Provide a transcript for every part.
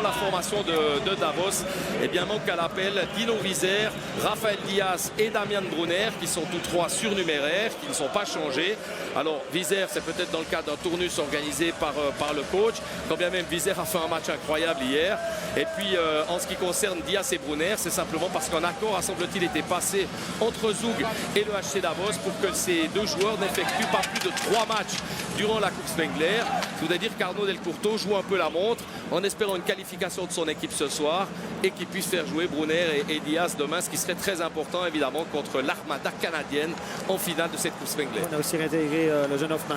la formation de Davos, eh bien manque à l'appel Dino Wieser, Raphaël Diaz et Damian Brunner, qui sont tous trois surnuméraires, qui ne sont pas changés. Alors Wieser, c'est peut-être dans le cadre d'un tournus organisé par le coach, quand bien même Wieser a fait un match incroyable hier. Et puis en ce qui concerne Diaz et Brunner, c'est simplement parce qu'un accord, semble-t-il, était passé entre Zug et le HC Davos pour que ces deux joueurs n'effectuent pas plus de 3 matchs durant la Coupe Spengler. Je voudrais dire qu'Arnaud Delcourteau joue un peu la montre en espérant une qualification de son équipe ce soir et qu'il puisse faire jouer Brunner et Diaz demain, ce qui serait très important évidemment contre l'Armada canadienne en finale de cette Coupe Spengler. On a aussi réintégré le jeune Hoffman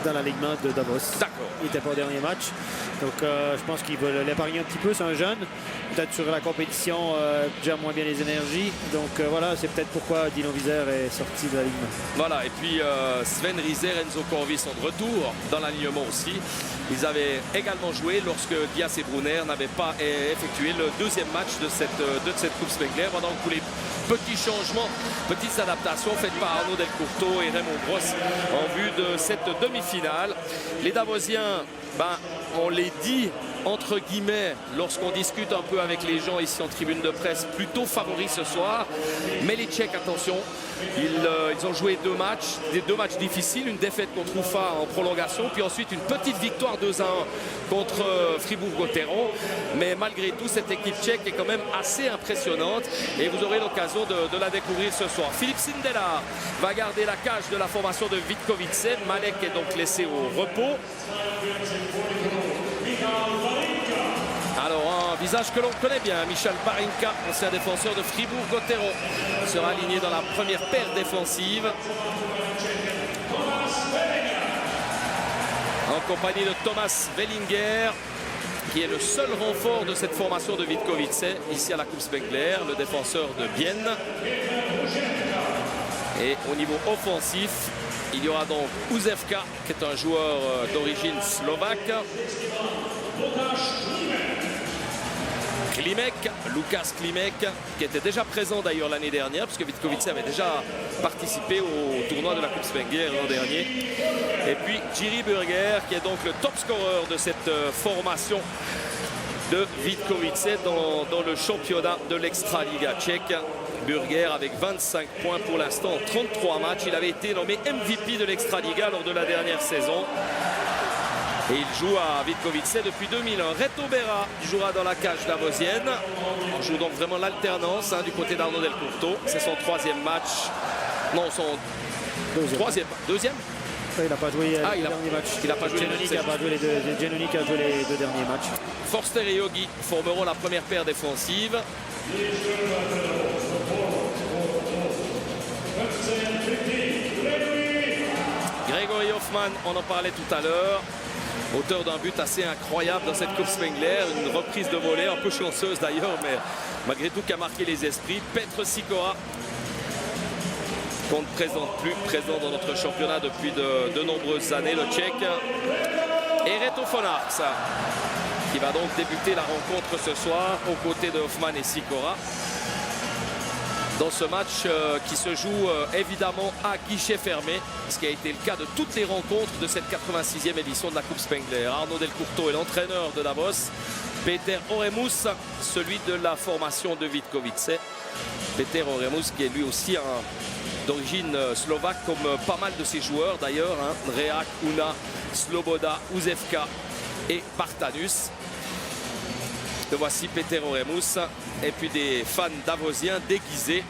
dans l'alignement de Davos. D'accord. Il n'était pas au dernier match. Donc je pense qu'il veut l'épargner un petit peu, c'est un jeune. Peut-être sur la compétition, déjà moins bien les énergies. Donc voilà, c'est peut-être pourquoi Dino Wieser est sorti de l'alignement. Voilà, et puis Sven Riser et Enzo Corvi sont de retour dans l'alignement aussi. Ils avaient également joué lorsque Diaz et Brunner n'avaient pas effectué le deuxième match de cette Coupe Spengler. Pendant que tous les petits changements, petites adaptations faites par Arnaud Delcourteau et Raymond Gross en vue de cette demi-finale. Les Davosiens, on les dit entre guillemets lorsqu'on discute un peu avec les gens ici en tribune de presse, plutôt favoris ce soir. Mais les Tchèques, attention, ils ont joué deux matchs difficiles, une défaite contre Ufa en prolongation, puis ensuite une petite victoire 2-1 contre Fribourg-Gotteron. Mais malgré tout, cette équipe tchèque est quand même assez impressionnante et vous aurez l'occasion de la découvrir ce soir. Philippe Sindela va garder la cage de la formation de Vitkovice. Malek est donc laissé au repos. Alors un visage que l'on connaît bien, Michal Barinka, ancien défenseur de Fribourg-Gotteron, sera aligné dans la première paire défensive en compagnie de Thomas Wellinger, qui est le seul renfort de cette formation de Vitkovice ici à la Coupe Spengler, le défenseur de Bienne. Et au niveau offensif, il y aura donc Uzevka, qui est un joueur d'origine slovaque. Klimek, Lukas Klimek, qui était déjà présent d'ailleurs l'année dernière, puisque Vitkovice avait déjà participé au tournoi de la Coupe Spengler l'an dernier. Et puis Jiri Burger, qui est donc le top scoreur de cette formation de Vitkovice dans le championnat de l'Extraliga tchèque. Burger avec 25 points pour l'instant en 33 matchs. Il avait été nommé MVP de l'Extraliga lors de la dernière saison. Et il joue à Vitkovice depuis 2001. Reto Berra jouera dans la cage davosienne. On joue donc vraiment l'alternance du côté d'Arnaud Delcourteau. C'est son troisième match. Non, son deuxième. Il n'a pas joué les derniers matchs. Il n'a pas joué Genonic a joué les deux derniers matchs. Forster et Yogi formeront la première paire défensive. Gregory Hoffman, on en parlait tout à l'heure, auteur d'un but assez incroyable dans cette Coupe Spengler, une reprise de volée un peu chanceuse d'ailleurs, mais malgré tout qui a marqué les esprits. Petr Sikora, qu'on ne présente plus, présent dans notre championnat depuis de nombreuses années, le Tchèque. Et Reto von Arx, qui va donc débuter la rencontre ce soir aux côtés de Hoffman et Sikora. Dans ce match qui se joue évidemment à guichet fermé, ce qui a été le cas de toutes les rencontres de cette 86e édition de la Coupe Spengler. Arnaud Delcourteau est l'entraîneur de Davos. Peter Oremus, celui de la formation de Vitkovice. Peter Oremus qui est lui aussi d'origine slovaque comme pas mal de ses joueurs d'ailleurs. Reak, Una, Sloboda, Uzevka et Partanus. Le voici Peter Oremus et puis des fans davosiens déguisés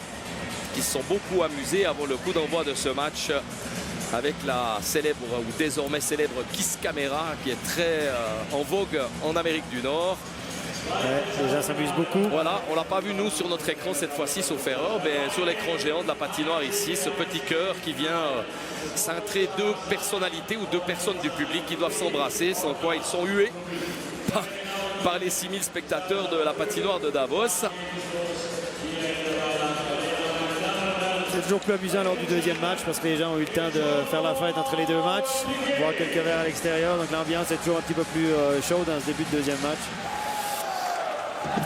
qui se sont beaucoup amusés avant le coup d'envoi de ce match avec la célèbre ou désormais célèbre Kiss Camera qui est très en vogue en Amérique du Nord. Ouais, les gens s'amusent beaucoup. Voilà, on l'a pas vu nous sur notre écran cette fois-ci sauf erreur, mais sur l'écran géant de la patinoire ici, ce petit cœur qui vient cintrer deux personnalités ou deux personnes du public qui doivent s'embrasser, sans quoi ils sont hués par les 6000 spectateurs de la patinoire de Davos. C'est toujours plus amusant lors du deuxième match parce que les gens ont eu le temps de faire la fête entre les deux matchs, voir quelques verres à l'extérieur, donc l'ambiance est toujours un petit peu plus chaude dans ce début de deuxième match.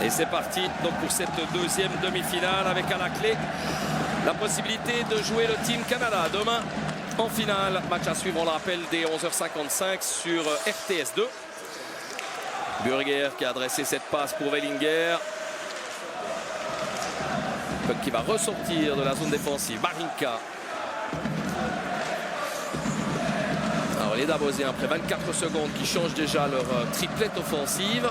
Et c'est parti donc pour cette deuxième demi-finale avec à la clé la possibilité de jouer le Team Canada demain en finale. Match à suivre, on le rappelle, dès 11h55 sur RTS2. Burger qui a adressé cette passe pour Wellinger. Puck qui va ressortir de la zone défensive. Barinka. Alors les Davosiens, après 24 secondes, qui changent déjà leur triplette offensive.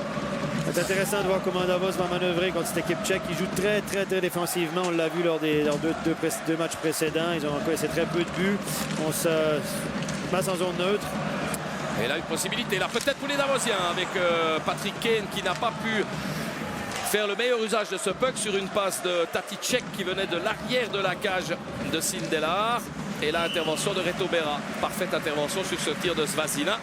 C'est intéressant de voir comment Davos va manœuvrer contre cette équipe tchèque. Ils jouent très défensivement. On l'a vu lors des leurs deux matchs précédents. Ils ont encaissé très peu de buts. On se passe en zone neutre. Et là, une possibilité, là peut-être pour les Davosiens, avec Patrick Kane qui n'a pas pu faire le meilleur usage de ce puck sur une passe de Taticek qui venait de l'arrière de la cage de Sindelar. Et là, intervention de Reto Berra. Parfaite intervention sur ce tir de Svazina.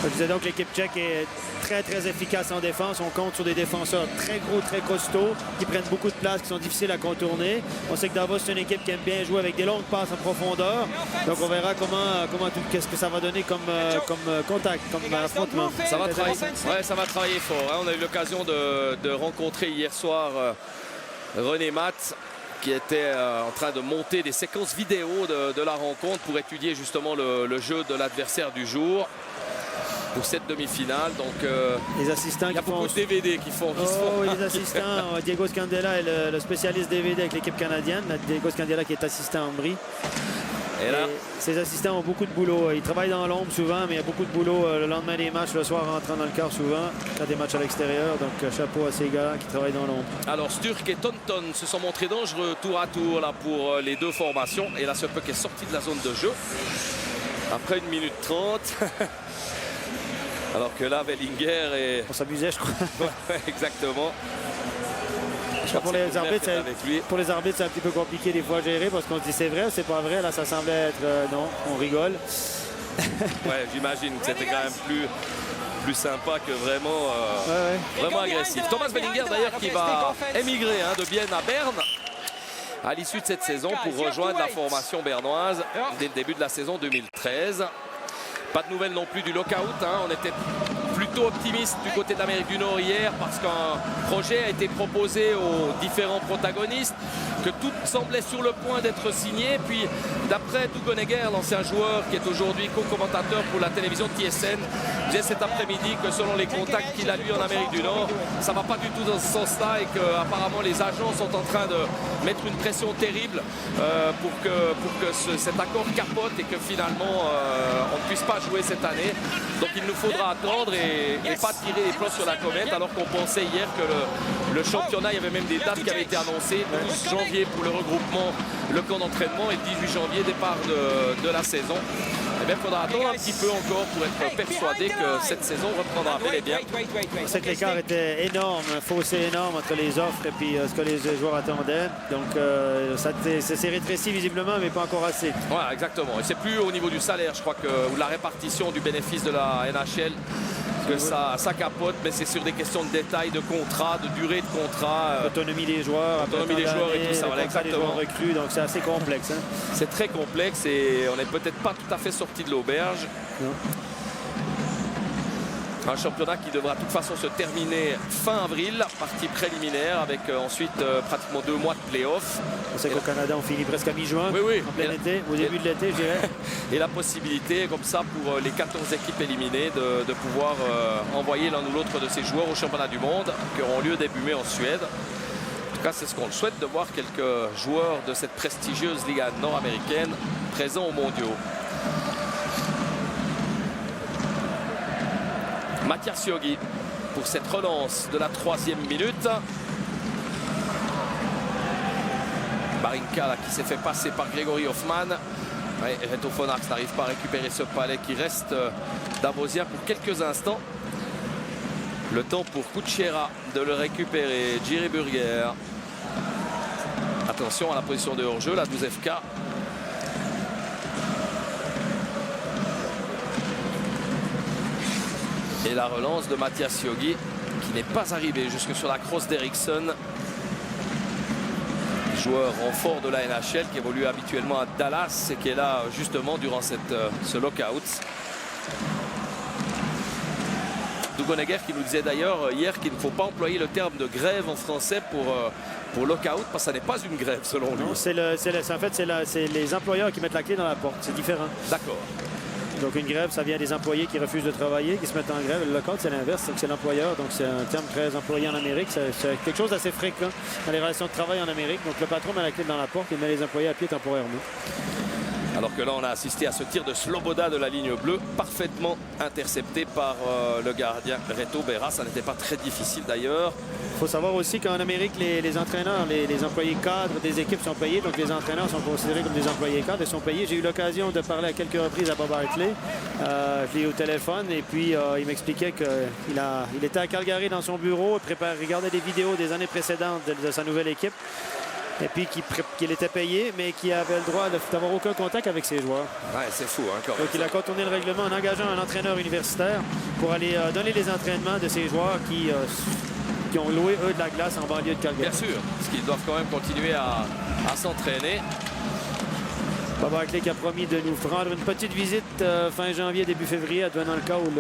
Je disais donc l'équipe tchèque est très efficace en défense. On compte sur des défenseurs très gros, très costauds, qui prennent beaucoup de place, qui sont difficiles à contourner. On sait que Davos, c'est une équipe qui aime bien jouer avec des longues passes en profondeur. Donc on verra qu'est-ce que ça va donner comme contact, comme affrontement. Ça va travailler, ouais, ça va travailler fort. Hein. On a eu l'occasion de rencontrer hier soir René Matt, qui était en train de monter des séquences vidéo de la rencontre pour étudier justement le jeu de l'adversaire du jour pour cette demi-finale. Donc les assistants, il y a beaucoup de DVD qui font. Les assistants, Diego Scandella est le spécialiste DVD avec l'équipe canadienne. Diego Scandella qui est assistant en bris. Et là, ces assistants ont beaucoup de boulot. Ils travaillent dans l'ombre souvent, mais il y a beaucoup de boulot le lendemain des matchs, le soir rentrant dans le quart souvent, quand des matchs à l'extérieur. Donc chapeau à ces gars qui travaillent dans l'ombre. Alors Sturck et Tonton se sont montrés dangereux tour à tour là, pour les deux formations. Et là, ce puck est sorti de la zone de jeu après 1 minute 30. Alors que là, Wellinger est... On s'amusait, je crois. Ouais, exactement. Pour les arbitres, c'est un petit peu compliqué des fois à gérer parce qu'on se dit c'est vrai, c'est pas vrai. Là, ça semblait être... non, on rigole. Ouais, j'imagine que c'était quand même plus sympa que vraiment, vraiment agressif. Thomas Wellinger, d'ailleurs, qui va émigrer de Bienne à Berne à l'issue de cette saison pour rejoindre la formation bernoise dès le début de la saison 2013. Pas de nouvelles non plus du lockout. On était plutôt optimiste du côté de l'Amérique du Nord hier parce qu'un projet a été proposé aux différents protagonistes, que tout semblait sur le point d'être signé. Puis d'après Doug Honegger, l'ancien joueur qui est aujourd'hui co-commentateur pour la télévision TSN, disait cet après-midi que selon les contacts qu'il a lui en Amérique du Nord, ça va pas du tout dans ce sens-là et qu'apparemment les agents sont en train de mettre une pression terrible pour que cet accord capote et que finalement on ne puisse pas jouer cette année. Donc il nous faudra attendre et pas tirer les plans sur la comète, alors qu'on pensait hier que le championnat, il y avait même des dates qui avaient été annoncées. 12 janvier pour le regroupement, le camp d'entraînement, et 18 janvier départ de la saison. Eh bien, il faudra attendre un petit peu encore pour être persuadé que cette saison reprendra bel et bien. On sait que l'écart était énorme, un fossé énorme entre les offres et puis ce que les joueurs attendaient. Donc ça s'est rétréci visiblement, mais pas encore assez. Voilà, exactement. Et c'est plus au niveau du salaire, je crois, ou la répartition du bénéfice de la NHL que ça capote, mais c'est sur des questions de détails, de contrat, de durée de contrat. L'autonomie des joueurs, l'autonomie des joueurs et tout ça. Voilà, exactement. Des joueurs recrues, donc c'est assez complexe. C'est très complexe et on n'est peut-être pas tout à fait sorti de l'auberge. Un championnat qui devra de toute façon se terminer fin avril, partie préliminaire, avec ensuite pratiquement 2 mois de play-off. On sait qu'au Canada, on finit presque à mi-juin, en plein été, au début de l'été, je dirais. Et la possibilité, comme ça, pour les 14 équipes éliminées, de pouvoir envoyer l'un ou l'autre de ces joueurs au championnat du monde, qui auront lieu début mai en Suède. En tout cas, c'est ce qu'on souhaite, de voir quelques joueurs de cette prestigieuse Liga nord-américaine présents aux mondiaux. Mathias Yogi pour cette relance de la 3e minute. Barinka là, qui s'est fait passer par Grégory Hoffman. Reto Fonax n'arrive pas à récupérer ce palais qui reste Davosien pour quelques instants. Le temps pour Kuchera de le récupérer. Jiri Burger. Attention à la position de hors-jeu, la 12 FK. Et la relance de Mathias Yogi qui n'est pas arrivé jusque sur la crosse d'Eriksson. Joueur en fort de la NHL qui évolue habituellement à Dallas et qui est là justement durant ce lockout. Doug Honegger qui nous disait d'ailleurs hier qu'il ne faut pas employer le terme de grève en français pour lockout parce que ça n'est pas une grève selon lui. Non, en fait c'est les employeurs qui mettent la clé dans la porte, c'est différent. D'accord. Donc une grève, ça vient des employés qui refusent de travailler, qui se mettent en grève. Le lockout, c'est l'inverse, c'est l'employeur. Donc c'est un terme très employé en Amérique. C'est quelque chose d'assez fréquent dans les relations de travail en Amérique. Donc le patron met la clé dans la porte et met les employés à pied temporairement. Alors que là, on a assisté à ce tir de Sloboda de la ligne bleue, parfaitement intercepté par le gardien Reto Berra. Ça n'était pas très difficile d'ailleurs. Il faut savoir aussi qu'en Amérique, les entraîneurs, les employés cadres des équipes sont payés. Donc les entraîneurs sont considérés comme des employés cadres et sont payés. J'ai eu l'occasion de parler à quelques reprises à Bob Hartley. Je l'ai eu au téléphone et puis il m'expliquait qu'il était à Calgary dans son bureau, regardait des vidéos des années précédentes de sa nouvelle équipe. Et puis qu'il était payé, mais qui avait le droit d'avoir aucun contact avec ses joueurs. Ouais, c'est fou, hein, quand même. Donc il a contourné le règlement en engageant un entraîneur universitaire pour aller donner les entraînements de ces joueurs qui ont loué, eux, de la glace en banlieue de Calgary. Bien sûr, parce qu'ils doivent quand même continuer à s'entraîner. Bob Hartley qui a promis de nous rendre une petite visite fin janvier, début février, advenant le cas où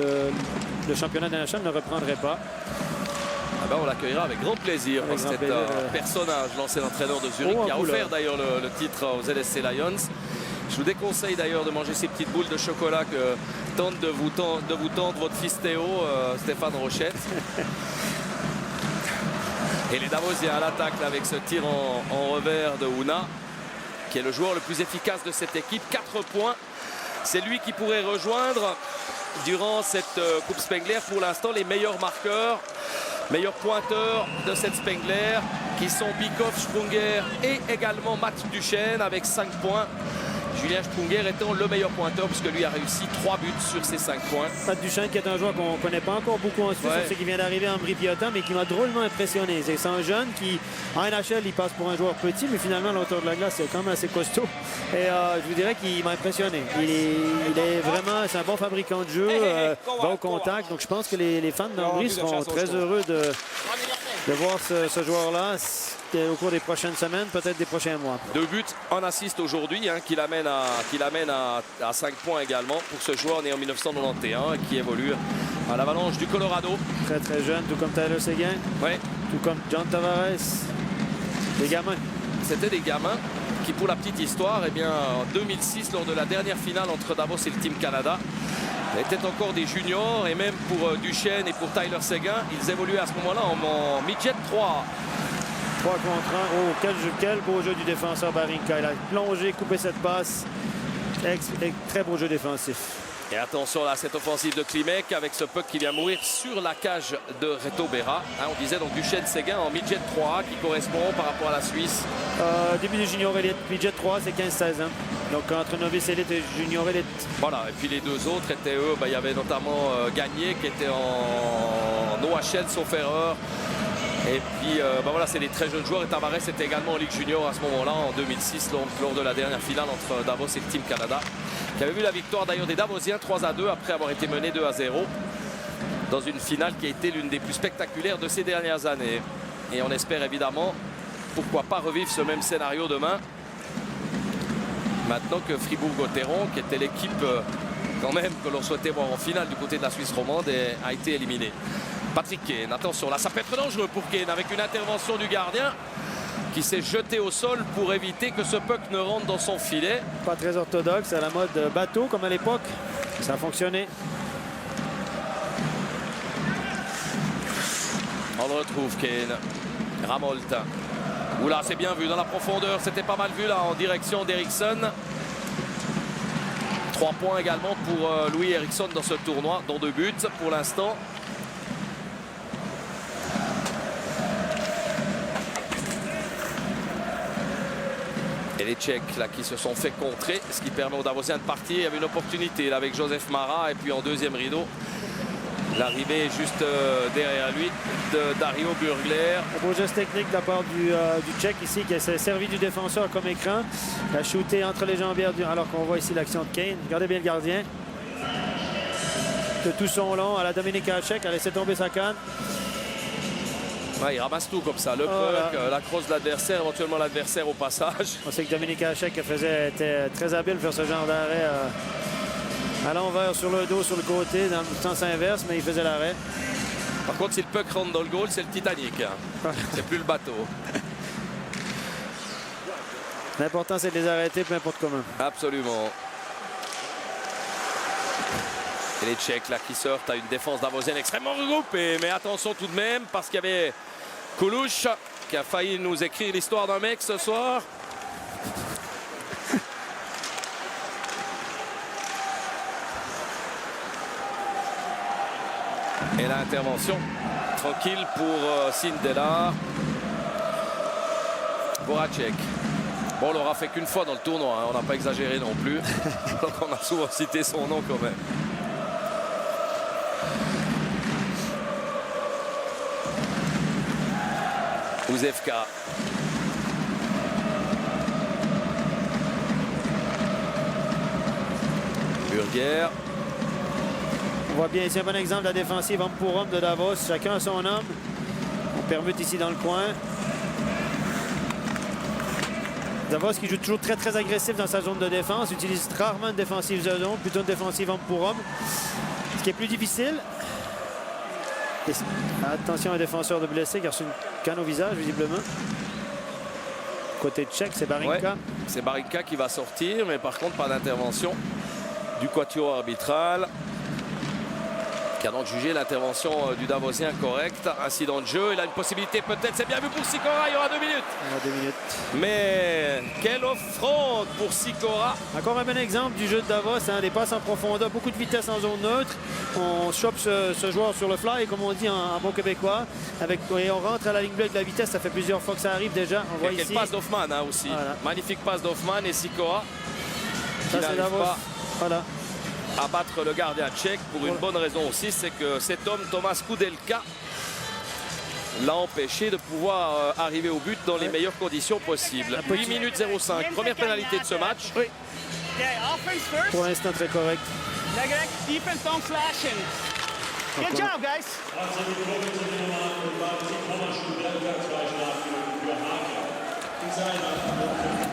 le championnat national ne reprendrait pas. Ah ben on l'accueillera avec grand plaisir. C'était un personnage, l'ancien entraîneur de Zurich, qui a offert d'ailleurs le titre aux LSC Lions. Je vous déconseille d'ailleurs de manger ces petites boules de chocolat que tente de vous tendre votre fils Théo, Stéphane Rochette. Et les Davosiens à l'attaque avec ce tir en revers de Houna, qui est le joueur le plus efficace de cette équipe. 4 points. C'est lui qui pourrait rejoindre durant cette Coupe Spengler pour l'instant les meilleurs marqueurs. Meilleurs pointeurs de cette Spengler qui sont Bikoff, Sprunger et également Matt Duchesne avec 5 points. Julien Sprunger étant le meilleur pointeur puisque lui a réussi 3 buts sur ses 5 points. Matt Duchesne qui est un joueur qu'on ne connaît pas encore beaucoup en Suisse, on sait qu'il vient d'arriver en Brie-Piotta, mais qui m'a drôlement impressionné. C'est un jeune qui, en NHL, il passe pour un joueur petit, mais finalement, l'auteur de la glace, c'est quand même assez costaud. Et je vous dirais qu'il m'a impressionné. Il est vraiment, c'est un bon fabricant de jeu, va au contact. Donc je pense que les fans d'Ambry seront très heureux de voir ce joueur-là au cours des prochaines semaines, peut-être des prochains mois. 2 buts, un assist aujourd'hui, hein, qui l'amène à 5 points également pour ce joueur né en 1991 et qui évolue à l'Avalanche du Colorado. Très très jeune, tout comme Tyler Seguin, tout comme John Tavares. Des gamins. C'était des gamins qui, pour la petite histoire, eh bien, en 2006, lors de la dernière finale entre Davos et le Team Canada, étaient encore des juniors, et même pour Duchesne et pour Tyler Seguin, ils évoluaient à ce moment-là en midget 3. 3 contre 1. Oh, quel beau jeu du défenseur Barinka. Il a plongé, coupé cette passe. Très beau jeu défensif. Et attention à cette offensive de Klimek avec ce puck qui vient mourir sur la cage de Reto Berra. Hein, on disait donc Duchesne Seguin en midget 3 qui correspond par rapport à la Suisse. Début du junior élite. Midget 3, c'est 15-16 ans. Donc entre novice élite et junior élite. Voilà, et puis les deux autres étaient eux. Il y avait notamment Gagné qui était en OHL sauf erreur. Et puis voilà, c'est des très jeunes joueurs. Et Tavares était également en Ligue Junior à ce moment-là, en 2006, lors de la dernière finale entre Davos et Team Canada, qui avait vu la victoire d'ailleurs des Davosiens 3-2 après avoir été menés 2-0 dans une finale qui a été l'une des plus spectaculaires de ces dernières années. Et on espère évidemment, pourquoi pas revivre ce même scénario demain, maintenant que Fribourg-Gotteron, qui était l'équipe quand même que l'on souhaitait voir en finale du côté de la Suisse romande, a été éliminée. Patrick Kane, attention, là ça peut être dangereux pour Kane avec une intervention du gardien qui s'est jeté au sol pour éviter que ce puck ne rentre dans son filet. Pas très orthodoxe, à la mode bateau comme à l'époque. Ça a fonctionné. On le retrouve, Kane. Ramolt. Oula, c'est bien vu dans la profondeur. C'était pas mal vu là en direction d'Eriksson. 3 points également pour Louis Eriksson dans ce tournoi, dont 2 buts pour l'instant. Et les Tchèques là, qui se sont fait contrer, ce qui permet aux Davosiens de partir. Il y avait une opportunité là, avec Joseph Mara et puis en deuxième rideau. L'arrivée est juste derrière lui de Dario Burgler. Un beau geste technique de la part du Tchèque ici qui s'est servi du défenseur comme écran. Il a shooté entre les jambières alors qu'on voit ici l'action de Kane. Regardez bien le gardien. De tout son long à la Dominik Hasek, a laissé tomber sa canne. Ouais, il ramasse tout comme ça, le puck, la crosse de l'adversaire, éventuellement l'adversaire au passage. On sait que Dominik Hasek était très habile pour faire ce genre d'arrêt à l'envers, sur le dos, sur le côté, dans le sens inverse, mais il faisait l'arrêt. Par contre, si le puck rentre dans le goal, c'est le Titanic. C'est plus le bateau. L'important, c'est de les arrêter, peu importe comment. Absolument. Et les Tchèques là qui sortent à une défense davosienne extrêmement regroupée. Mais attention tout de même parce qu'il y avait Koulouche qui a failli nous écrire l'histoire d'un mec ce soir. Et l'intervention tranquille pour Sindelar. Voracek. Bon, on l'aura fait qu'une fois dans le tournoi, hein. On n'a pas exagéré non plus. Donc on a souvent cité son nom quand même. Ouzevka. Burger. On voit bien ici un bon exemple de la défensive homme pour homme de Davos. Chacun a son homme. On permute ici dans le coin. Davos qui joue toujours très très agressif dans sa zone de défense. Utilise rarement une défensive de zone, plutôt une défensive homme pour homme. Ce qui est plus difficile. Et attention, un défenseur de blessé qui a reçu une canne au visage visiblement. Côté tchèque, c'est Barinka. Ouais, c'est Barinka qui va sortir, mais par contre pas d'intervention du quatuor arbitral, qui a donc jugé l'intervention du Davosien correcte. Incident de jeu, il a une possibilité peut-être, c'est bien vu pour Sikora, il y aura 2 minutes. Il y aura 2 minutes. Mais quelle offrande pour Sikora. Encore un bon exemple du jeu de Davos, hein, des passes en profondeur, beaucoup de vitesse en zone neutre. On chope ce joueur sur le fly, comme on dit en bon québécois, et on rentre à la ligne bleue avec la vitesse. Ça fait plusieurs fois que ça arrive déjà. On voit ici. Quelle passe d'Hoffman hein, aussi. Voilà. Magnifique passe d'Hoffman et Sikora qui n'arrive pas voilà. à battre le gardien tchèque pour une bonne raison aussi, c'est que cet homme, Thomas Koudelka, l'a empêché de pouvoir arriver au but dans les meilleures conditions possibles. 8 minutes 05, première pénalité de ce match. Oui. Pour l'instant, très correct. Defense don't flash in. Good job, guys.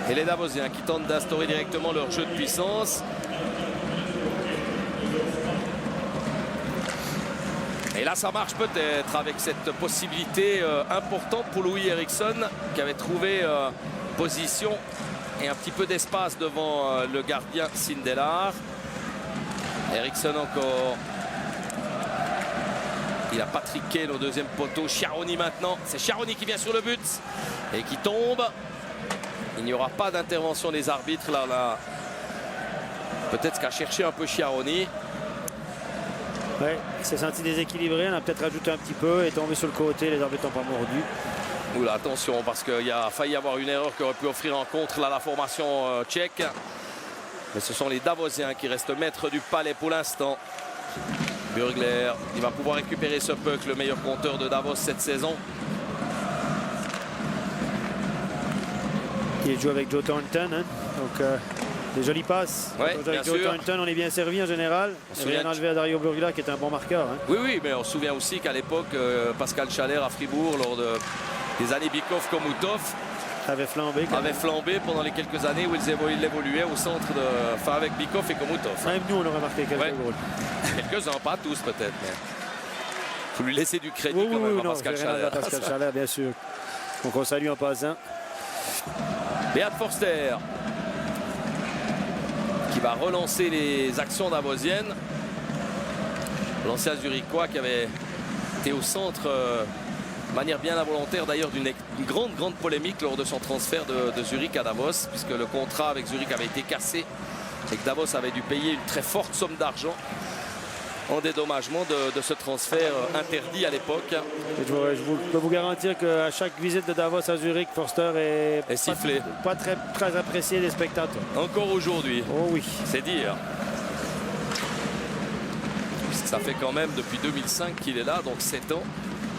Et les Davosiens qui tentent d'instaurer directement leur jeu de puissance. Et là, ça marche peut-être avec cette possibilité importante pour Louis Eriksson qui avait trouvé position et un petit peu d'espace devant le gardien Sindelar. Eriksson encore. Il a Patrick Kane au deuxième poteau. Chiaroni maintenant. C'est Chiaroni qui vient sur le but et qui tombe. Il n'y aura pas d'intervention des arbitres là. Peut-être qu'à chercher un peu Chiaroni. Oui, il s'est senti déséquilibré. On a peut-être rajouté un petit peu et tombé sur le côté. Les arbitres n'ont pas mordu. Oula, attention parce qu'il a failli y avoir une erreur qui aurait pu offrir un contre là, la formation tchèque. Mais ce sont les Davosiens qui restent maîtres du palais pour l'instant. Burgler, il va pouvoir récupérer ce puck, le meilleur compteur de Davos cette saison. Il joue avec Joe Thornton, hein. Donc des jolies passes. Ouais, avec Joe Thornton, on est bien servi en général. On vient d'enlever à Dario Burgler qui est un bon marqueur. Hein. Oui, mais on se souvient aussi qu'à l'époque, Pascal Chaler à Fribourg, lors des années Bikov-Komutov, avait flambé pendant les quelques années où il évoluait au centre avec Bikov et Komutov. Même nous, on aurait marqué quelques goals. Quelques-uns, pas tous peut-être, mais il faut lui laisser du crédit quand même à Pascal Chaler. Pascal Chaler, bien sûr. Donc on salue en passant. Beat Forster qui va relancer les actions davosiennes. L'ancien Zurichois qui avait été au centre de manière bien involontaire d'ailleurs d'une grande polémique lors de son transfert de Zurich à Davos, puisque le contrat avec Zurich avait été cassé et que Davos avait dû payer une très forte somme d'argent en dédommagement de ce transfert interdit à l'époque. Je peux vous garantir qu'à chaque visite de Davos à Zurich, Forster est sifflé. Pas très apprécié des spectateurs. Encore aujourd'hui. Oh oui. C'est dire. Ça fait quand même depuis 2005 qu'il est là, donc 7 ans.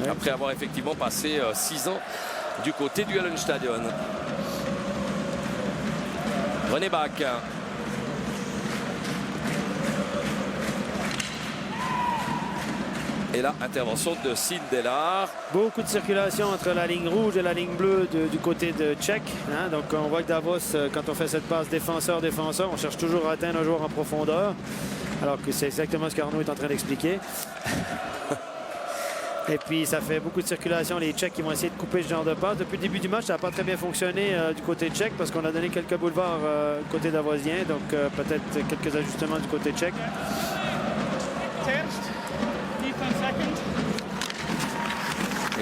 Ouais. Après avoir effectivement passé 6 ans du côté du Hallenstadion. René Bach. Et là, intervention de Sindelar. Beaucoup de circulation entre la ligne rouge et la ligne bleue du côté de Tchèque. Hein? Donc on voit que Davos, quand on fait cette passe défenseur-défenseur, on cherche toujours à atteindre un joueur en profondeur. Alors que c'est exactement ce qu'Arnaud est en train d'expliquer. Et puis ça fait beaucoup de circulation. Les Tchèques qui vont essayer de couper ce genre de passe. Depuis le début du match, ça n'a pas très bien fonctionné du côté tchèque parce qu'on a donné quelques boulevards côté davosien. Donc peut-être quelques ajustements du côté tchèque.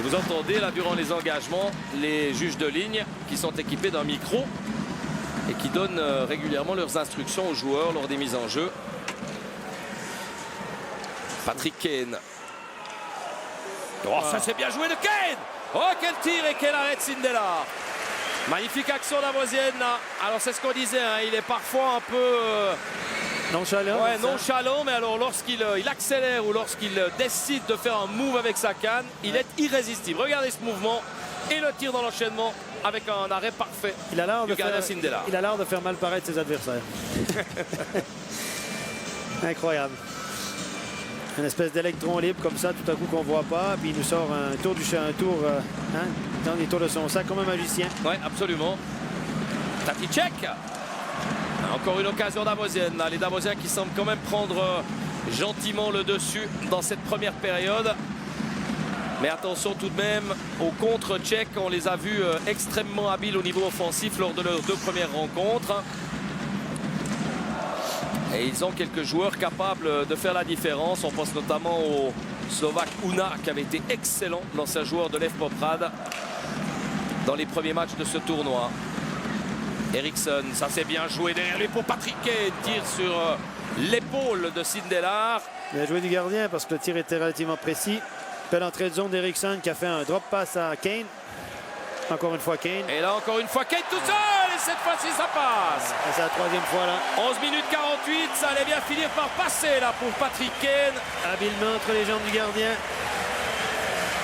vous entendez là durant les engagements les juges de ligne qui sont équipés d'un micro et qui donnent régulièrement leurs instructions aux joueurs lors des mises en jeu. Patrick Kane. Oh, ça c'est bien joué de Kane. Oh, quel tir et quel arrêt de Sindelar. Magnifique action davosienne. Alors c'est ce qu'on disait, hein, il est parfois un peu nonchalant. Ouais, nonchalant, mais alors lorsqu'il accélère ou lorsqu'il décide de faire un move avec sa canne, il est irrésistible. Regardez ce mouvement et le tir dans l'enchaînement avec un arrêt parfait. Il a l'air de faire mal paraître ses adversaires. Incroyable. Une espèce d'électron libre comme ça, tout à coup qu'on ne voit pas. Puis il nous sort un tour dans les tours de son sac comme un magicien. Oui, absolument. Taticek. Encore une occasion davosienne. Les Davosiens qui semblent quand même prendre gentiment le dessus dans cette première période. Mais attention tout de même aux contre tchèques. On les a vus extrêmement habiles au niveau offensif lors de leurs 2 premières rencontres. Et ils ont quelques joueurs capables de faire la différence. On pense notamment au Slovaque Una qui avait été excellent, l'ancien joueur de Lev Poprad dans les premiers matchs de ce tournoi. Eriksson, ça c'est bien joué derrière lui pour Patrick Kane. Tire sur l'épaule de Sindelar. Bien joué du gardien parce que le tir était relativement précis. Belle entrée de zone d'Eriksson qui a fait un drop pass à Kane. Encore une fois Kane. Et là encore une fois Kane tout seul. Et cette fois-ci ça passe. C'est la 3e fois là. 11 minutes 48. Ça allait bien finir par passer là pour Patrick Kane. Habilement entre les jambes du gardien.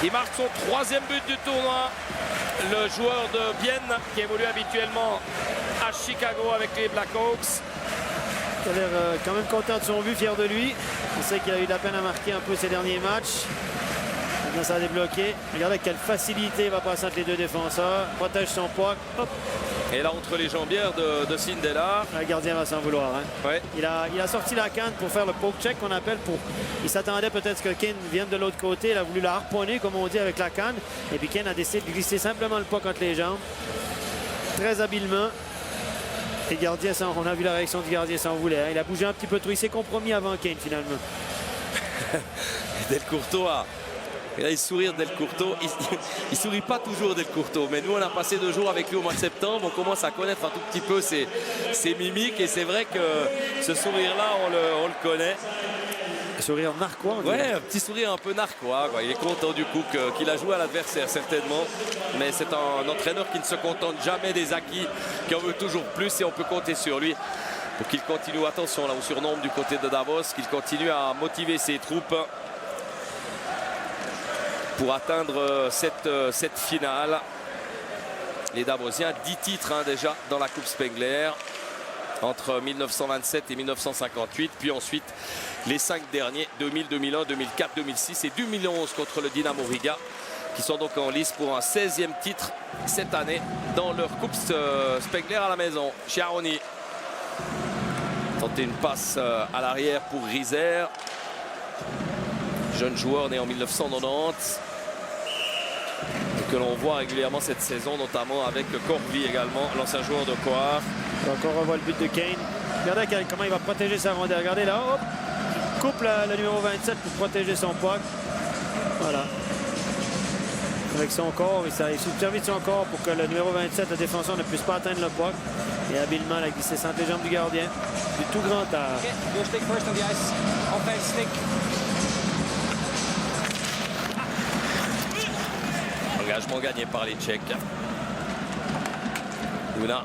Il marque son 3e but du tournoi. Le joueur de Bienne qui évolue habituellement à Chicago avec les Blackhawks. Il a l'air quand même content de son but, fier de lui. Il sait qu'il a eu de la peine à marquer un peu ses derniers matchs. Maintenant ça a débloqué. Regardez quelle facilité il va passer entre les 2 défenseurs. Protège son puck. Hop. Et là entre les jambières de Sindelar. Le gardien va s'en vouloir. Hein. Ouais. Il a sorti la canne pour faire le poke check qu'on appelle. Il s'attendait peut-être que Kane vienne de l'autre côté. Il a voulu la harponner comme on dit avec la canne. Et puis Kane a décidé de glisser simplement le puck entre les jambes. Très habilement. Et le gardien, on a vu la réaction du gardien s'en voulait. Hein. Il a bougé un petit peu trop. Il s'est compromis avant Kane finalement. Del Courtois. Et là, il sourit Del Courtois. Il sourit pas toujours Del Courtois. Mais nous, on a passé 2 jours avec lui au mois de septembre. On commence à connaître un tout petit peu ses mimiques. Et c'est vrai que ce sourire-là, on le connaît. Un sourire narquois. Ouais, un petit sourire un peu narquois. Quoi. Il est content du coup qu'il a joué à l'adversaire, certainement. Mais c'est un entraîneur qui ne se contente jamais des acquis, qui en veut toujours plus. Et on peut compter sur lui pour qu'il continue, attention là au surnombre du côté de Davos, qu'il continue à motiver ses troupes pour atteindre cette finale. Les Davosiens, 10 titres hein, déjà dans la Coupe Spengler entre 1927 et 1958, puis ensuite les 5 derniers, 2000, 2001, 2004, 2006 et 2011 contre le Dynamo Riga, qui sont donc en lice pour un 16e titre cette année dans leur Coupe Spengler à la maison. Chiaroni tenter une passe à l'arrière pour Riser, jeune joueur né en 1990 et que l'on voit régulièrement cette saison, notamment avec Corby également, l'ancien joueur de Coire. Encore on voit le but de Kane. Regardez comment il va protéger sa rondelle. Regardez là, hop, coupe le numéro 27 pour protéger son puck. Voilà. Avec son corps, il s'est servi de son corps pour que le numéro 27, le défenseur, ne puisse pas atteindre le puck. Et habilement, il a glissé entre les jambes du gardien. Du tout grand art. Engagement gagné par les Tchèques. Una.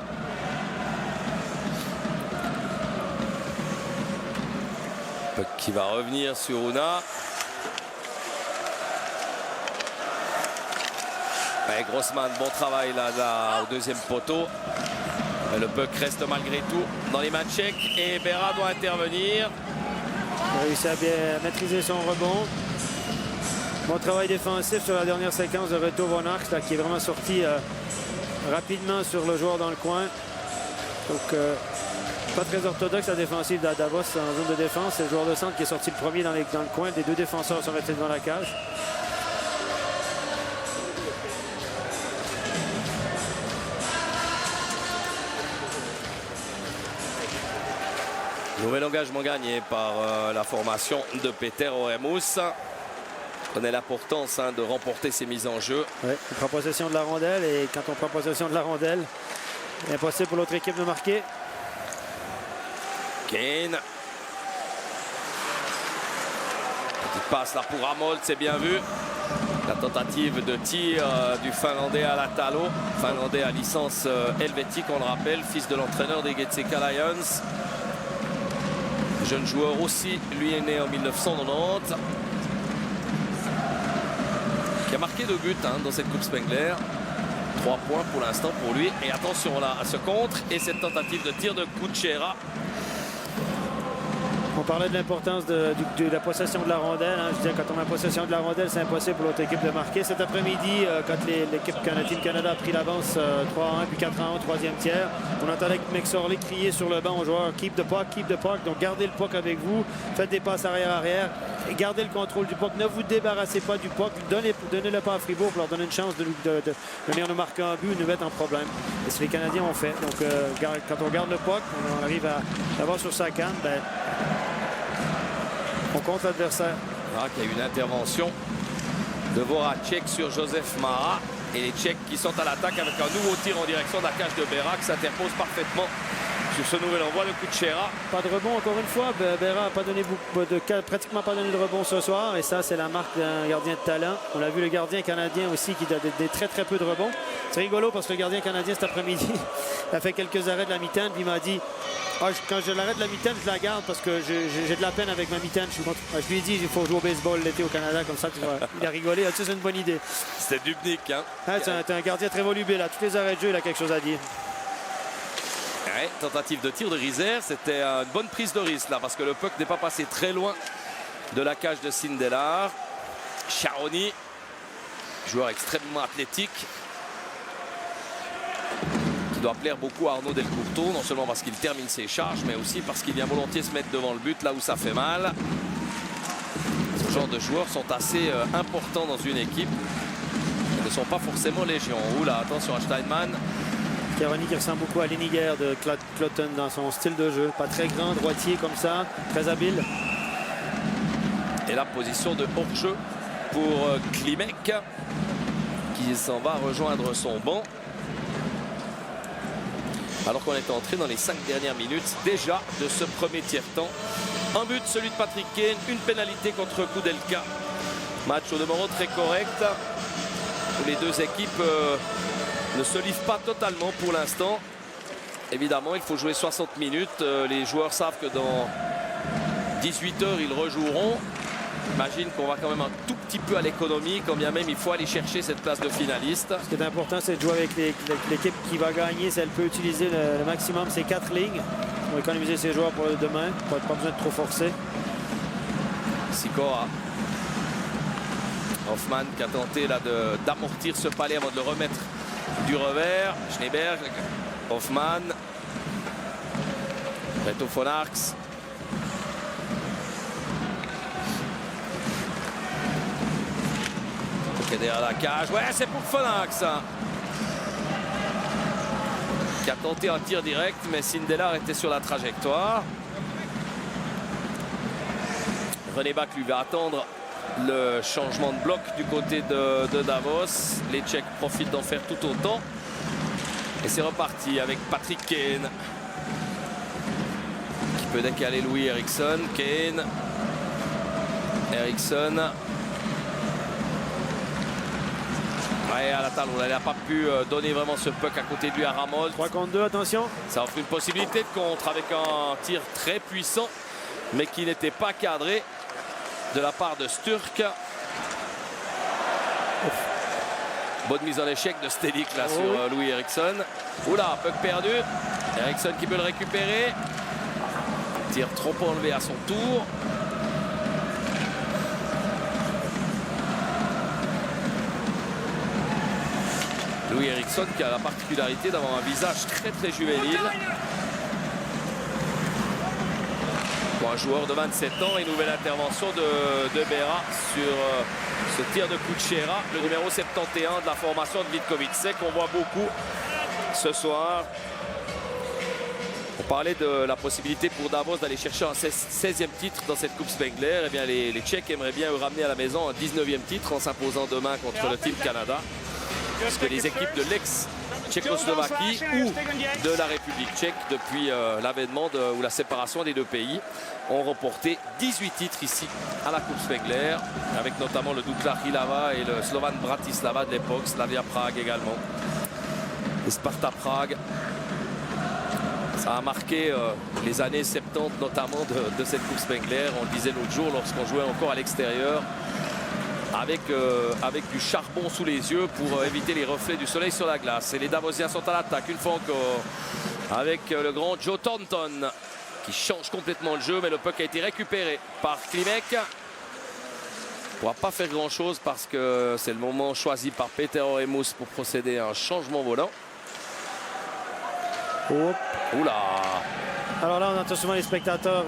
Puck qui va revenir sur Una. Et Grossman, bon travail là au 2e poteau. Mais le puck reste malgré tout dans les mains tchèques et Berra doit intervenir. Il a réussi à bien maîtriser son rebond. Bon travail défensif sur la dernière séquence de Reto Von Arx qui est vraiment sorti rapidement sur le joueur dans le coin. Donc pas très orthodoxe la défensive de Davos en zone de défense. C'est le joueur de centre qui est sorti le premier dans le coin. Les 2 défenseurs sont restés devant la cage. Nouvel engagement gagné par la formation de Peter Oremus. connaît l'importance de remporter ces mises en jeu. Ouais, on prend possession de la rondelle et quand on prend possession de la rondelle, impossible pour l'autre équipe de marquer. Kane. Petite passe là pour Arnold, c'est bien vu. La tentative de tir du Finlandais à la Talo. Finlandais à licence helvétique, on le rappelle, fils de l'entraîneur des Getseka Lions. Jeune joueur aussi, lui est né en 1990. Qui a marqué 2 buts dans cette Coupe Spengler. 3 points pour l'instant pour lui. Et attention là à ce contre et cette tentative de tir de Kuchera. On parlait de l'importance de la possession de la rondelle. Je disais, quand on a possession de la rondelle, c'est impossible pour l'autre équipe de marquer. Cet après-midi, quand l'équipe Team Canada a pris l'avance 3-1 puis 4-1 au 3e tiers, on entendait McSorley crier sur le banc aux joueurs « Keep the puck, keep the puck ». Donc gardez le puck avec vous, faites des passes arrière-arrière, et gardez le contrôle du puck. Ne vous débarrassez pas du puck, donnez-le pas à Fribourg pour leur donner une chance de venir nous marquer un but ou nous mettre en problème. Et ce que les Canadiens ont fait. Donc quand on garde le puck, on arrive à l'avoir sur sa canne, on compte l'adversaire. Il y a eu une intervention de Voracek sur Joseph Mara. Et les Tchèques qui sont à l'attaque avec un nouveau tir en direction de la cage de Berra qui s'interpose parfaitement sur ce nouvel envoi de Kuchera. Pas de rebond encore une fois. Berra n'a pratiquement pas donné de rebond ce soir. Et ça, c'est la marque d'un gardien de talent. On a vu le gardien canadien aussi qui donne des très peu de rebonds. C'est rigolo parce que le gardien canadien cet après-midi a fait quelques arrêts de la mitaine. Puis il m'a dit quand je l'arrête de la mitaine, je la garde parce que j'ai de la peine avec ma mitaine. Je lui ai dit il faut jouer au baseball l'été au Canada comme ça. Il a rigolé. Ça, c'est une bonne idée. C'était Dubnik. C'est un gardien très volubile. À tous les arrêts de jeu, il a quelque chose à dire. Ouais, tentative de tir de Riser, c'était une bonne prise de risque là parce que le puck n'est pas passé très loin de la cage de Sindelar. Charoni, joueur extrêmement athlétique qui doit plaire beaucoup à Arnaud Delcourteau, non seulement parce qu'il termine ses charges mais aussi parce qu'il vient volontiers se mettre devant le but là où ça fait mal. Ce genre de joueurs sont assez importants dans une équipe. Ils ne sont pas forcément légion. Oula, attention à Steinman. Charoni qui ressemble beaucoup à Leniger de Cloton dans son style de jeu. Pas très grand, droitier comme ça, très habile. Et la position de hors-jeu pour Klimek qui s'en va rejoindre son banc. Alors qu'on est entré dans les 5 dernières minutes déjà de ce premier tiers-temps. Un but, celui de Patrick Kane, une pénalité contre Koudelka. Match au demeurant très correct. Où les deux équipes ne se livrent pas totalement pour l'instant. Évidemment, il faut jouer 60 minutes. Les joueurs savent que dans 18 heures, ils rejoueront. J'imagine qu'on va quand même un tout petit peu à l'économie, quand bien même il faut aller chercher cette place de finaliste. Ce qui est important, c'est de jouer avec l'équipe qui va gagner. Si elle peut utiliser le maximum, c'est 4 lignes. On va économiser ses joueurs pour demain. Pas besoin de trop forcer. Sikora. Hoffman qui a tenté d'amortir ce palais avant de le remettre du revers. Schneeberg, Hoffman, Reto von Arx. Derrière la cage, ouais, c'est pour von Arx qui a tenté un tir direct, mais Sindelar était sur la trajectoire. René Bach lui va attendre le changement de bloc du côté de Davos. Les Tchèques profitent d'en faire tout autant. Et c'est reparti avec Patrick Kane qui peut décaler Louis Eriksson. Kane, Eriksson. Ouais, à la table, on n'a pas pu donner vraiment ce puck à côté de lui à Ramold. 3 contre 2, attention. Ça offre une possibilité de contre avec un tir très puissant, mais qui n'était pas cadré de la part de Sturk. Bonne mise en échec de Stelik là sur Louis Eriksson. Oula, puck perdu. Eriksson qui peut le récupérer. Tir trop enlevé à son tour. Louis Eriksson qui a la particularité d'avoir un visage très juvénile. Pour un joueur de 27 ans, et nouvelle intervention de Berra sur ce tir de Kuchera, le numéro 71 de la formation de Vitkovic. On voit beaucoup ce soir. On parlait de la possibilité pour Davos d'aller chercher un 16e titre dans cette Coupe Spengler. Eh bien, les Tchèques aimeraient bien ramener à la maison un 19e titre en s'imposant demain contre le Team Canada. Parce que les équipes de l'ex-Tchécoslovaquie ou de la République tchèque, depuis l'avènement ou la séparation des deux pays, ont remporté 18 titres ici à la Coupe Spengler, avec notamment le Dukla Rilava et le Slovan Bratislava de l'époque, Slavia Prague également, et Sparta Prague. Ça a marqué les années 70 notamment de cette Coupe Spengler. On le disait l'autre jour lorsqu'on jouait encore à l'extérieur avec du charbon sous les yeux pour éviter les reflets du soleil sur la glace. Et les Davosiens sont à l'attaque une fois encore avec le grand Joe Thornton qui change complètement le jeu, mais le puck a été récupéré par Klimek. Il ne pourra pas faire grand chose parce que c'est le moment choisi par Peter Oremus pour procéder à un changement volant. Oula! Alors là, on entend souvent les spectateurs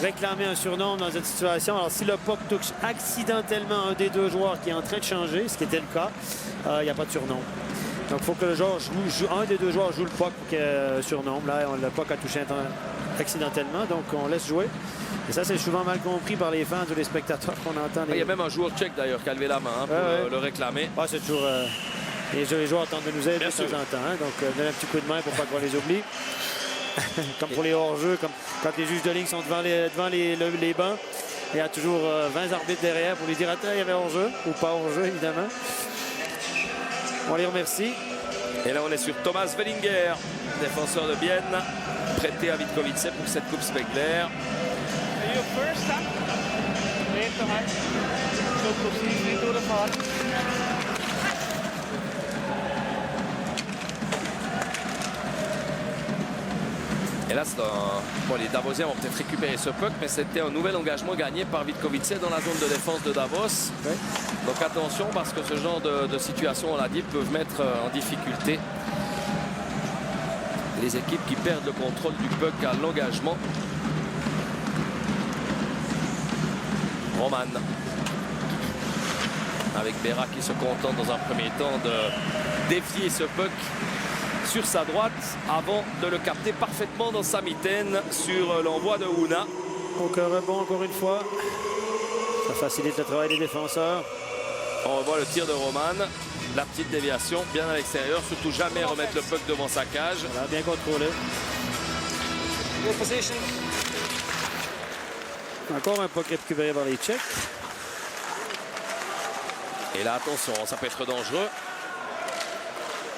réclamer un surnom dans cette situation. Alors si le puck touche accidentellement un des deux joueurs qui est en train de changer, ce qui était le cas, il n'y a pas de surnom. Donc il faut que le joueur un des deux joueurs joue le puck pour qu'il y ait un surnom. Là, le puck a touché accidentellement, donc on laisse jouer. Et ça, c'est souvent mal compris par les fans ou les spectateurs qu'on entend. Il y a même un joueur tchèque d'ailleurs qui a levé la main pour le réclamer. C'est toujours... les joueurs tentent de nous aider de temps en temps. Donc donner un petit coup de main pour pas qu'on les oublie. Comme pour les hors-jeux, comme quand les juges de ligne sont devant les bancs, il y a toujours 20 arbitres derrière pour lui dire attends, il y avait hors-jeu ou pas hors-jeu évidemment. On les remercie. Et là on est sur Thomas Wellinger, défenseur de Bienne, prêté à Vitkovice pour cette Coupe Spengler. Et là, les Davosiens vont peut-être récupérer ce puck, mais c'était un nouvel engagement gagné par Vitkovice dans la zone de défense de Davos. Okay. Donc attention, parce que ce genre de situation, on l'a dit, peuvent mettre en difficulté les équipes qui perdent le contrôle du puck à l'engagement. Roman, avec Berra qui se contente dans un premier temps de défier ce puck sur sa droite avant de le capter parfaitement dans sa mitaine sur l'envoi de Houna. Aucun rebond encore une fois. Ça facilite le travail des défenseurs. On revoit le tir de Roman. La petite déviation bien à l'extérieur. Surtout jamais remettre le puck devant sa cage. Voilà, bien contrôlé. Encore un puck récupéré par les Tchèques. Et là, attention, ça peut être dangereux.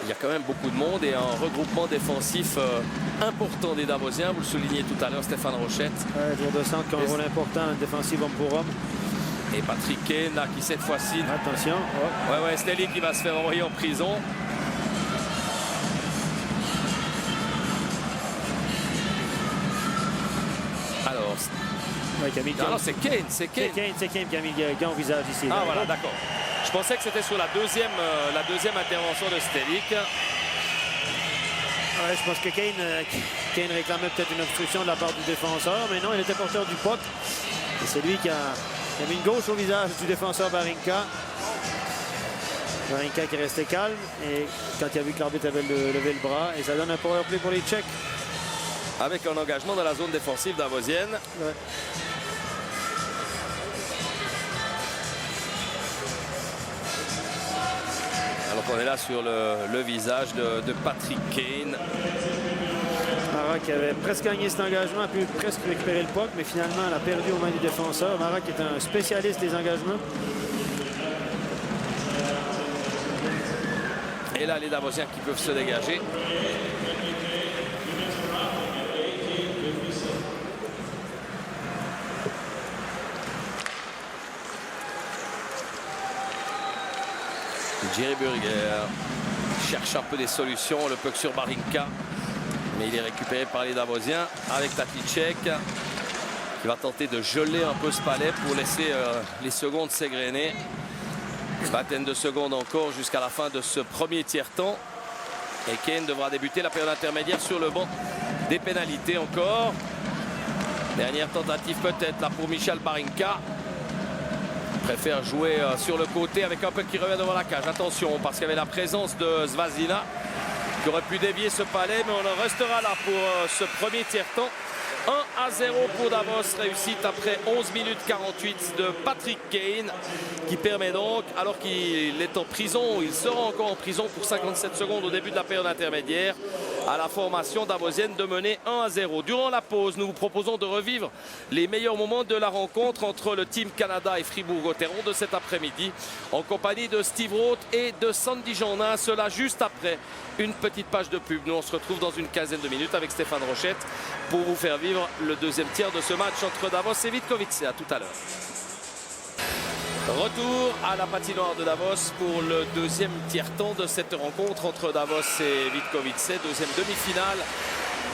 Il y a quand même beaucoup de monde et un regroupement défensif important des Davosiens. Vous le soulignez tout à l'heure, Stéphane Rochette. Joueur de centre qui a un rôle important, défensif homme pour homme. Et Patrick Kane qui cette fois-ci... Attention. Ouais, Stelly qui va se faire envoyer en prison. Alors... Non, c'est Kane. C'est Kane qui a mis gant au visage ici. Ah voilà, d'accord. Je pensais que c'était sur la deuxième intervention de Stellick. Ouais, je pense que Kane réclamait peut-être une obstruction de la part du défenseur, mais non, il était porteur du puck. Et c'est lui qui a mis une gauche au visage du défenseur Barinka. Barinka qui est resté calme et quand il a vu que l'arbitre avait levé le bras, et ça donne un power play pour les Tchèques. Avec un engagement dans la zone défensive davosienne. Ouais. Alors qu'on est là sur le visage de Patrick Kane. Maroc avait presque gagné cet engagement, a pu presque récupérer le puck, mais finalement elle a perdu aux mains du défenseur. Maroc est un spécialiste des engagements. Et là, les Davosiens qui peuvent se dégager. Jerry Burger cherche un peu des solutions, le puck sur Barinka, mais il est récupéré par les Davosiens avec Tatlicek qui va tenter de geler un peu ce palais pour laisser les secondes s'égrener. Une vingtaine de secondes encore jusqu'à la fin de ce premier tiers-temps. Et Kane devra débuter la période intermédiaire sur le banc des pénalités encore. Dernière tentative peut-être là pour Michal Barinka. Préfère jouer sur le côté avec un peu qui revient devant la cage. Attention, parce qu'il y avait la présence de Zvazina qui aurait pu dévier ce palais, mais on en restera là pour ce premier tiers-temps. 1-0 pour Davos, réussite après 11 minutes 48 de Patrick Kane, qui permet donc, alors qu'il est en prison, il sera encore en prison pour 57 secondes au début de la période intermédiaire, à la formation davosienne de mener 1-0. Durant la pause, nous vous proposons de revivre les meilleurs moments de la rencontre entre le Team Canada et Fribourg-Gotteron de cet après-midi, en compagnie de Steve Roth et de Sandy Jeannin. Cela juste après une petite page de pub. Nous, on se retrouve dans une quinzaine de minutes avec Stéphane Rochette pour vous faire vivre le deuxième tiers de ce match entre Davos et Vitkovice. À tout à l'heure. Retour à la patinoire de Davos pour le deuxième tiers-temps de cette rencontre entre Davos et Vitkovice. Deuxième demi-finale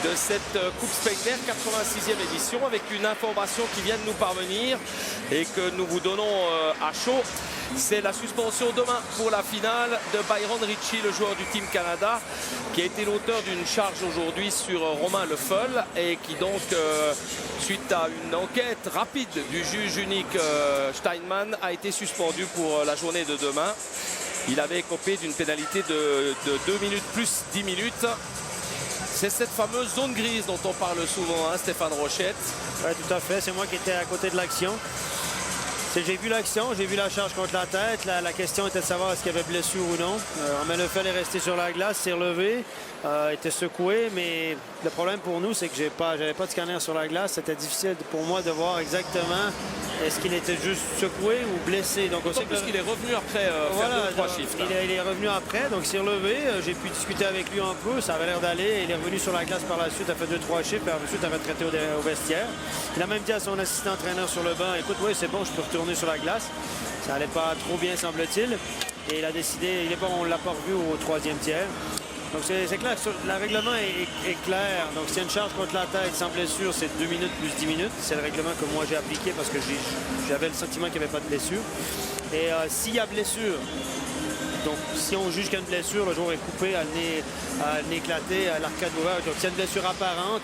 de cette Coupe Spengler, 86e édition, avec une information qui vient de nous parvenir et que nous vous donnons à chaud. C'est la suspension demain pour la finale de Byron Ritchie, le joueur du Team Canada, qui a été l'auteur d'une charge aujourd'hui sur Romain Le Foll et qui donc, suite à une enquête rapide du juge unique Steinman, a été suspendu pour la journée de demain. Il avait écopé d'une pénalité de 2 minutes plus 10 minutes. C'est cette fameuse zone grise dont on parle souvent, hein, Stéphane Rochette. Oui, tout à fait. C'est moi qui étais à côté de l'action. J'ai vu l'action, j'ai vu la charge contre la tête. La question était de savoir est-ce qu'il y avait blessure ou non. Romain Le Foll est resté sur la glace, s'est relevé, était secoué. Mais le problème pour nous, c'est que j'avais pas de scanner sur la glace. C'était difficile pour moi de voir exactement est-ce qu'il était juste secoué ou blessé. Donc, qu'il est revenu après voilà, faire 2 ou 3 chiffres. Il est revenu après, donc il s'est relevé. J'ai pu discuter avec lui un peu, ça avait l'air d'aller. Il est revenu sur la glace par la suite, a fait 2-3 chiffres, et ensuite a retraité au vestiaire. Il a même dit à son assistant entraîneur sur le banc, écoute, oui, c'est bon, je peux retourner sur la glace. Ça allait pas trop bien, semble-t-il. Et il a décidé, on ne l'a pas revu au 3e tiers. Donc c'est clair, le règlement est clair. Donc s'il y a une charge contre la tête sans blessure, c'est 2 minutes plus 10 minutes. C'est le règlement que moi j'ai appliqué parce que j'avais le sentiment qu'il n'y avait pas de blessure. Et s'il y a blessure, donc si on juge qu'il y a une blessure, le joueur est coupé, à le nez éclaté, à l'arcade ouvert. Donc s'il y a une blessure apparente,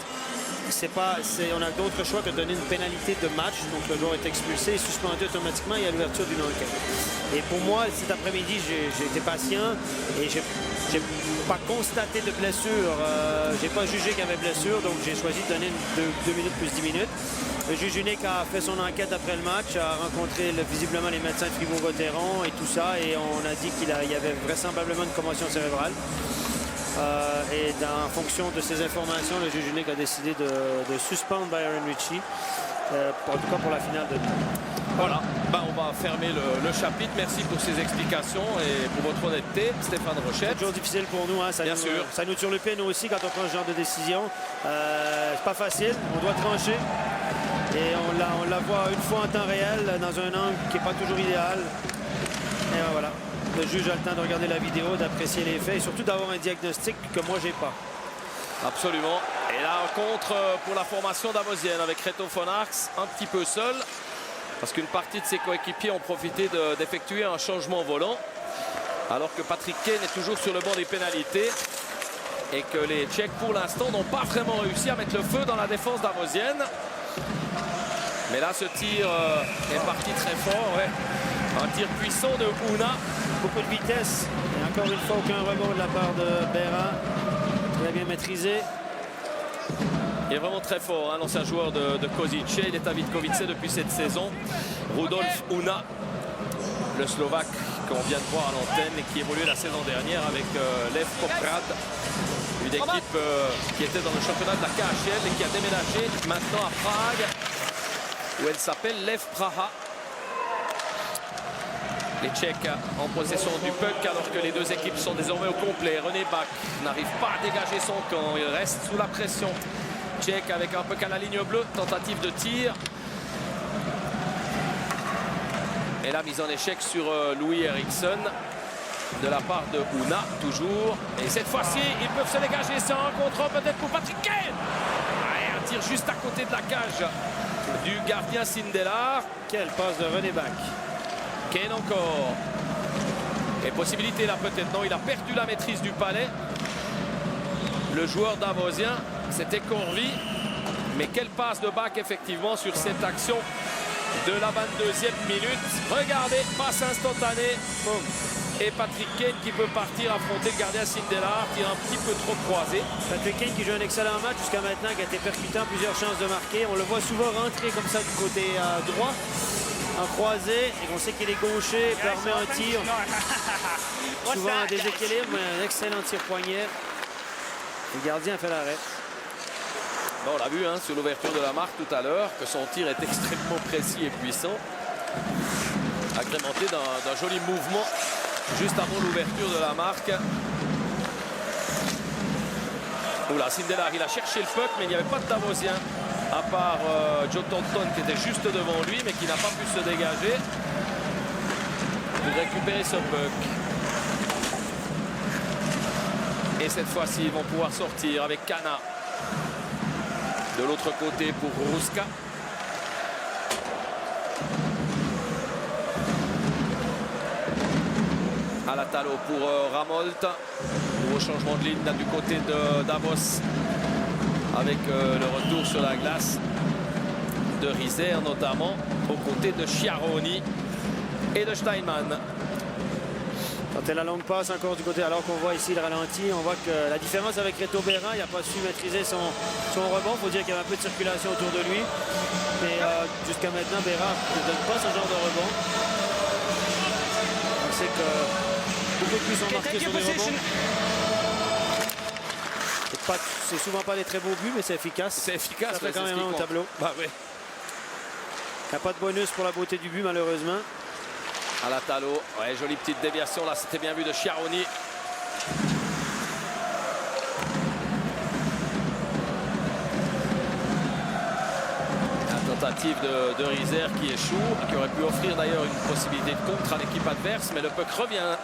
on a d'autres choix que de donner une pénalité de match. Donc le joueur est expulsé et suspendu automatiquement et à l'ouverture d'une enquête. Et pour moi, cet après-midi, j'ai été patient et j'ai pas constaté de blessure. J'ai pas jugé qu'il y avait blessure, donc j'ai choisi de donner 2 minutes plus 10 minutes. Le juge unique a fait son enquête après le match, a rencontré visiblement les médecins de Fribourg-Gotteron et tout ça, et on a dit qu'il y avait vraisemblablement une commotion cérébrale. Et en fonction de ces informations, le juge unique a décidé de suspendre Byron Ritchie, en tout cas pour la finale de demain. Voilà, on va fermer le chapitre. Merci pour ces explications et pour votre honnêteté, Stéphane Rochette. C'est toujours difficile pour nous, hein. Bien sûr. Ça nous turlupine nous aussi quand on prend ce genre de décision. C'est pas facile, on doit trancher. Et on la voit une fois en temps réel, dans un angle qui n'est pas toujours idéal. Et ben voilà. Le juge a le temps de regarder la vidéo, d'apprécier les faits et surtout d'avoir un diagnostic que moi j'ai pas. Absolument. Et la rencontre pour la formation davosienne avec Reto von Arx un petit peu seul parce qu'une partie de ses coéquipiers ont profité d'effectuer un changement volant alors que Patrick Kane est toujours sur le banc des pénalités et que les Tchèques pour l'instant n'ont pas vraiment réussi à mettre le feu dans la défense davosienne. Mais là ce tir est parti très fort. Ouais. Un tir puissant de Ouna. Beaucoup de vitesse. Et encore une fois, aucun rebond de la part de Berra. Il a bien maîtrisé. Il est vraiment très fort, hein, l'ancien joueur de Košice. Il est à Vitkovice depuis cette saison. Rudolf Ouna, le Slovaque qu'on vient de voir à l'antenne et qui évoluait la saison dernière avec Lev Poprad. Une équipe qui était dans le championnat de la KHL et qui a déménagé maintenant à Prague où elle s'appelle Lev Praha. Les Tchèques en possession du puck alors que les deux équipes sont désormais au complet. René Bach n'arrive pas à dégager son camp. Il reste sous la pression. Tchèque avec un puck à la ligne bleue. Tentative de tir. Et la mise en échec sur Louis Eriksson de la part de Ouna toujours. Et cette fois-ci, ils peuvent se dégager. C'est un contre peut-être pour Patrick Kane. Et un tir juste à côté de la cage du gardien Sindelar. Quelle passe de René Bach. Kane encore. Et possibilité là peut-être. Non, il a perdu la maîtrise du palais. Le joueur davosien, c'était Corvi. Mais quelle passe de Bach effectivement sur cette action de la 22e minute. Regardez, passe instantanée. Boum. Et Patrick Kane qui peut partir affronter le gardien Sindelar, tire un petit peu trop croisé. Patrick Kane qui joue un excellent match jusqu'à maintenant, qui a été percutant, plusieurs chances de marquer. On le voit souvent rentrer comme ça du côté droit, en croisé, et on sait qu'il est gaucher, permet un tir. Souvent un déséquilibre, mais un excellent tir poignet. Le gardien a fait l'arrêt. Bon, on l'a vu hein, sur l'ouverture de la marque tout à l'heure, que son tir est extrêmement précis et puissant. Agrémenté d'un joli mouvement juste avant l'ouverture de la marque. Oula, Sindelar, il a cherché le puck, mais il n'y avait pas de Davosien, à part Joe Thornton qui était juste devant lui, mais qui n'a pas pu se dégager pour récupérer ce puck. Et cette fois-ci, ils vont pouvoir sortir avec Kana. De l'autre côté pour Ruska. Alatalo pour Ramolt. Nouveau changement de ligne là, du côté de Davos. Avec le retour sur la glace de Rizer notamment. Aux côtés de Chiaroni et de Steinmann. Tenter la longue passe encore du côté, alors qu'on voit ici le ralenti. On voit que la différence avec Reto Berra, il n'a pas su maîtriser son rebond. Il faut dire qu'il y avait un peu de circulation autour de lui. Mais jusqu'à maintenant, Berra ne donne pas ce genre de rebond. On sait que beaucoup de buts sont marqués sur les rebonds. C'est souvent pas des très beaux buts, mais c'est efficace. C'est efficace. Ça fait quand même un au tableau. Bah, ouais. Il n'y a pas de bonus pour la beauté du but, malheureusement. Alatalo, ouais, jolie petite déviation là, c'était bien vu de Chiaroni. La tentative de Rizer qui échoue, qui aurait pu offrir d'ailleurs une possibilité de contre à l'équipe adverse, mais le puck revient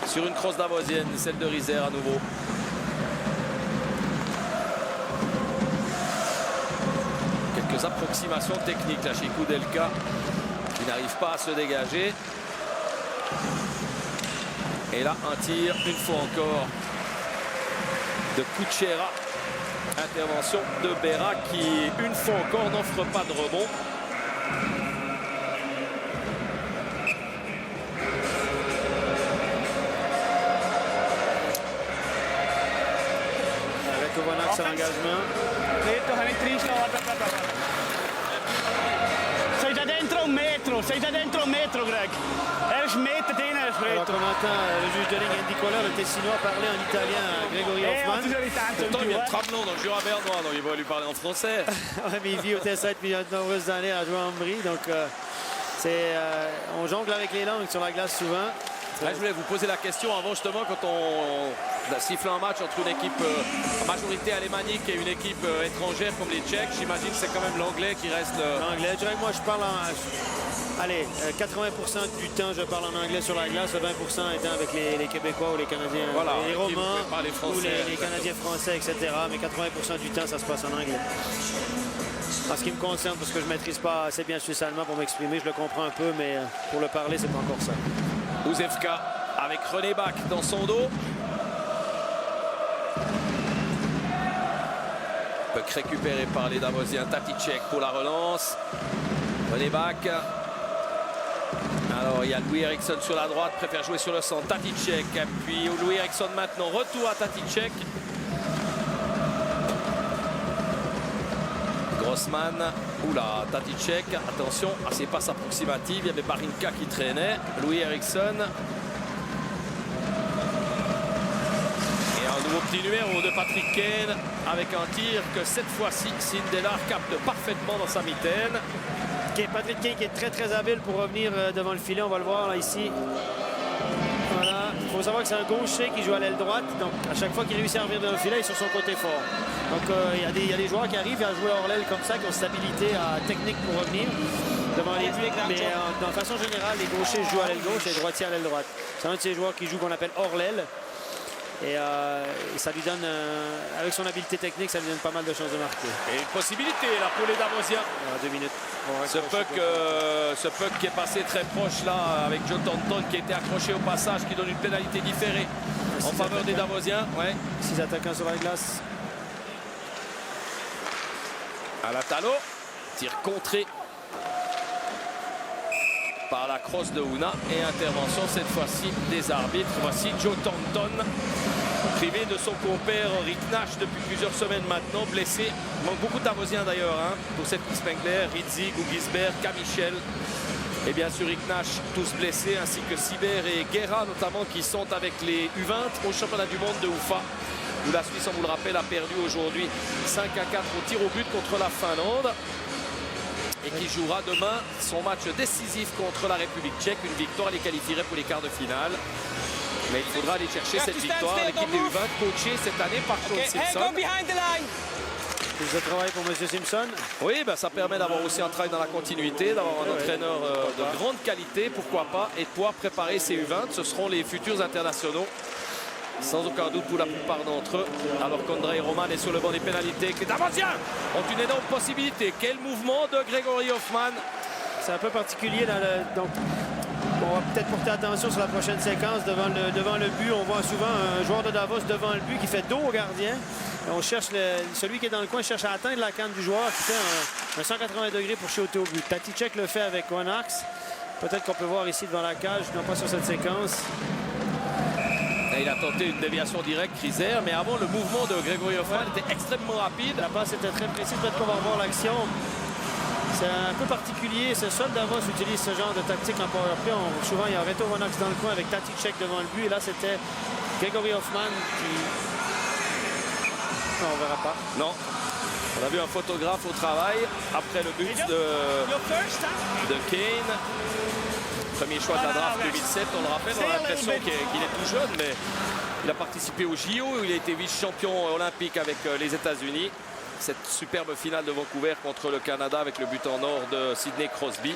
sur une crosse davosienne, celle de Rizer à nouveau. Quelques approximations techniques là chez Koudelka, qui n'arrive pas à se dégager. Et là, un tir, une fois encore, de Kuchera. Intervention de Berra qui, une fois encore, n'offre pas de rebond. Avec Kovanax à l'engagement. Sei già dentro un metro, Greg. Smette dentro. Alors qu'on entend le juge de ligne Andy Kohler, le Tessinois, parler en italien à Grégory Hoffman. Pourtant, il vient de Trablant dans le Jura bernois, donc il va lui parler en français. Ouais, mais il vit au Tessin depuis de nombreuses années à jouer en Brie, donc on jongle avec les langues sur la glace souvent. Là, je voulais vous poser la question avant, justement, quand on siffle un match entre une équipe en majorité alémanique et une équipe étrangère comme les Tchèques. J'imagine que c'est quand même l'anglais qui reste... L'anglais, je dirais que moi je parle en... Allez, 80% du temps je parle en anglais sur la glace, 20% étant avec les Québécois ou les Canadiens, voilà, les Romains les Français, ou les Canadiens français, etc. Mais 80% du temps ça se passe en anglais. En ce qui me concerne, parce que je ne maîtrise pas assez bien suisse-allemand pour m'exprimer, je le comprends un peu, mais pour le parler, c'est pas encore ça. Ouzevka avec René Bach dans son dos. Puck récupéré par les Davosiens. Taticek pour la relance. René Bach. Alors il y a Louis Eriksson sur la droite, préfère jouer sur le centre. Taticek, puis Louis Eriksson maintenant. Retour à Taticek. Grossman. Oula, Taticek. Attention à ses passes approximatives. Il y avait Barinka qui traînait. Louis Eriksson. Et un nouveau petit numéro de Patrick Kane avec un tir que cette fois-ci Sindelar capte parfaitement dans sa mitaine. Patrick Kane qui est très très habile pour revenir devant le filet, on va le voir là ici. Voilà, il faut savoir que c'est un gaucher qui joue à l'aile droite, donc à chaque fois qu'il réussit à revenir devant le filet, il est sur son côté fort. Donc il y a des joueurs qui arrivent à jouer hors l'aile comme ça, qui ont cette habilité technique pour revenir devant les buts, mais de façon générale, les gauchers jouent à l'aile gauche et les droitiers à l'aile droite. C'est un de ces joueurs qui joue qu'on appelle hors l'aile. Et ça lui donne, avec son habileté technique, ça lui donne pas mal de chances de marquer. Et une possibilité là pour les Davosiens. 2 minutes. Ce puck qui est passé très proche là avec Joe Thornton qui a été accroché au passage, qui donne une pénalité différée en faveur des Davosiens. Ouais. 6 attaquants sur la glace. Alatalo, tir contré par la crosse de Una et intervention cette fois-ci des arbitres. Voici Joe Thornton, privé de son compère Rick Nash depuis plusieurs semaines maintenant, blessé. Il manque beaucoup de Davosiens d'ailleurs hein, pour cette Spengler, Rizzi, Gugisberg, Kamichel. Et bien sûr Rick Nash, tous blessés, ainsi que Sibert et Guerra notamment qui sont avec les U20 au championnat du monde de Ufa. Où la Suisse, on vous le rappelle, a perdu aujourd'hui 5-4 au tir au but contre la Finlande. Et qui jouera demain son match décisif contre la République tchèque. Une victoire les qualifierait pour les quarts de finale. Mais il faudra aller chercher cette victoire. L'équipe des U20 coachée cette année par Claude Simpson. Plus de travail pour M. Simpson. Oui, ben, ça permet d'avoir aussi un travail dans la continuité, d'avoir un entraîneur de grande qualité, pourquoi pas, et de pouvoir préparer ces U20. Ce seront les futurs internationaux. Sans aucun doute pour la plupart d'entre eux. Alors qu'Andrei Roman est sur le banc des pénalités. Les Davosiens ont une énorme possibilité. Quel mouvement de Grégory Hoffman. C'est un peu particulier dans le... Donc, on va peut-être porter attention sur la prochaine séquence. Devant le but, on voit souvent un joueur de Davos devant le but qui fait dos au gardien. Et on cherche celui qui est dans le coin cherche à atteindre la canne du joueur qui fait un 180 degrés pour shooter au but. Taticek le fait avec Onax. Peut-être qu'on peut voir ici devant la cage, non pas sur cette séquence. Et il a tenté une déviation directe, Kriser, mais avant le mouvement de Grégory Hoffman était extrêmement rapide. La passe était très précise, peut-être qu'on va revoir l'action. C'est un peu particulier, c'est seul Davos utilise ce genre de tactique en power play. Souvent il y a Reto Vonax dans le coin avec Taticek devant le but, et là c'était Grégory Hoffman qui... Non, on verra pas. Non. On a vu un photographe au travail après le but de Kane. Premier choix de la draft 2007, on le rappelle, on a l'impression qu'il est tout jeune, mais il a participé au JO, où il a été vice-champion olympique avec les États-Unis. Cette superbe finale de Vancouver contre le Canada avec le but en or de Sidney Crosby.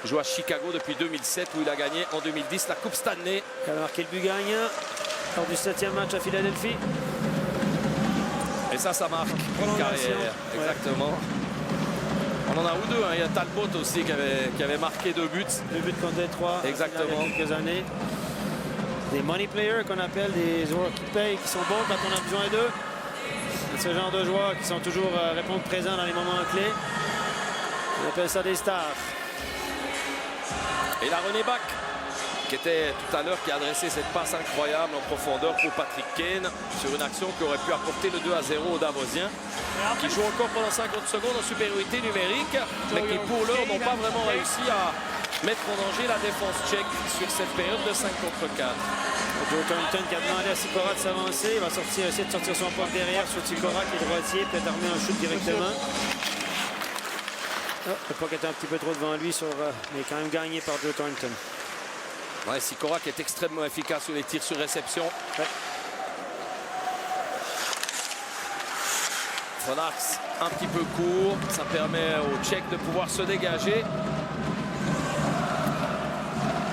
Il joue à Chicago depuis 2007, où il a gagné en 2010 la Coupe Stanley. Il a marqué le but gagnant lors du 7e match à Philadelphie. Et ça marque une carrière. Exactement. On en a ou deux, hein. Il y a Talbot aussi qui avait marqué 2 buts. 2 buts contre Détroit. Exactement. Il y a quelques années. Des money players qu'on appelle, des joueurs qui payent, qui sont bons quand on a besoin d'eux. C'est ce genre de joueurs qui sont toujours répondre présents dans les moments clés. On appelle ça des stars. Et la René Bach, qui était tout à l'heure, qui a adressé cette passe incroyable en profondeur pour Patrick Kane sur une action qui aurait pu apporter le 2-0 aux Davosiens, qui jouent encore pendant 50 secondes en supériorité numérique, mais qui pour l'heure n'ont pas vraiment réussi à mettre en danger la défense tchèque sur cette période de 5 contre 4. Joe Thornton qui a demandé à Sikora de s'avancer, il va essayer de sortir son pote derrière sur Sikora qui est droitier, peut-être armer un shoot directement. Oh, le puck était un petit peu trop devant lui, mais quand même gagné par Joe Thornton. Ouais, Sikora qui est extrêmement efficace sur les tirs sur réception. Ouais. Fonax un petit peu court, ça permet aux Tchèques de pouvoir se dégager.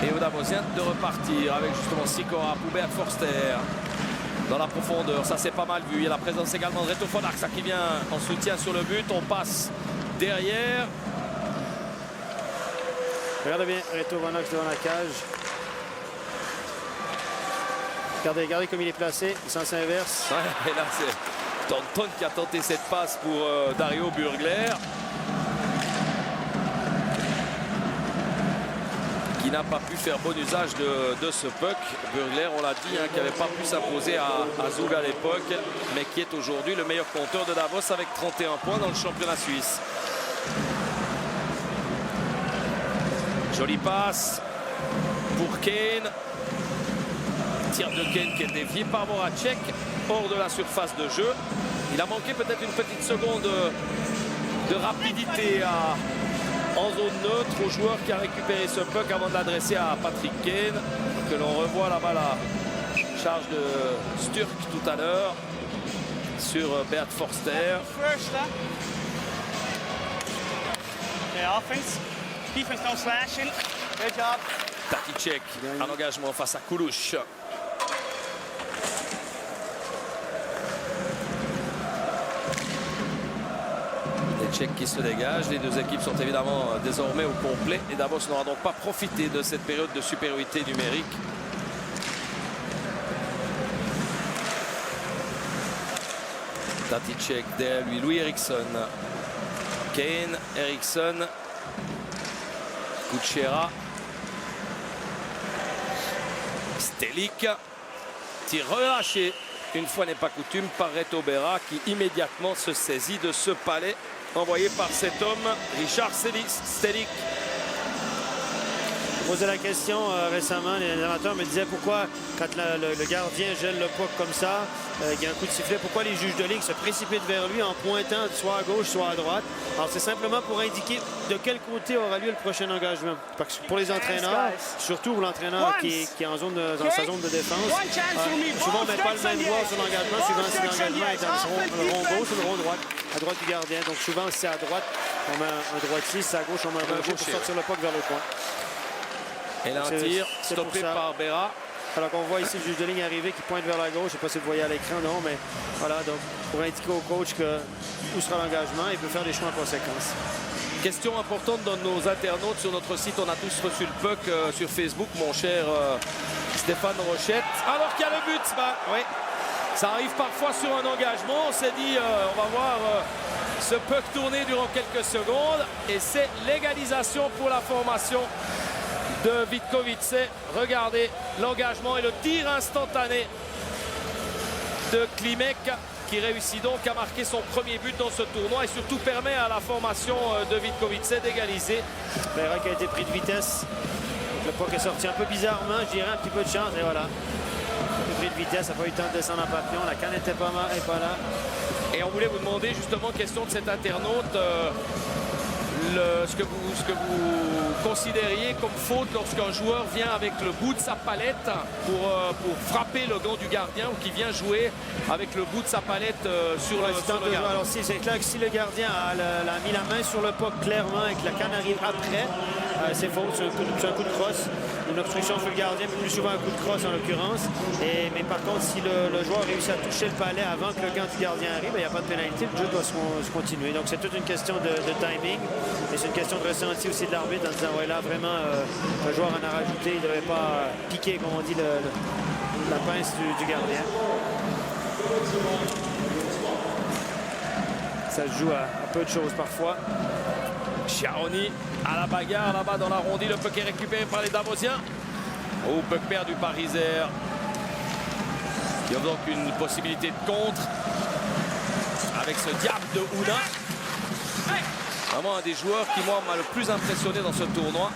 Et aux Davosiens de repartir avec justement Sikora, Poubert, Forster dans la profondeur. Ça c'est pas mal vu. Il y a la présence également de Reto Fonax qui vient en soutien sur le but. On passe derrière. Regardez bien Reto Fonax devant la cage. Regardez comme il est placé, sens inverse. Ouais, et là c'est Thornton qui a tenté cette passe pour Dario Burgler. Qui n'a pas pu faire bon usage de ce puck. Burgler, on l'a dit, hein, qui n'avait pas pu s'imposer à Zug à l'époque, mais qui est aujourd'hui le meilleur compteur de Davos avec 31 points dans le championnat suisse. Jolie passe pour Kane. Tir de Kane qui est dévié par Voracek hors de la surface de jeu. Il a manqué peut-être une petite seconde de rapidité en zone neutre au joueur qui a récupéré ce puck avant de l'adresser à Patrick Kane, que l'on revoit là-bas la charge de Sturck tout à l'heure sur Bert Forster. Taticek en engagement face à Koulouch. Les Tchèques qui se dégagent. Les deux équipes sont évidemment désormais au complet. Et Davos n'aura donc pas profité de cette période de supériorité numérique. Taticek derrière lui, Louis Eriksson. Kane, Eriksson, Kuchera Stelic. Tir relâché, une fois n'est pas coutume, par Reto Berra qui immédiatement se saisit de ce palais envoyé par cet homme, Richard Stelic. Je posais la question récemment, les amateurs me disaient pourquoi, quand le gardien gèle le puck comme ça, il y a un coup de sifflet, pourquoi les juges de ligue se précipitent vers lui en pointant soit à gauche, soit à droite. Alors c'est simplement pour indiquer de quel côté aura lieu le prochain engagement. Parce que pour les entraîneurs, surtout pour l'entraîneur qui est dans sa zone de défense, souvent on ne met pas le même doigt sur l'engagement, suivant si l'engagement est dans le rond gauche ou le rond droite, à droite du gardien. Donc souvent si c'est à droite, on met un droitier, si c'est à gauche, on met un gaucher pour sortir le puck vers le coin. Et là, un tir stoppé par Berra. Alors qu'on voit ici le juge de ligne arriver qui pointe vers la gauche. Je ne sais pas si vous voyez à l'écran, non, mais voilà, donc pour indiquer au coach où sera l'engagement, il peut faire des choix en conséquence. Question importante dans nos internautes sur notre site. On a tous reçu le puck sur Facebook, mon cher Stéphane Rochette. Alors qu'il y a le but, oui. Ça arrive parfois sur un engagement. On s'est dit, on va voir ce puck tourner durant quelques secondes. Et c'est l'égalisation pour la formation de Vitkovice. Regardez l'engagement et le tir instantané de Klimek qui réussit donc à marquer son premier but dans ce tournoi et surtout permet à la formation de Vitkovice d'égaliser. Berra qui a été pris de vitesse. Le puck est sorti un peu bizarrement, je dirais un petit peu de chance et voilà. Un peu pris de vitesse, ça n'a pas eu le temps de descendre en papillon. La canne n'était pas là. Et on voulait vous demander justement, question de cet internaute, ce que vous considériez comme faute lorsqu'un joueur vient avec le bout de sa palette pour frapper le gant du gardien ou qui vient jouer avec le bout de sa palette sur le gardien. Alors c'est clair que si le gardien a mis la main sur le puck clairement et que la canne arrive après, c'est faute, c'est un coup de crosse. Une obstruction sur le gardien, mais plus souvent un coup de crosse en l'occurrence. Mais par contre, si le joueur réussit à toucher le palais avant que le gant du gardien arrive, il n'y a pas de pénalité, le jeu doit se continuer. Donc c'est toute une question de timing et c'est une question de ressenti aussi de l'arbitre en disant ouais là vraiment le joueur en a rajouté, il ne devait pas piquer comme on dit la pince du gardien. Ça se joue à peu de choses parfois. Chiaroni à la bagarre là-bas dans l'arrondi. Le puck est récupéré par les Davosiens. Oh, puck perdu par Iser. Il y a donc une possibilité de contre avec ce diable de Ouna. Vraiment un des joueurs qui moi m'a le plus impressionné dans ce tournoi.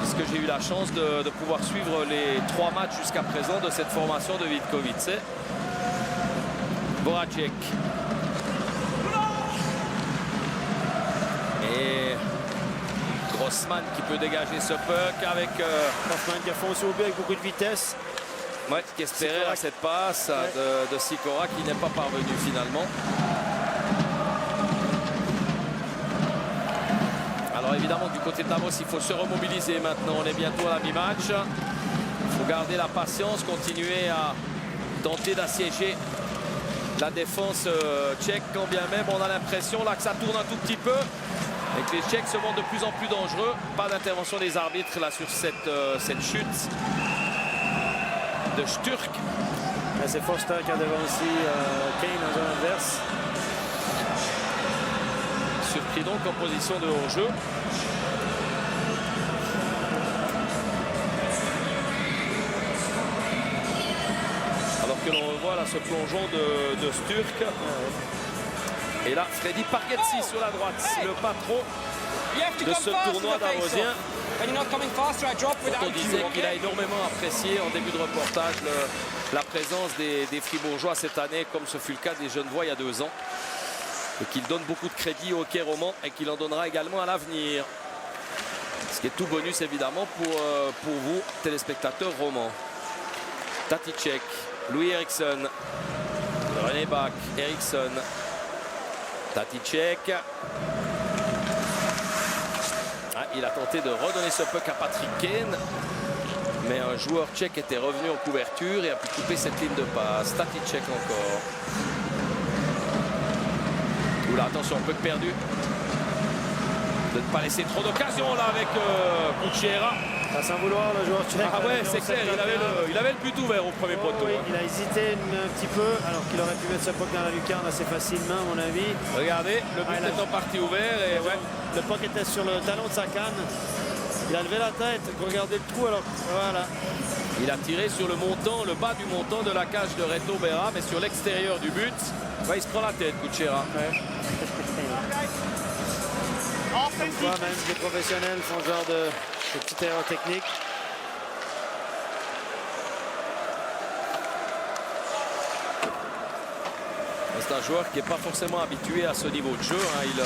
Puisque j'ai eu la chance de pouvoir suivre les 3 matchs jusqu'à présent de cette formation de Vitkovice. Voracek. Et Grossman qui peut dégager ce puck avec Grossman qui a foncé au but avec beaucoup de vitesse. Ouais, qui espérait à cette passe de Sikora qui n'est pas parvenu finalement. Alors évidemment du côté de Davos il faut se remobiliser maintenant. On est bientôt à la mi-match. Il faut garder la patience, continuer à tenter d'assiéger la défense tchèque quand bien même on a l'impression là que ça tourne un tout petit peu. Et que les Tchèques se montrent de plus en plus dangereux. Pas d'intervention des arbitres là sur cette chute de Sturck. C'est Foster qui a devancé Kane en zone adverse. Surpris donc en position de hors-jeu. Alors que l'on revoit là ce plongeon de Sturck. Et là, Freddy Pargetsi sur la droite, le patron de ce tournoi davosien. On disait qu'il a énormément apprécié en début de reportage la présence des Fribourgeois cette année, comme ce fut le cas des Genevois il y a 2 ans. Et qu'il donne beaucoup de crédit au hockey roman et qu'il en donnera également à l'avenir. Ce qui est tout bonus évidemment pour vous, téléspectateurs romans. Taticek, Louis Eriksson, René Bach, Eriksson. Taticek. Il a tenté de redonner ce puck à Patrick Kane. Mais un joueur tchèque était revenu en couverture et a pu couper cette ligne de passe. Taticek encore. Oula, attention, puck perdu. De ne pas laisser trop d'occasions là avec Kuchera. Sans vouloir, le joueur tchèque. Ah ouais, c'est clair, il avait le but ouvert au premier poteau. Oui, il a hésité un petit peu, alors qu'il aurait pu mettre ce puck dans la lucarne assez facilement, à mon avis. Regardez, le but est en partie ouvert. Et ouais. Le puck était sur le talon de sa canne. Il a levé la tête, regardez le trou, alors voilà. Il a tiré sur le montant, le bas du montant de la cage de Reto Berra, mais sur l'extérieur du but. Ouais, il se prend la tête, Kuchera. Ouais. Parfois, même les professionnels font ce genre de petites erreurs techniques. C'est un joueur qui n'est pas forcément habitué à ce niveau de jeu. Hein. Il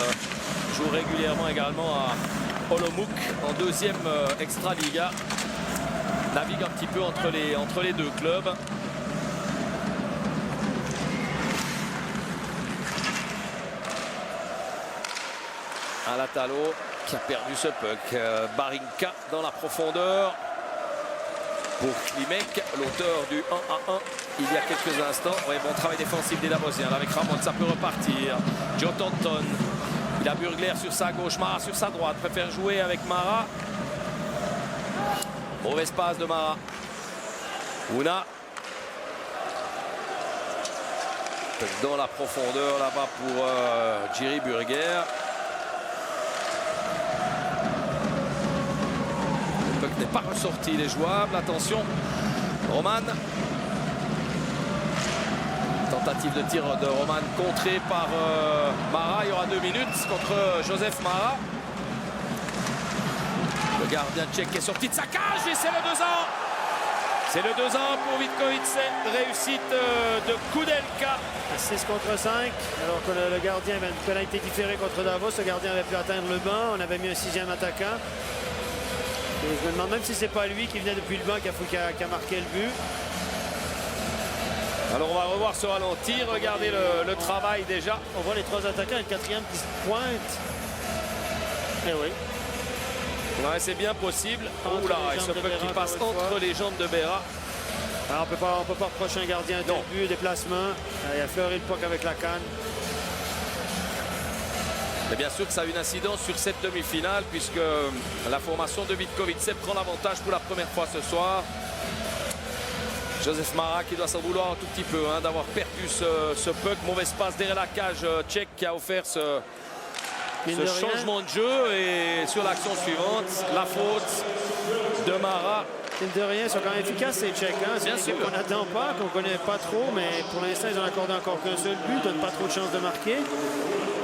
joue régulièrement également à Olomouc en deuxième Extra-Liga. Navigue un petit peu entre les deux clubs. Alatalo qui a perdu ce puck. Barinka dans la profondeur pour Klimek, l'auteur du 1-1 il y a quelques instants. Oui, bon travail défensif des Davosiens avec Ramon, ça peut repartir. Joe Thornton, il a Burgler sur sa gauche, Mara sur sa droite, préfère jouer avec Mara. Mauvaise passe de Mara. Una dans la profondeur là-bas pour Jiri Burger. Le puck n'est pas ressorti, il est jouable. Attention, Roman. Tentative de tir de Roman contrée par Mara. Il y aura 2 minutes contre Joseph Mara. Le gardien tchèque est sorti de sa cage et c'est le 2-1. C'est le 2-1 pour Vitkovice. Réussite de Kudelka. 6 contre 5. Alors que le gardien avait une pénalité différée contre Davos. Le gardien avait pu atteindre le banc. On avait mis un 6e attaquant. Et je me demande même si c'est pas lui qui venait depuis le banc qui a marqué le but. Alors on va revoir ce ralenti. Regardez le travail déjà. On voit les 3 attaquants et le 4e qui se pointe. Eh oui. Ouais, c'est bien possible. Oula, et ce puck qui passe entre les jambes de Berra. Alors, on peut pas reprocher un gardien de but, déplacement. Il a fleuré le puck avec la canne. Et bien sûr que ça a une incidence sur cette demi-finale puisque la formation de Vitkovice prend l'avantage pour la première fois ce soir. Joseph Mara qui doit s'en vouloir un tout petit peu d'avoir perdu ce puck. Mauvaise passe derrière la cage tchèque qui a offert ce changement de jeu. Et sur l'action suivante, la faute de Mara. Mine de rien, ils sont quand même efficaces ces Tchèques. Bien sûr. Qu'on n'attend pas, qu'on ne connaît pas trop, mais pour l'instant, ils ont accordé encore qu'un seul but, donnent pas trop de chances de marquer.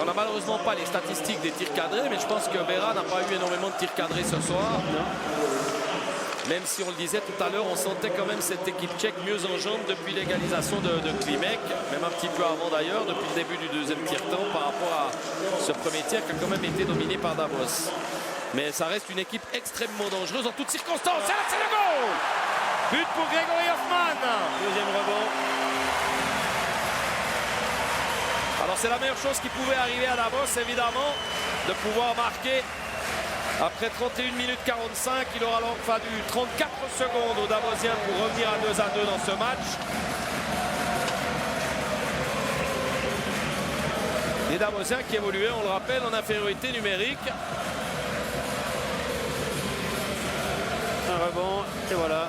On n'a malheureusement pas les statistiques des tirs cadrés, mais je pense que Berra n'a pas eu énormément de tirs cadrés ce soir. Non. Même si on le disait tout à l'heure, on sentait quand même cette équipe tchèque mieux en jambes depuis l'égalisation de Klimek, même un petit peu avant d'ailleurs, depuis le début du deuxième tiers-temps par rapport à ce premier tir qui a quand même été dominé par Davos. Mais ça reste une équipe extrêmement dangereuse en toutes circonstances. Et là, c'est le goal! But pour Grégory Hoffman. Deuxième rebond. Alors c'est la meilleure chose qui pouvait arriver à Davos, évidemment, de pouvoir marquer. Après 31 minutes 45, il aura donc fallu 34 secondes aux Davosiens pour revenir à 2-2 dans ce match. Les Davosiens qui évoluaient, on le rappelle, en infériorité numérique. Un rebond, et voilà.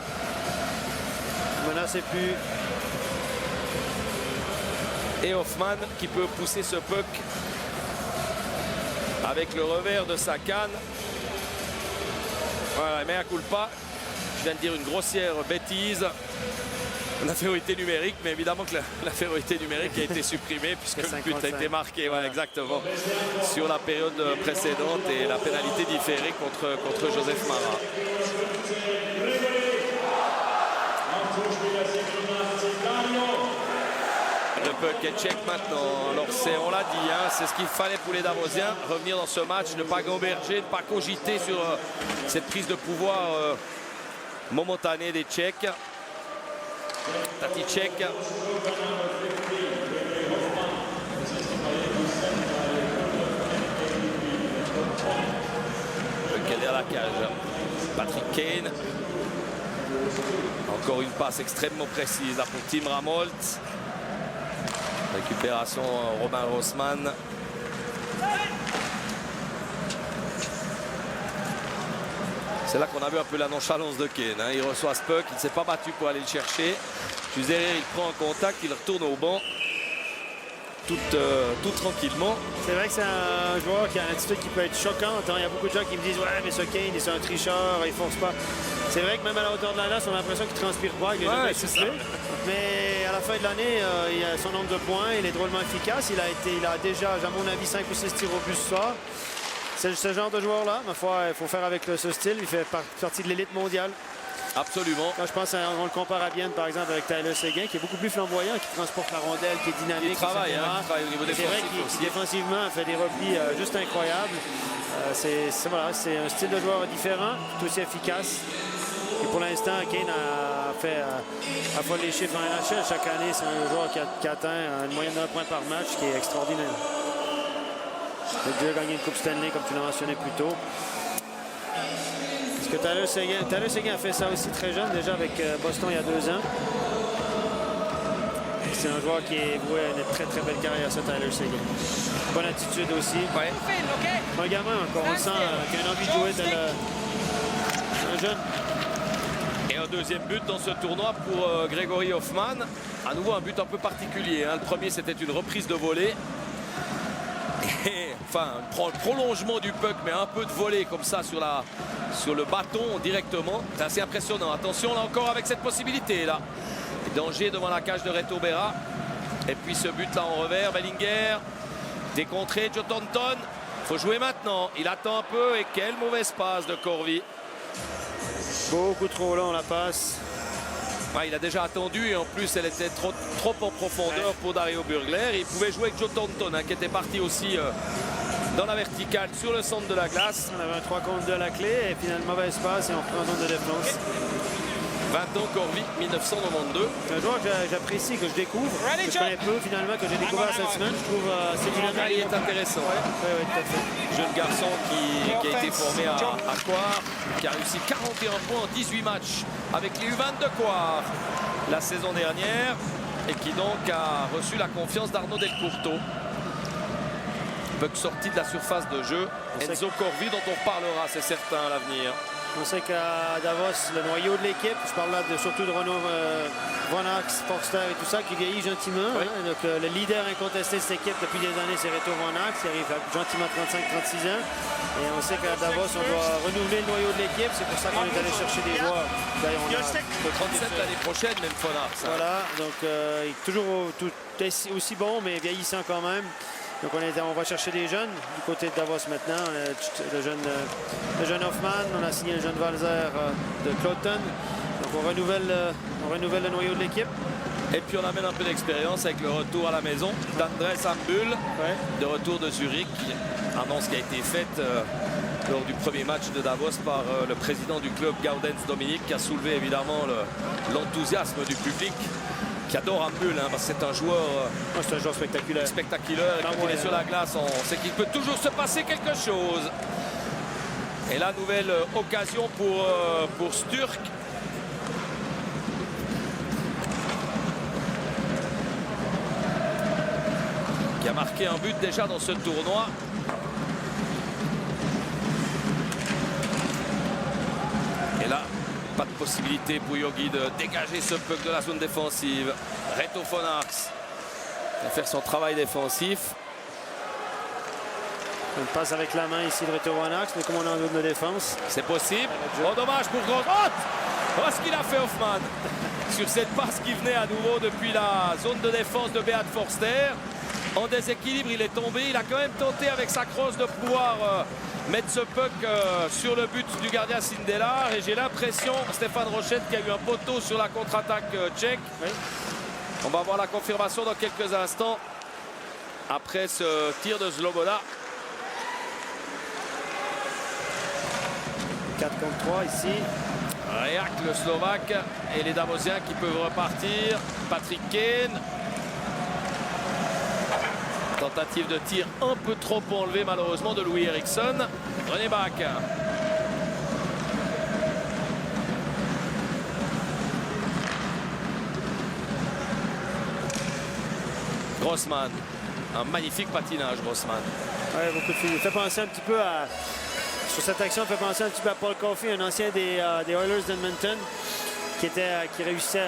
Menace et plus. Et Hoffman qui peut pousser ce puck avec le revers de sa canne. Voilà, mea culpa. Je viens de dire une grossière bêtise. L'infériorité numérique, mais évidemment que l'infériorité numérique a été supprimée puisque le but a été marqué, voilà, exactement, sur la période précédente et la pénalité différée contre Joseph Mara. Le puck est tchèque maintenant. Alors on l'a dit, c'est ce qu'il fallait pour les Davosiens, revenir dans ce match, ne pas gamberger, ne pas cogiter sur cette prise de pouvoir momentanée des Tchèques. Tati tchèque. Quelle est à la cage. Patrick Kane. Encore une passe extrêmement précise là pour Tim Ramolt. Récupération Romain Rossmann. C'est là qu'on a vu un peu la nonchalance de Kane. Il reçoit ce puck, il ne s'est pas battu pour aller le chercher. Juzerer, il prend un contact, il retourne au banc. tout tranquillement. C'est vrai que c'est un joueur qui a une attitude qui peut être choquante. Il y a beaucoup de gens qui me disent « Ouais, mais ce Kane, c'est un tricheur, il force pas. » C'est vrai que même à la hauteur de la glace, on a l'impression qu'il transpire pas, qu'il est jamais essoufflé. Mais à la fin de l'année, il a son nombre de points, il est drôlement efficace. Il a déjà, à mon avis, 5 ou 6 tirs au but ce soir. C'est ce genre de joueur-là, ma foi, il faut faire avec ce style. Il fait partie de l'élite mondiale. Absolument. Quand je pense, on le compare à Bienne, par exemple, avec Tyler Seguin, qui est beaucoup plus flamboyant, qui transporte la rondelle, qui est dynamique. Il travaille au niveau défensif. C'est vrai qu'il défensivement fait des replis juste incroyables. Voilà, c'est un style de joueur différent, tout aussi efficace. Et pour l'instant, Kane a fait les chiffres en NHL. Chaque année, c'est un joueur qui atteint une moyenne d'1 point par match, qui est extraordinaire. Il a déjà gagné une Coupe Stanley, comme tu l'as mentionné plus tôt. Parce que Tyler Seguin a fait ça aussi très jeune, déjà avec Boston il y a 2 ans. C'est un joueur qui est voué à une très très belle carrière, ça, Tyler Seguin. Bonne attitude aussi. Ouais. Un gamin encore, on le sent, qui a une envie de jouer un jeune. Et un deuxième but dans ce tournoi pour Grégory Hoffman. À nouveau un but un peu particulier. Le premier, c'était une reprise de volée. Et, enfin, prend le prolongement du puck, mais un peu de volée comme ça sur le bâton directement. C'est assez impressionnant. Attention là encore avec cette possibilité là. Danger devant la cage de Reto Berra. Et puis ce but là en revers, Bellinger. Décontré, Joe Thornton. Faut jouer maintenant. Il attend un peu et quelle mauvaise passe de Corvi. Beaucoup trop long la passe. Ouais, il a déjà attendu et en plus elle était trop en profondeur pour Dario Burgler. Il pouvait jouer avec Joe Thornton qui était parti aussi dans la verticale sur le centre de la glace. On avait un 3 contre 2 à la clé et finalement mauvaise passe et on prend zone de défense. 20 ans Corvi, 1992. C'est un joueur que j'apprécie, que je découvre, que je connais peu finalement, que j'ai découvert cette semaine. Je trouve assez dynamique. Il est intéressant. Oui, tout à fait. Jeune garçon qui a été formé à Coire, qui a réussi 41 points en 18 matchs avec les U20 de Coire la saison dernière et qui donc a reçu la confiance d'Arnaud Delcourteau. Puck sorti de la surface de jeu. Enzo Corvi dont on reparlera, c'est certain, à l'avenir. On sait qu'à Davos, le noyau de l'équipe, je parle là surtout de Renaud Vonax, Forster et tout ça, qui vieillit gentiment. Oui. Donc, le leader incontesté de cette équipe depuis des années, c'est Reto Vonax. Il arrive gentiment à 35-36 ans. Et on sait qu'à Davos, on doit renouveler le noyau de l'équipe. C'est pour ça qu'on est allé chercher des joueurs. D'ailleurs, on a 37 l'année prochaine, même Fonar. Voilà, donc il est toujours aussi bon, mais vieillissant quand même. Donc on va chercher des jeunes du côté de Davos maintenant. Le jeune Hoffman, on a signé le jeune Valzer de Cloton. Donc on renouvelle le noyau de l'équipe. Et puis on amène un peu d'expérience avec le retour à la maison d'Andrés Ambul, de retour de Zurich. Annonce qui a été faite lors du premier match de Davos par le président du club, Gaudens Dominique, qui a soulevé évidemment l'enthousiasme du public. Qui adore Ambul, parce que c'est un joueur spectaculaire. Et quand il est sur la glace, on sait qu'il peut toujours se passer quelque chose. Et la nouvelle occasion pour Sturk. Qui a marqué un but déjà dans ce tournoi. Et là, pas de possibilité pour Yogi de dégager ce puck de la zone défensive. Reto Fonax va faire son travail défensif. On passe avec la main ici de Reto Fonax, mais comme on est en zone de défense. C'est possible. Oh, dommage pour Grossroth. Oh, ce qu'il a fait Hoffman sur cette passe qui venait à nouveau depuis la zone de défense de Beat Forster. En déséquilibre, il est tombé. Il a quand même tenté avec sa crosse de pouvoir mettre ce puck sur le but du gardien Sindelar. Et j'ai l'impression, Stéphane Rochette, qu'il y a eu un poteau sur la contre-attaque tchèque. Oui. On va voir la confirmation dans quelques instants après ce tir de Sloboda. 4 contre 3 ici. Réac, le Slovaque, et les Davosiens qui peuvent repartir. Patrick Kane. Tentative de tir un peu trop enlevée malheureusement de Louis Eriksson. René Bach. Grossman. Un magnifique patinage, Grossman. Ouais, beaucoup de filles. Il fait penser un petit peu à... Sur cette action, il fait penser un petit peu à Paul Coffey, un ancien des Oilers d'Edmonton. qui réussissait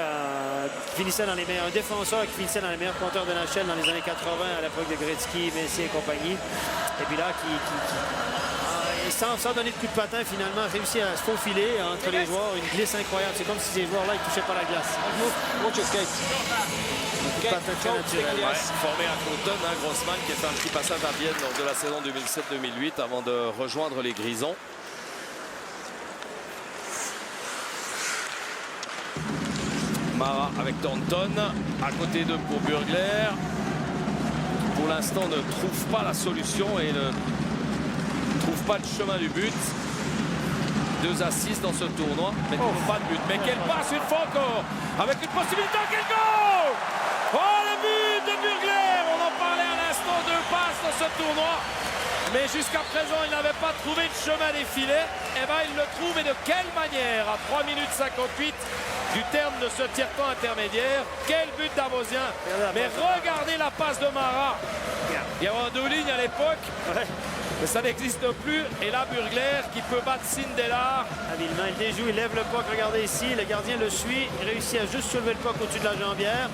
qui finissait dans les meilleurs, un défenseur qui finissait dans les meilleurs compteurs de NHL dans les années 80 à l'époque de Gretzky, Messi et compagnie. Et puis là, sans donner de coup de patin, finalement, réussit à se faufiler entre les joueurs. Une glisse incroyable. C'est comme si ces joueurs-là ne touchaient pas la glace. Patin très naturel. Ouais, formé à Cotton, hein, Grossman qui a fait un petit passage à Vienne lors de la saison 2007-2008 avant de rejoindre les Grisons. Mara avec Thornton, à côté d'eux pour Burgler. Pour l'instant ne trouve pas la solution et ne trouve pas le chemin du but. 2 assists dans ce tournoi, mais pas de but. Mais quelle passe une fois encore, avec une possibilité, quel goal! Oh, le but de Burgler! On en parlait à l'instant, 2 passes dans ce tournoi. Mais jusqu'à présent, il n'avait pas trouvé le chemin des filets. Et bien, il le trouve, et de quelle manière? À 3 minutes 58 du terme de ce tiers-temps intermédiaire. Quel but d'Avosien! Mais regardez la passe de Mara. Il y avait 2 lignes à l'époque. Mais ça n'existe plus. Et là, Burgler qui peut battre Sindelar. Habilement, il déjoue, il lève le puck. Regardez ici, le gardien le suit. Il réussit à juste soulever le puck au-dessus de la jambière.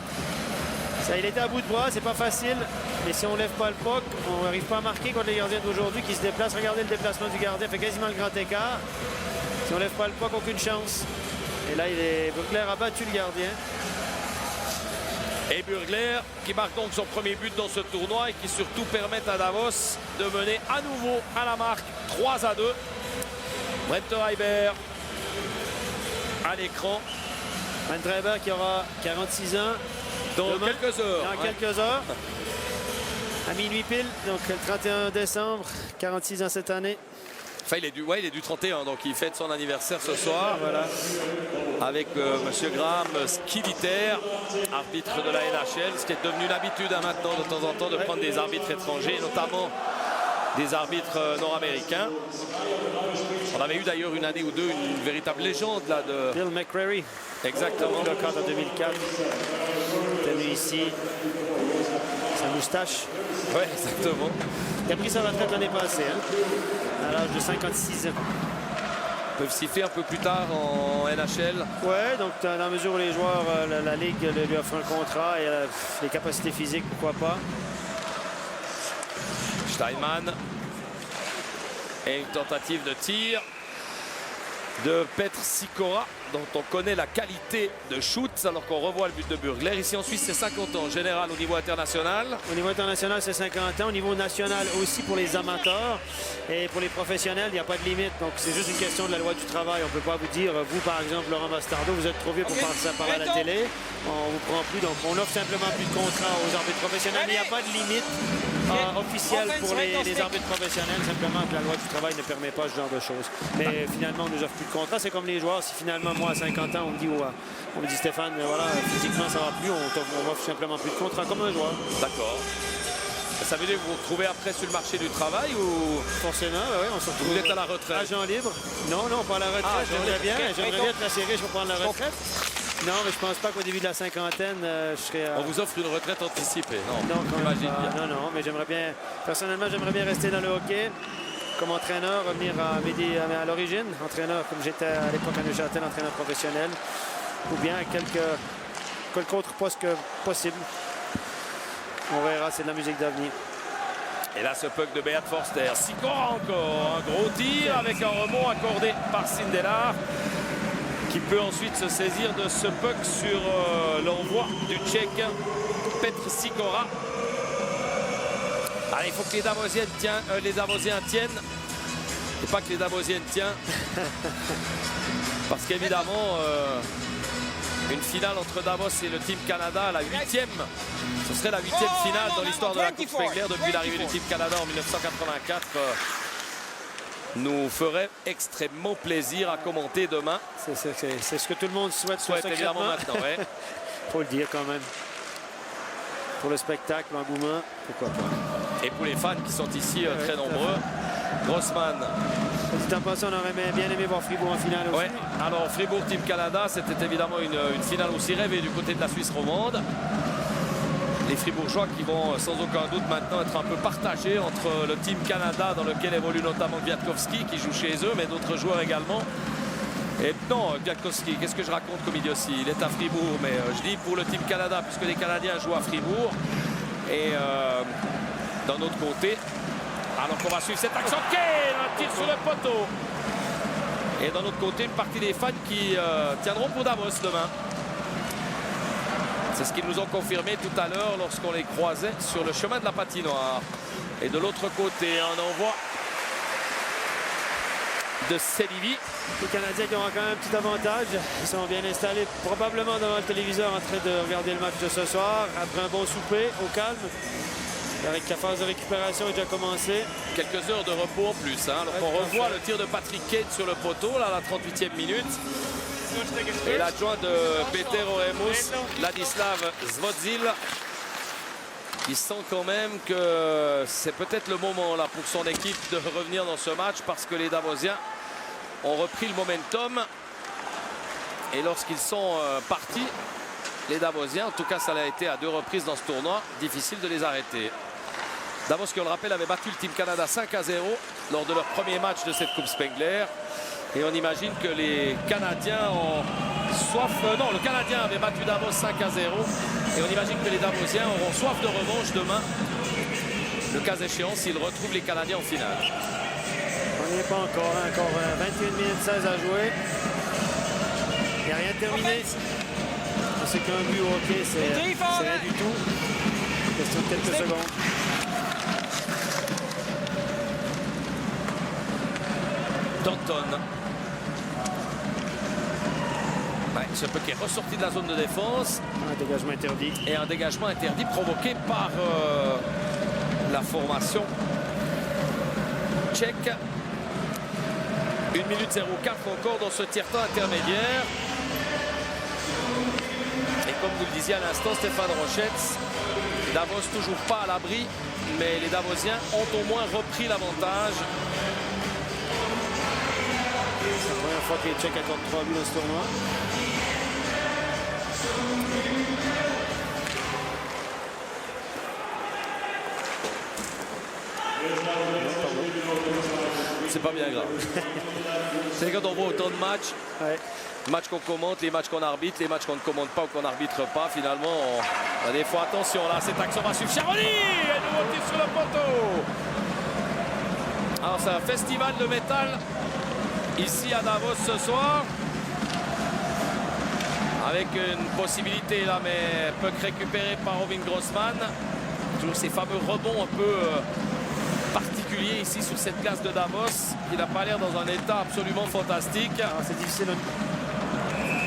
Ça, il était à bout de bras, c'est pas facile. Mais si on ne lève pas le puck, on n'arrive pas à marquer contre les gardiens d'aujourd'hui qui se déplacent. Regardez le déplacement du gardien, fait quasiment le grand écart. Si on ne lève pas le puck, aucune chance. Et là, Burgler a battu le gardien. Et Burgler qui marque donc son premier but dans ce tournoi et qui surtout permet à Davos de mener à nouveau à la marque 3-2. Brent Reiber à l'écran. Brent Reiber qui aura 46 ans. Dans quelques heures. Dans quelques heures. À minuit pile, donc le 31 décembre, 46 ans cette année. Enfin, il est du 31, donc il fête son anniversaire ce soir. Voilà. Avec Monsieur Graham Skiditer, arbitre de la NHL, ce qui est devenu une habitude maintenant de temps en temps de prendre des arbitres étrangers, notamment des arbitres nord-américains. On avait eu d'ailleurs une année ou deux une véritable légende là de Bill McCrary. Exactement. Le cadre en 2004. Il est venu ici. Sa moustache. Oui, exactement. Il a pris sa retraite l'année passée, hein, à l'âge de 56 ans. Ils peuvent siffler un peu plus tard en NHL. Ouais, donc dans la mesure où les joueurs, la Ligue lui offre un contrat et les capacités physiques, pourquoi pas. Steinman. Et une tentative de tir de Petr Sikora, dont on connaît la qualité de shoot, alors qu'on revoit le but de Burgler. Ici en Suisse, c'est 50 ans en général au niveau international. Au niveau international, c'est 50 ans. Au niveau national aussi pour les amateurs. Et pour les professionnels, il n'y a pas de limite. Donc c'est juste une question de la loi du travail. On ne peut pas vous dire, vous par exemple, Laurent Bastardo, vous êtes trop vieux pour faire ça par à la télé. On ne vous prend plus. Donc on offre simplement plus de contrats aux arbitres professionnels. Mais il n'y a pas de limite officielle pour les arbitres professionnels. Simplement que la loi du travail ne permet pas ce genre de choses. Mais finalement, on nous offre plus de contrats. C'est comme les joueurs. Si finalement, moi, à 50 ans, on me dit Stéphane, voilà, physiquement, ça va plus. On m'offre simplement plus de contrats comme un joueur. D'accord. Ça veut dire que vous vous retrouvez après sur le marché du travail ou forcément, oui, on se retrouve. Vous êtes à la retraite? Agent libre? Non, pas à la retraite. J'aimerais bien être assez riche pour prendre la retraite. Non, mais je pense pas qu'au début de la cinquantaine, je serais... On vous offre une retraite anticipée, non? Non, j'imagine bien. Non, mais j'aimerais bien... Personnellement, j'aimerais bien rester dans le hockey comme entraîneur, revenir à l'origine, entraîneur comme j'étais à l'époque à Neuchâtel, entraîneur professionnel, ou bien quelque autre poste que possible. On verra, c'est de la musique d'avenir. Et là, ce puck de Beat Forster. Sikora encore. Un gros tir avec un rebond accordé par Sindelar, qui peut ensuite se saisir de ce puck sur l'envoi du Tchèque Petr Sikora. Allez, il faut que les Davosiens tiennent. Et pas que les Davosiens tiennent. Parce qu'évidemment, une finale entre Davos et le Team Canada, la 8e. Ce serait la 8e finale dans l'histoire de la Coupe Spengler depuis l'arrivée du Team Canada en 1984. Nous ferait extrêmement plaisir à commenter demain. C'est ce que tout le monde souhaite évidemment maintenant. Ouais. Faut le dire quand même. Pour le spectacle, l'engouement, pourquoi pas. Et pour les fans qui sont ici très nombreux. Grossman. Petit en passant, on aurait bien aimé voir Fribourg en finale aussi. Ouais. Alors Fribourg Team Canada, c'était évidemment une finale aussi rêvée du côté de la Suisse romande. Les Fribourgeois qui vont sans aucun doute maintenant être un peu partagés entre le Team Canada, dans lequel évolue notamment Kwiatkowski qui joue chez eux, mais d'autres joueurs également. Et non, Kwiatkowski, qu'est-ce que je raconte comme idiotie? Il est à Fribourg, mais je dis pour le Team Canada, puisque les Canadiens jouent à Fribourg. Et d'un autre côté, alors qu'on va suivre cette action, un tir sur le poteau. Et d'un autre côté, une partie des fans qui tiendront pour Davos demain. C'est ce qu'ils nous ont confirmé tout à l'heure lorsqu'on les croisait sur le chemin de la patinoire. Et de l'autre côté, un envoi de Selivi. Les Canadiens qui auront quand même un petit avantage. Ils sont bien installés probablement devant le téléviseur en train de regarder le match de ce soir. Après un bon souper, au calme. Avec la phase de récupération a déjà commencé. Quelques heures de repos en plus. Hein. Alors on revoit le tir de Patrick Kane sur le poteau, là, à la 38e minute. Et l'adjoint de Peter Oremus, Ladislav Zvodzil, il sent quand même que c'est peut-être le moment là pour son équipe de revenir dans ce match parce que les Davosiens ont repris le momentum. Et lorsqu'ils sont partis, les Davosiens, en tout cas ça l'a été à 2 reprises dans ce tournoi, difficile de les arrêter. Davos, qui on le rappelle, avait battu le Team Canada 5-0 lors de leur premier match de cette Coupe Spengler. Et on imagine que les Canadiens ont soif... non, le Canadien avait battu Davos 5-0. Et on imagine que les Davosiens auront soif de revanche demain. Le cas échéant, s'ils retrouvent les Canadiens en finale. On n'y est pas encore. Encore 21 minutes 16 à jouer. Il n'y a rien terminé. C'est qu'un but au hockey, c'est rien du tout. Question de quelques secondes. Danton. Ouais, ce peu qui est ressorti de la zone de défense. Un dégagement interdit. Et un dégagement interdit provoqué par la formation tchèque. 1 minute 04 encore dans ce tiers-temps intermédiaire. Et comme vous le disiez à l'instant, Stéphane Rochette, Davos toujours pas à l'abri, mais les Davosiens ont au moins repris l'avantage. C'est la première fois que les Tchèques accordent 3 buts dans ce tournoi. C'est pas bien grave. C'est quand on voit autant de matchs, matchs qu'on commente, les matchs qu'on arbitre, les matchs qu'on ne commente pas ou qu'on n'arbitre pas, finalement, on a des fois attention. Là, cette action va suivre Charoli, un nouveau tir sur le poteau. Alors, c'est un festival de métal ici à Davos ce soir. Avec une possibilité là, mais peu récupérée par Ovin Grossman. Toujours ces fameux rebonds un peu particuliers ici sur cette glace de Davos. Il n'a pas l'air dans un état absolument fantastique. C'est difficile.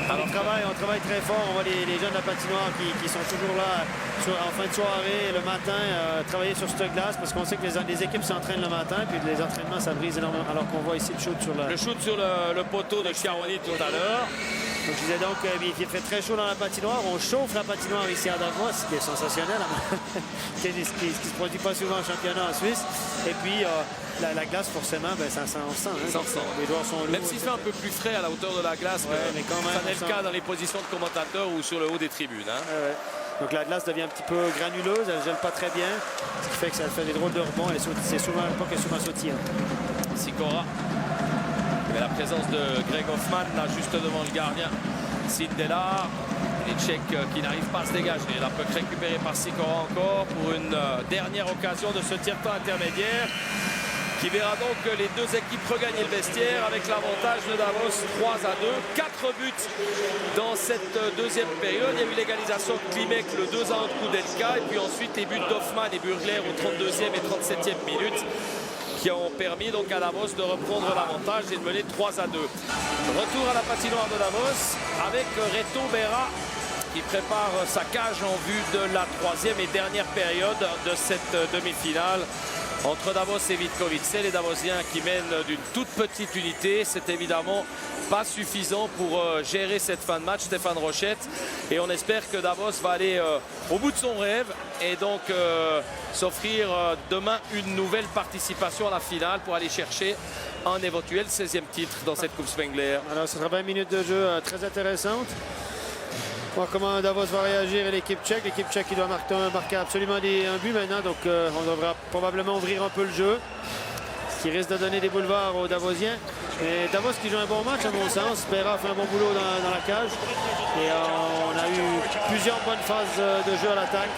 Alors, on travaille très fort. On voit les jeunes de la patinoire qui sont toujours là en fin de soirée, le matin, travailler sur cette glace parce qu'on sait que les équipes s'entraînent le matin. Puis les entraînements, ça brise énormément. Alors qu'on voit ici le shoot sur le poteau de Chiaroni tout à l'heure. Donc, je disais donc qu'il fait très chaud dans la patinoire. On chauffe la patinoire ici à Davos, ce qui est sensationnel. Ce qui ne se produit pas souvent en championnat en Suisse. Et puis, la glace, forcément, on sent. Les joueurs sont lourds. Même s'il fait un peu plus frais à la hauteur de la glace, mais quand même, ça n'est le cas dans les positions de commentateurs ou sur le haut des tribunes. Hein. Donc la glace devient un petit peu granuleuse, elle ne gèle pas très bien, ce qui fait que ça fait des drôles de rebonds. C'est souvent pas qu'elle est souvent sautillante. Sikora. Et la présence de Greg Hoffman là juste devant le gardien. Sindela. Les Tchèques qui n'arrivent pas à se dégager. La puck récupérée par Sikora encore pour une dernière occasion de ce tir-temps intermédiaire qui verra donc les deux équipes regagner le vestiaire avec l'avantage de Davos 3-2. 4 buts dans cette deuxième période. Il y a eu l'égalisation de Klimek, le 2-1 de Koudelka, et puis ensuite les buts d'Hoffman et Burgler aux 32e et 37e minutes qui ont permis donc à Davos de reprendre l'avantage et de mener 3-2. Retour à la patinoire de Davos avec Reto Berra qui prépare sa cage en vue de la troisième et dernière période de cette demi-finale entre Davos et Vitkovice. Les Davosiens qui mènent d'une toute petite unité. C'est évidemment pas suffisant pour gérer cette fin de match, Stéphane Rochette. Et on espère que Davos va aller au bout de son rêve et donc s'offrir demain une nouvelle participation à la finale pour aller chercher un éventuel 16e titre dans cette Coupe Spengler. Alors ce sera 20 minutes de jeu très intéressantes. Voir comment Davos va réagir et l'équipe tchèque. L'équipe tchèque qui doit marquer absolument un but maintenant. Donc on devra probablement ouvrir un peu le jeu. Ce qui risque de donner des boulevards aux Davosiens. Et Davos qui joue un bon match à mon sens. Berra fait un bon boulot dans la cage. Et on a eu plusieurs bonnes phases de jeu à l'attaque.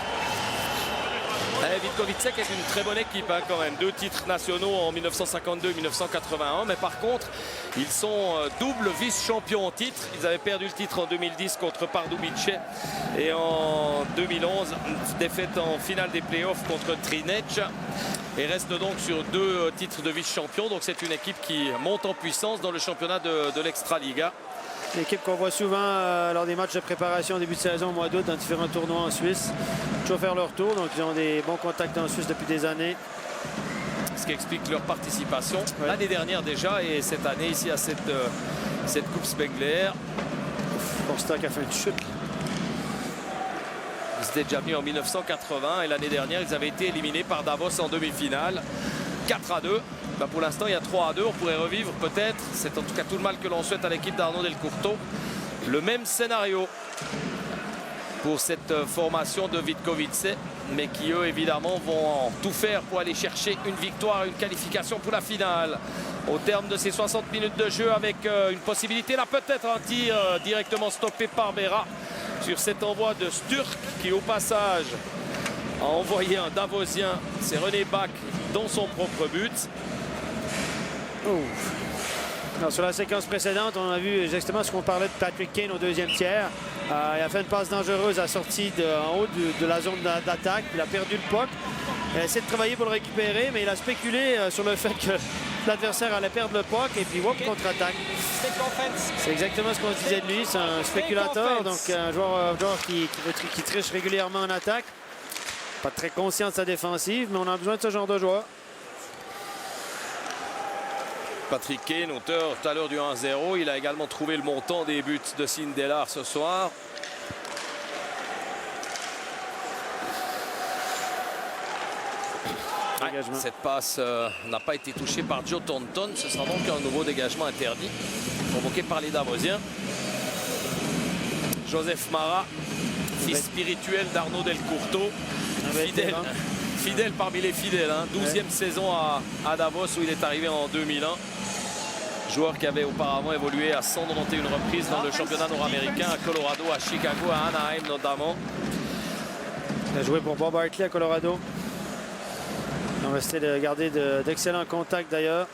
Vitkovice est une très bonne équipe hein, quand même. 2 titres nationaux en 1952 et 1981. Mais par contre, ils sont double vice-champions en titre. Ils avaient perdu le titre en 2010 contre Pardubice. Et en 2011, une défaite en finale des playoffs contre Trinec. Et reste donc sur 2 titres de vice-champion. Donc c'est une équipe qui monte en puissance dans le championnat de l'Extraliga. L'équipe qu'on voit souvent lors des matchs de préparation au début de saison au mois d'août dans différents tournois en Suisse. Toujours faire leur tour, donc ils ont des bons contacts en Suisse depuis des années. Ce qui explique leur participation l'année dernière déjà et cette année ici à cette Coupe Spengler. Constat qui a fait une chute. Ils étaient déjà venus en 1980 et l'année dernière ils avaient été éliminés par Davos en demi-finale. 4-2. Ben pour l'instant il y a 3-2, on pourrait revivre peut-être, c'est en tout cas tout le mal que l'on souhaite à l'équipe d'Arnaud Del Curto. Le même scénario pour cette formation de Vitkovice, mais qui eux évidemment vont tout faire pour aller chercher une victoire, une qualification pour la finale. Au terme de ces 60 minutes de jeu avec une possibilité là peut-être un tir directement stoppé par Berra sur cet envoi de Sturk qui au passage a envoyé un Davosien, c'est René Bach dans son propre but. Alors, sur la séquence précédente, on a vu exactement ce qu'on parlait de Patrick Kane au deuxième tiers. Il a fait une passe dangereuse à la sortie en haut de la zone d'attaque. Il a perdu le puck. Il a essayé de travailler pour le récupérer, mais il a spéculé sur le fait que l'adversaire allait perdre le puck et puis hop, contre-attaque. C'est exactement ce qu'on disait de lui. C'est un spéculateur, donc un joueur qui triche régulièrement en attaque. Pas très conscient de sa défensive, mais on a besoin de ce genre de joueur. Patrick Kane, auteur tout à l'heure du 1-0. Il a également trouvé le montant des buts de Sindelar ce soir. Cette passe n'a pas été touchée par Joe Thornton. Ce sera donc un nouveau dégagement interdit provoqué par les Davosiens. Joseph Mara, fils spirituel d'Arnaud Del Curto. Fidèle parmi les fidèles. 12e saison à Davos où il est arrivé en 2001. Joueur qui avait auparavant évolué à 191 reprises dans le championnat nord-américain, à Colorado, à Chicago, à Anaheim notamment. Il a joué pour Bob Hartley à Colorado. Ils ont resté de garder d'excellents contacts d'ailleurs.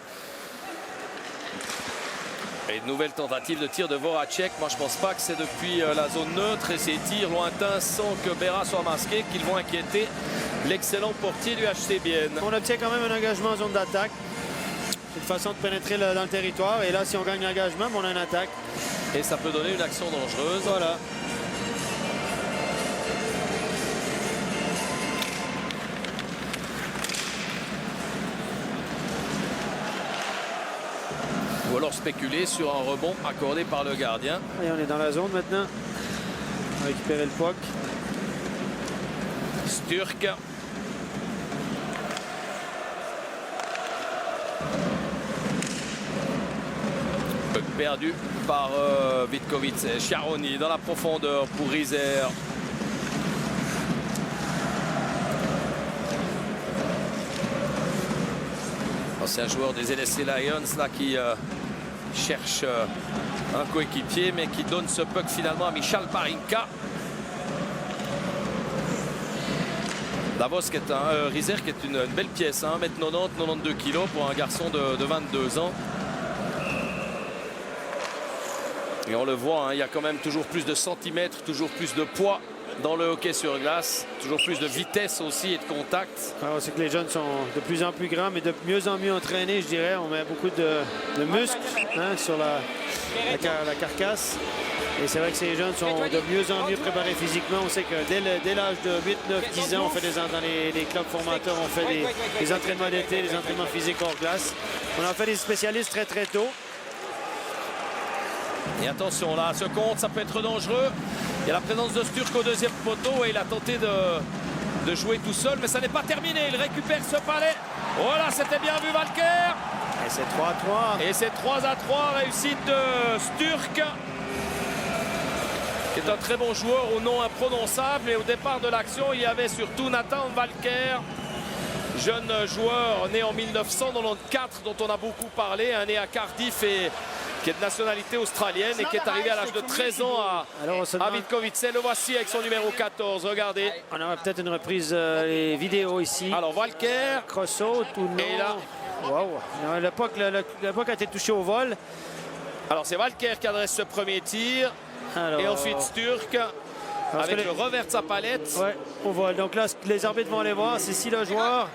Et une nouvelle tentative de tir de Voracek. Moi je pense pas que c'est depuis la zone neutre et ces tirs lointains sans que Berra soit masqué qu'ils vont inquiéter l'excellent portier du HC Bienne. On obtient quand même un engagement en zone d'attaque. C'est une façon de pénétrer dans le territoire. Et là, si on gagne l'engagement, on a une attaque. Et ça peut donner une action dangereuse. Voilà. Ou alors spéculer sur un rebond accordé par le gardien. Et on est dans la zone maintenant. On va récupérer le puck. Sturk. Puck perdu par Vitkovice. Chiaroni dans la profondeur pour Rizer. C'est un joueur des LSC Lions là qui cherche un coéquipier mais qui donne ce puck finalement à Michal Parinka. Davos qui est Rizer qui est une belle pièce, 1m90, 92 kg pour un garçon de 22 ans. Et on le voit, il y a quand même toujours plus de centimètres, toujours plus de poids dans le hockey sur glace, toujours plus de vitesse aussi et de contact. Alors, c'est que les jeunes sont de plus en plus grands, mais de mieux en mieux entraînés, je dirais. On met beaucoup de muscles sur la carcasse. Et c'est vrai que ces jeunes sont de mieux en mieux préparés physiquement. On sait que dès l'âge de 8, 9, 10 ans, on fait dans les clubs formateurs, on fait des entraînements d'été, des entraînements physiques hors glace. On en fait des spécialistes très très tôt. Et attention là, ce compte, ça peut être dangereux. Il y a la présence de Sturk au deuxième poteau et il a tenté de jouer tout seul, mais ça n'est pas terminé. Il récupère ce palais. Voilà, c'était bien vu Valker. Et c'est 3-3. Et c'est 3-3, réussite de Sturk, qui est un très bon joueur au nom imprononçable. Et au départ de l'action, il y avait surtout Nathan Valker, jeune joueur né en 1994 dont on a beaucoup parlé, né à Cardiff et qui est de nationalité australienne et qui est arrivé à l'âge de 13 ans à Vitkovice. Le voici avec son numéro 14, regardez. On aura peut-être une reprise vidéo ici. Alors Walker. Cross-out ou non. Et là. Wow. Le puck a été touché au vol. Alors c'est Walker qui adresse ce premier tir. Alors, et ensuite Sturck avec le revers de sa palette. Ouais, au vol. Donc là, les arbitres vont aller voir. C'est si le joueur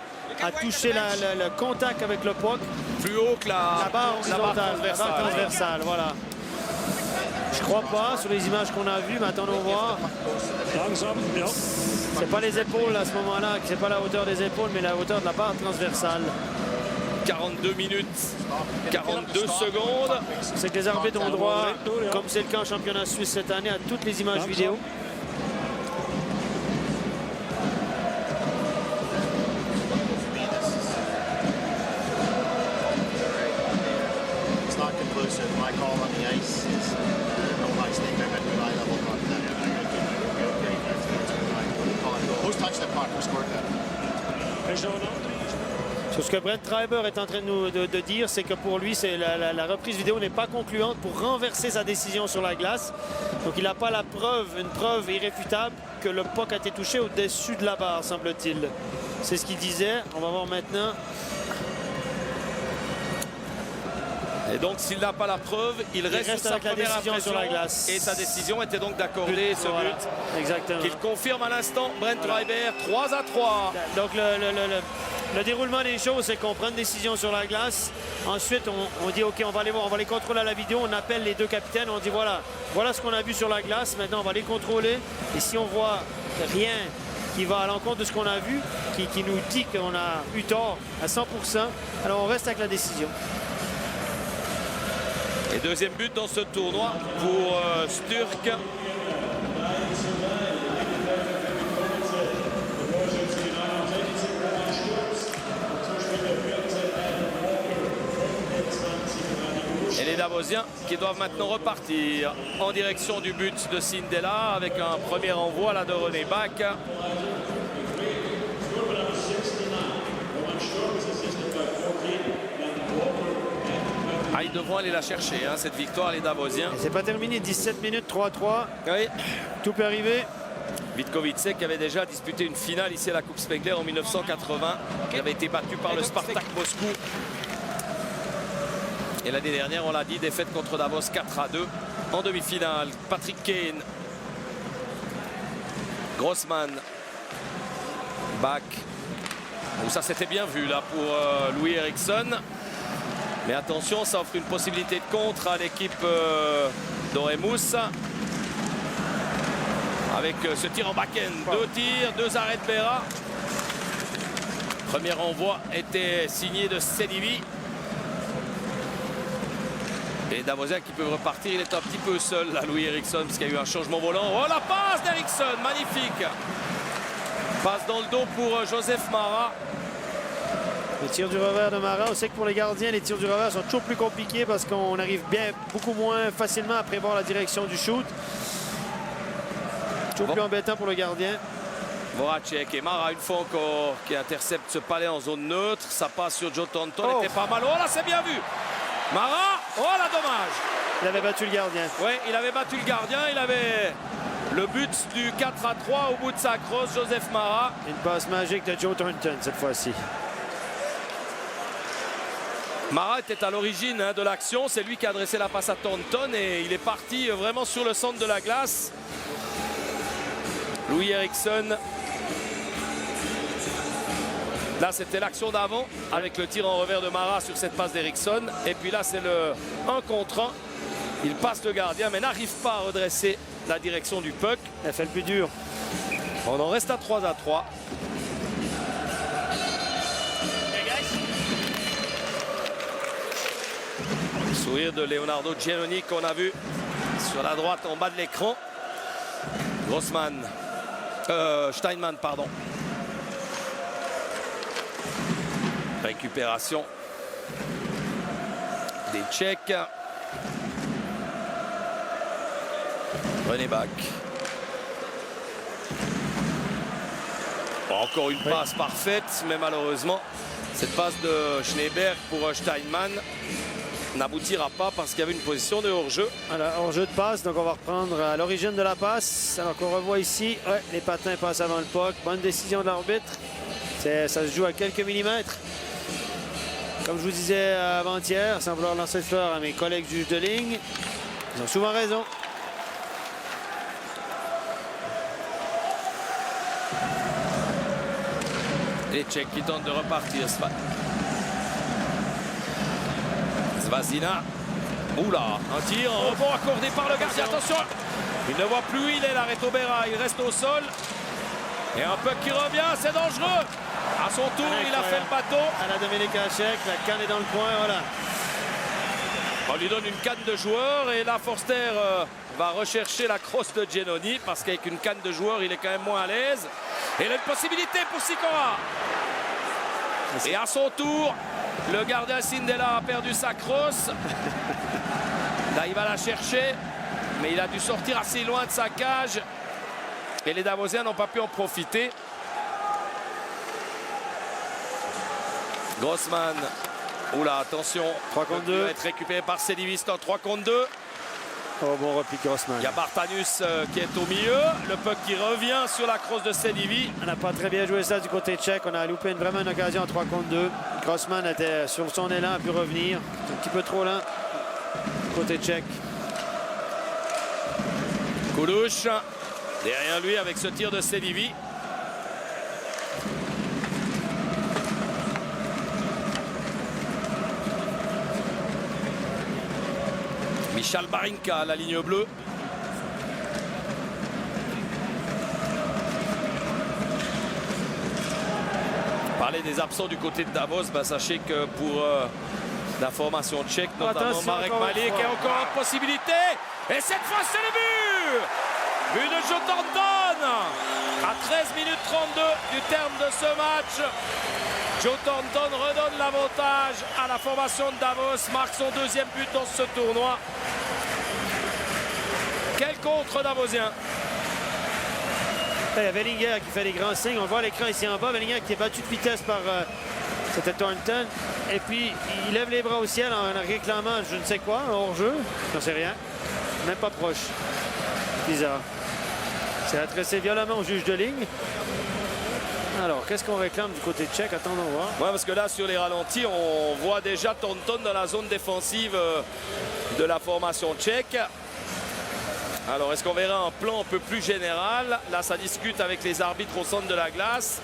a touché le contact avec le puck. Plus haut que la barre transversale. Voilà. Je crois pas sur les images qu'on a vues, mais attendons voir. C'est pas les épaules à ce moment-là, c'est pas la hauteur des épaules, mais la hauteur de la barre transversale. 42 minutes, 42 secondes. C'est que les arbitres ont droit, comme c'est le cas en championnat suisse cette année, à toutes les images vidéo. Ce que Brent Treiber est en train de dire, c'est que pour lui, la reprise vidéo n'est pas concluante pour renverser sa décision sur la glace. Donc il n'a pas une preuve irréfutable que le puck a été touché au-dessus de la barre, semble-t-il. C'est ce qu'il disait. On va voir maintenant. Et donc s'il n'a pas la preuve, il reste sur sa première impression sur la glace. Et sa décision était donc d'accorder ce but. Exactement. Qu'il confirme à l'instant, Brent Treiber, 3-3. Donc le déroulement des choses, c'est qu'on prend une décision sur la glace. Ensuite, on dit OK, on va aller voir, on va les contrôler à la vidéo. On appelle les deux capitaines, on dit voilà ce qu'on a vu sur la glace. Maintenant, on va les contrôler. Et si on voit rien qui va à l'encontre de ce qu'on a vu, qui nous dit qu'on a eu tort à 100%, alors on reste avec la décision. Et deuxième but dans ce tournoi pour Sturck. Et les Davosiens qui doivent maintenant repartir en direction du but de Sindela avec un premier envoi là de René Bach. Ah, ils devront aller la chercher, cette victoire, les Davosiens. C'est pas terminé, 17 minutes, 3-3. Oui. Tout peut arriver. Vitkovice qui avait déjà disputé une finale ici à la Coupe Spengler en 1980. Il avait été battu par le Spartak Moscou. Et l'année dernière, on l'a dit, défaite contre Davos 4-2 en demi-finale. Patrick Kane, Grossman, Bach. Bon, ça s'était bien vu là pour Louis Eriksson. Mais attention, ça offre une possibilité de contre à l'équipe d'Oremus. Avec ce tir en back-end. 2 tirs, 2 arrêts de Berra. Premier envoi était signé de Sedivi. Et Davosiens qui peuvent repartir. Il est un petit peu seul là, Louis Eriksson, parce qu'il y a eu un changement volant. Oh, la passe d'Eriksson, magnifique. Passe dans le dos pour Joseph Mara. Les tirs du revers de Mara, on sait que pour les gardiens, les tirs du revers sont toujours plus compliqués parce qu'on arrive beaucoup moins facilement à prévoir la direction du shoot. Toujours plus embêtant pour le gardien. Voracek et Mara une fois encore qui intercepte ce palais en zone neutre. Ça passe sur Joe Thornton, était pas mal. Oh là, c'est bien vu. Mara, oh là, dommage. Il avait battu le gardien. Oui, il avait battu le gardien. Il avait le but du 4-3 au bout de sa crosse, Joseph Mara. Une passe magique de Joe Thornton cette fois-ci. Mara était à l'origine de l'action. C'est lui qui a adressé la passe à Thornton et il est parti vraiment sur le centre de la glace. Louis Eriksson. Là, c'était l'action d'avant avec le tir en revers de Mara sur cette passe d'Eriksson. Et puis là, c'est le 1 contre 1. Il passe le gardien, mais n'arrive pas à redresser la direction du puck. Elle fait le plus dur. On en reste à 3-3. Le sourire de Leonardo Giannoni qu'on a vu sur la droite en bas de l'écran. Steinman, pardon. Récupération des Tchèques. René Bach. Oh, Encore une passe parfaite, mais malheureusement, cette passe de Schneeberg pour Steinmann n'aboutira pas parce qu'il y avait une position de hors-jeu. Voilà, hors-jeu de passe, donc on va reprendre à l'origine de la passe. Alors qu'on revoit ici, ouais, les patins passent avant le puck. Bonne décision de l'arbitre. Ça se joue à quelques millimètres. Comme je vous disais avant-hier, sans vouloir lancer le fleur à mes collègues juges de ligne, ils ont souvent raison. Les Tchèques qui tentent de repartir. Svazina. Oula, un tir, un rebond accordé par le gardien. Attention, il ne voit plus où il est, l'arrêt Taubera. Il reste au sol. Et un puck qui revient, c'est dangereux. À son tour, il a fait le bateau. À la Dominique Hachek, la canne est dans le coin, voilà. On lui donne une canne de joueur et là, Forster va rechercher la crosse de Giannoni parce qu'avec une canne de joueur, il est quand même moins à l'aise. Et il a une possibilité pour Sikora. Et à son tour, le gardien Sindela a perdu sa crosse. Là, il va la chercher, mais il a dû sortir assez loin de sa cage. Et les Davosiens n'ont pas pu en profiter. Grossman. Oula, attention. 3 contre 2. Il va être récupéré par Sedivist en 3 contre 2. Oh, bon repli Grossman. Il y a Bartanus qui est au milieu. Le puck qui revient sur la crosse de Sedivi. On n'a pas très bien joué ça du côté tchèque. On a loupé vraiment une occasion en 3 contre 2. Grossman était sur son élan, a pu revenir. Un petit peu trop lent. Côté tchèque. Koulouche. Derrière lui avec ce tir de Sedivi. Michal Barinka, la ligne bleue. Parler des absents du côté de Davos, bah, sachez que pour la formation tchèque, notamment attention, Marek Malik, qui a encore une possibilité. Et cette fois, c'est le but! But de Joe Thornton à 13 minutes 32 du terme de ce match. Joe Thornton redonne l'avantage à la formation de Davos, marque son deuxième but dans ce tournoi. Quel contre Davosien. Il y a Wellinger qui fait des grands signes. On voit l'écran ici en bas. Wellinger qui est battu de vitesse par c'était Thornton. Et puis, il lève les bras au ciel en réclamant je ne sais quoi, hors-jeu. J'en sais rien. Même pas proche. Bizarre. C'est adressé violemment au juge de ligne. Alors, qu'est-ce qu'on réclame du côté tchèque? Attendons voir. Ouais, parce que là, sur les ralentis, on voit déjà Thornton dans la zone défensive de la formation tchèque. Alors, est-ce qu'on verra un plan un peu plus général? Là, ça discute avec les arbitres au centre de la glace.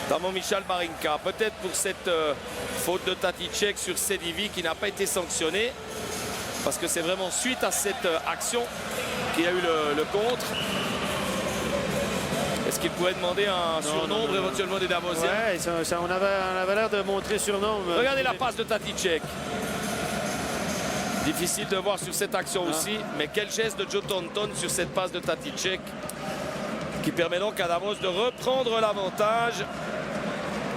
Notamment Michal Barinka. Peut-être pour cette faute de Taticek sur Sedivi qui n'a pas été sanctionnée. Parce que c'est vraiment suite à cette action qu'il y a eu le contre. Est-ce qu'il pouvait demander un surnombre éventuellement des Davosiens? Ouais, on avait l'air de montrer surnombre. Regardez la passe de Taticek. Difficile de voir sur cette action aussi, mais quel geste de Joe Thornton sur cette passe de Taticek qui permet donc à Davos de reprendre l'avantage.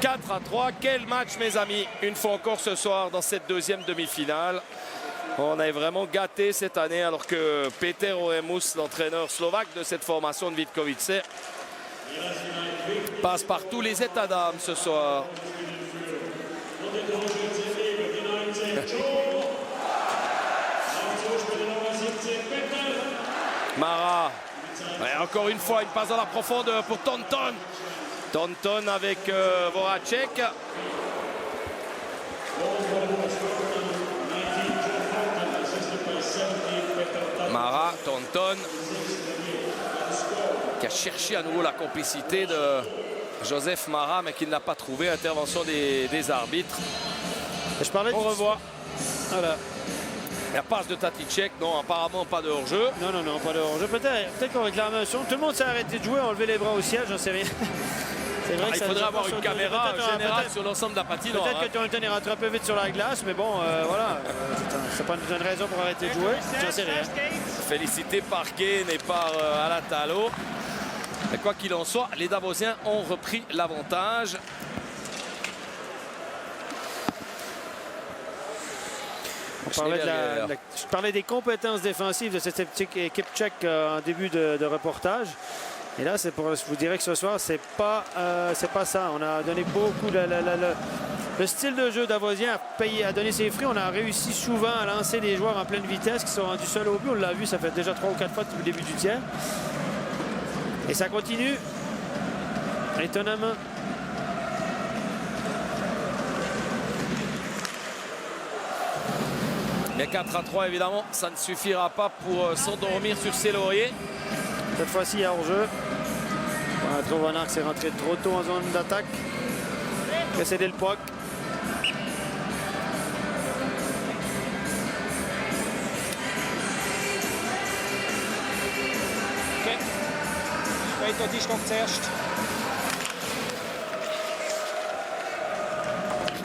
4-3, quel match mes amis, une fois encore ce soir dans cette deuxième demi-finale. On est vraiment gâté cette année alors que Peter Oremus, l'entraîneur slovaque de cette formation de Vitkovice, passe par tous les états d'âme ce soir. Mara, et encore une fois une passe dans la profondeur pour Thornton. Thornton avec Voracek. Mara, Thornton qui a cherché à nouveau la complicité de Joseph Mara mais qui ne l'a pas trouvé. Intervention des arbitres. Je parlais on revoit. Voilà. La passe de Taticek, non, apparemment pas de hors-jeu. Non, pas de hors-jeu. Peut-être qu'on réclame un son. Tout le monde s'est arrêté de jouer, on levé les bras au ciel, j'en sais rien. Vrai il faudrait avoir une caméra générale sur l'ensemble de la patinoire. Peut-être que Thornton est rentré un peu vite sur la glace, mais bon, voilà. C'est pas une raison pour arrêter de jouer, j'en sais rien. Félicité par Kane et par Alatalo. Mais quoi qu'il en soit, les Davosiens ont repris l'avantage. Je parlais des compétences défensives de cette équipe tchèque en début de reportage. Et là, je vous dirais que ce soir, c'est pas ça. On a donné beaucoup. Le style de jeu d'Avoisien a donné ses fruits. On a réussi souvent à lancer des joueurs en pleine vitesse qui sont rendus seuls au but. On l'a vu, ça fait déjà 3 ou 4 fois depuis le début du tiers. Et ça continue. Étonnamment. Mais 4-3, évidemment, ça ne suffira pas pour s'endormir sur ses lauriers. Cette fois-ci, il y a hors-jeu. Vonarx est rentré trop tôt en zone d'attaque. Précédé le puck.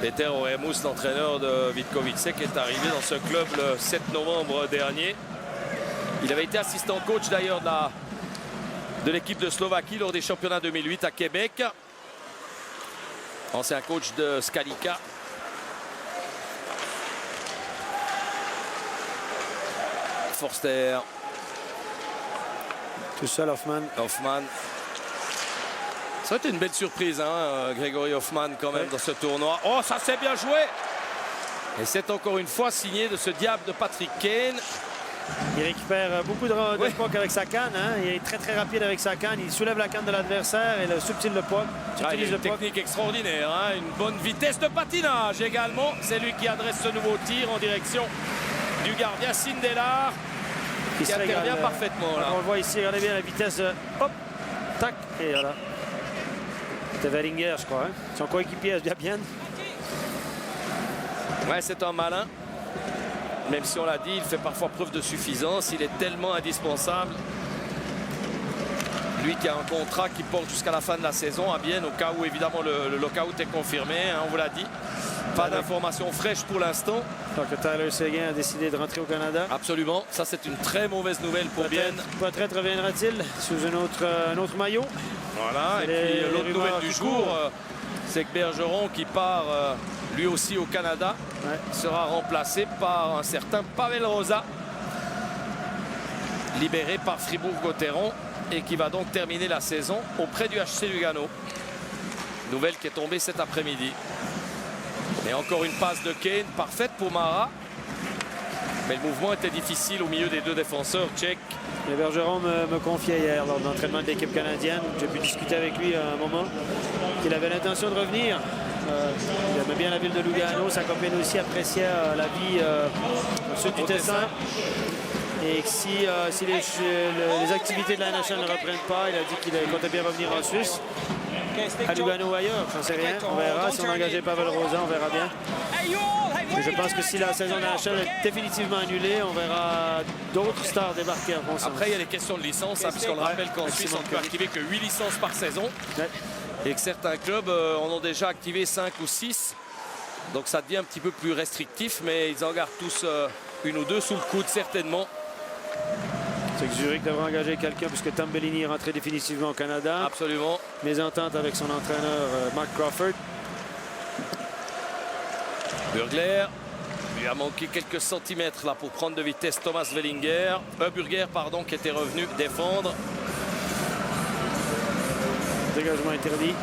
Peter Oremus, l'entraîneur de Vitkovicek, est arrivé dans ce club le 7 novembre dernier. Il avait été assistant coach d'ailleurs de l'équipe de Slovaquie lors des championnats 2008 à Québec. Ancien coach de Scalica. Forster. Tout seul, Hoffman. Ça a été une belle surprise, hein, Grégory Hoffman, quand même, dans ce tournoi. Oh, ça s'est bien joué! Et c'est encore une fois signé de ce diable de Patrick Kane. Il récupère beaucoup de puck avec sa canne. Hein. Il est très, très rapide avec sa canne. Il soulève la canne de l'adversaire et le subtile le puck. Il a une technique extraordinaire, hein. Une bonne vitesse de patinage également. C'est lui qui adresse ce nouveau tir en direction du gardien Sindelar, qui intervient parfaitement. Là. On le voit ici, regardez bien la vitesse. Hop, tac, et voilà. C'était Veringer, je crois. Hein. Son coéquipier, Sbiabian. Ouais, c'est un malin. Même si on l'a dit, il fait parfois preuve de suffisance. Il est tellement indispensable. Lui qui a un contrat qui porte jusqu'à la fin de la saison à Bienne, au cas où évidemment le lockout est confirmé, hein, on vous l'a dit. Pas d'informations fraîches pour l'instant. Donc Tyler Seguin a décidé de rentrer au Canada. Absolument. Ça, c'est une très mauvaise nouvelle pour Bienne. Peut-être reviendra-t-il sous un autre maillot. Voilà. Et puis l'autre nouvelle du jour, c'est que Bergeron, qui part lui aussi au Canada, sera remplacé par un certain Pavel Rosa, libéré par Fribourg-Gotteron, et qui va donc terminer la saison auprès du HC Lugano. Nouvelle qui est tombée cet après-midi. Et encore une passe de Kane, parfaite pour Mara. Mais le mouvement était difficile au milieu des deux défenseurs tchèques. Le Bergeron me confiait hier lors de l'entraînement de l'équipe canadienne. J'ai pu discuter avec lui à un moment qu'il avait l'intention de revenir. Il aimait bien la ville de Lugano. Sa copine aussi appréciait la vie au sud du Tessin. Et que si les activités de la NHL ne reprennent pas, il a dit qu'il comptait bien revenir en Suisse. À Lugano ou ailleurs, j'en sais rien. On verra. Si on a engagé Pavel Rosa, on verra bien. Et je pense que si la saison de la NHL est définitivement annulée, on verra d'autres stars débarquer. Après, il y a les questions de licence, hein, puisqu'on le rappelle qu'en Suisse, on ne peut activer que 8 licences par saison. Ouais. Et que certains clubs en ont déjà activé 5 ou 6. Donc ça devient un petit peu plus restrictif, mais ils en gardent tous une ou deux sous le coude, certainement. C'est que Zurich devrait engager quelqu'un puisque Tom Bellini est rentré définitivement au Canada. Absolument. Mésentente avec son entraîneur Mark Crawford. Burgler lui a manqué quelques centimètres là pour prendre de vitesse Thomas Wellinger. Burger, pardon, qui était revenu défendre. Dégagement interdit.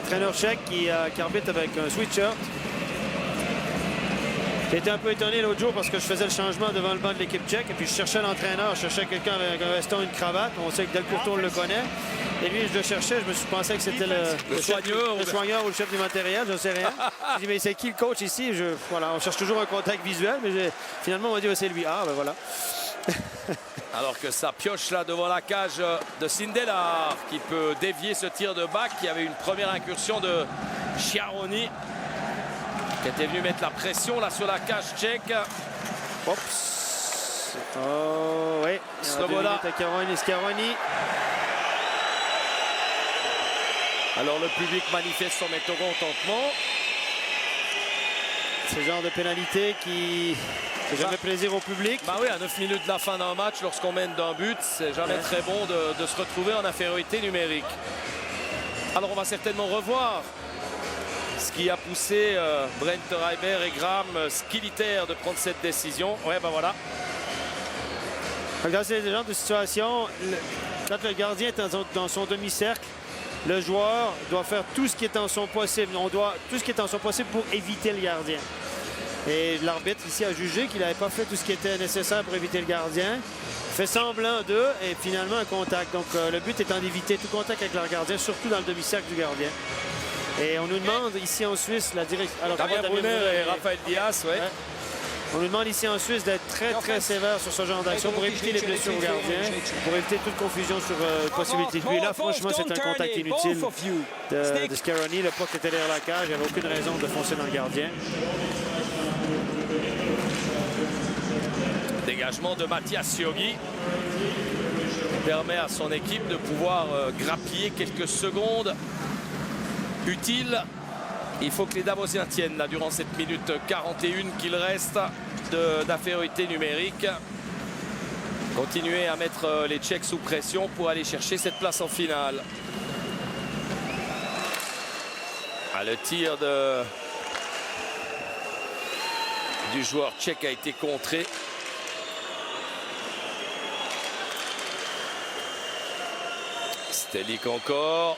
Entraîneur tchèque qui arbitre avec un sweatshirt. J'étais un peu étonné l'autre jour parce que je faisais le changement devant le banc de l'équipe tchèque et puis je cherchais l'entraîneur, je cherchais quelqu'un avec un veston et une cravate. On sait que Delcourteau le connaît. Et lui, je le cherchais, pensais que c'était le soigneur ou le chef du matériel, je ne sais rien. Je dis, mais c'est qui le coach ici? Voilà, on cherche toujours un contact visuel, mais finalement, on m'a dit, c'est lui. Ah, ben voilà. Alors que ça pioche là devant la cage de Sindelar qui peut dévier ce tir de back. Il y avait une première incursion de Chiaroni qui était venu mettre la pression là sur la cage tchèque. Oups. Oh, oui. Sloboda. Schiaroni. Alors le public manifeste son mécontentement. Ce genre de pénalité qui fait jamais plaisir au public. Bah oui, à 9 minutes de la fin d'un match, lorsqu'on mène d'un but, c'est jamais très bon de se retrouver en infériorité numérique. Alors on va certainement revoir ce qui a poussé Brent Reiber et Graham Skiliter de prendre cette décision. Ouais, ben voilà. Dans ce genre de situation, quand le gardien est dans son demi-cercle, le joueur doit faire tout ce qui est en son possible. Tout ce qui est en son possible pour éviter le gardien. Et l'arbitre ici a jugé qu'il n'avait pas fait tout ce qui était nécessaire pour éviter le gardien. Fait semblant d'eux et finalement un contact. Donc le but étant d'éviter tout contact avec leur gardien, surtout dans le demi-cercle du gardien. Et on nous demande ici en Suisse la direction. Damien Brunner et Rafael Diaz, ouais. On nous demande ici en Suisse d'être très sévère sur ce genre d'action pour éviter les blessures au gardien, pour éviter toute confusion sur possibilité de but. Là, franchement, c'est un contact inutile de Scaroni. Le puck était derrière la cage, il n'y avait aucune raison de foncer dans le gardien. Dégagement de Mathias Yogi permet à son équipe de pouvoir grappiller quelques secondes utiles. Il faut que les Davosiens tiennent là durant cette minute 41 qu'il reste d'infériorité numérique. Continuer à mettre les Tchèques sous pression pour aller chercher cette place en finale. Le tir du joueur tchèque a été contré. Stelik encore.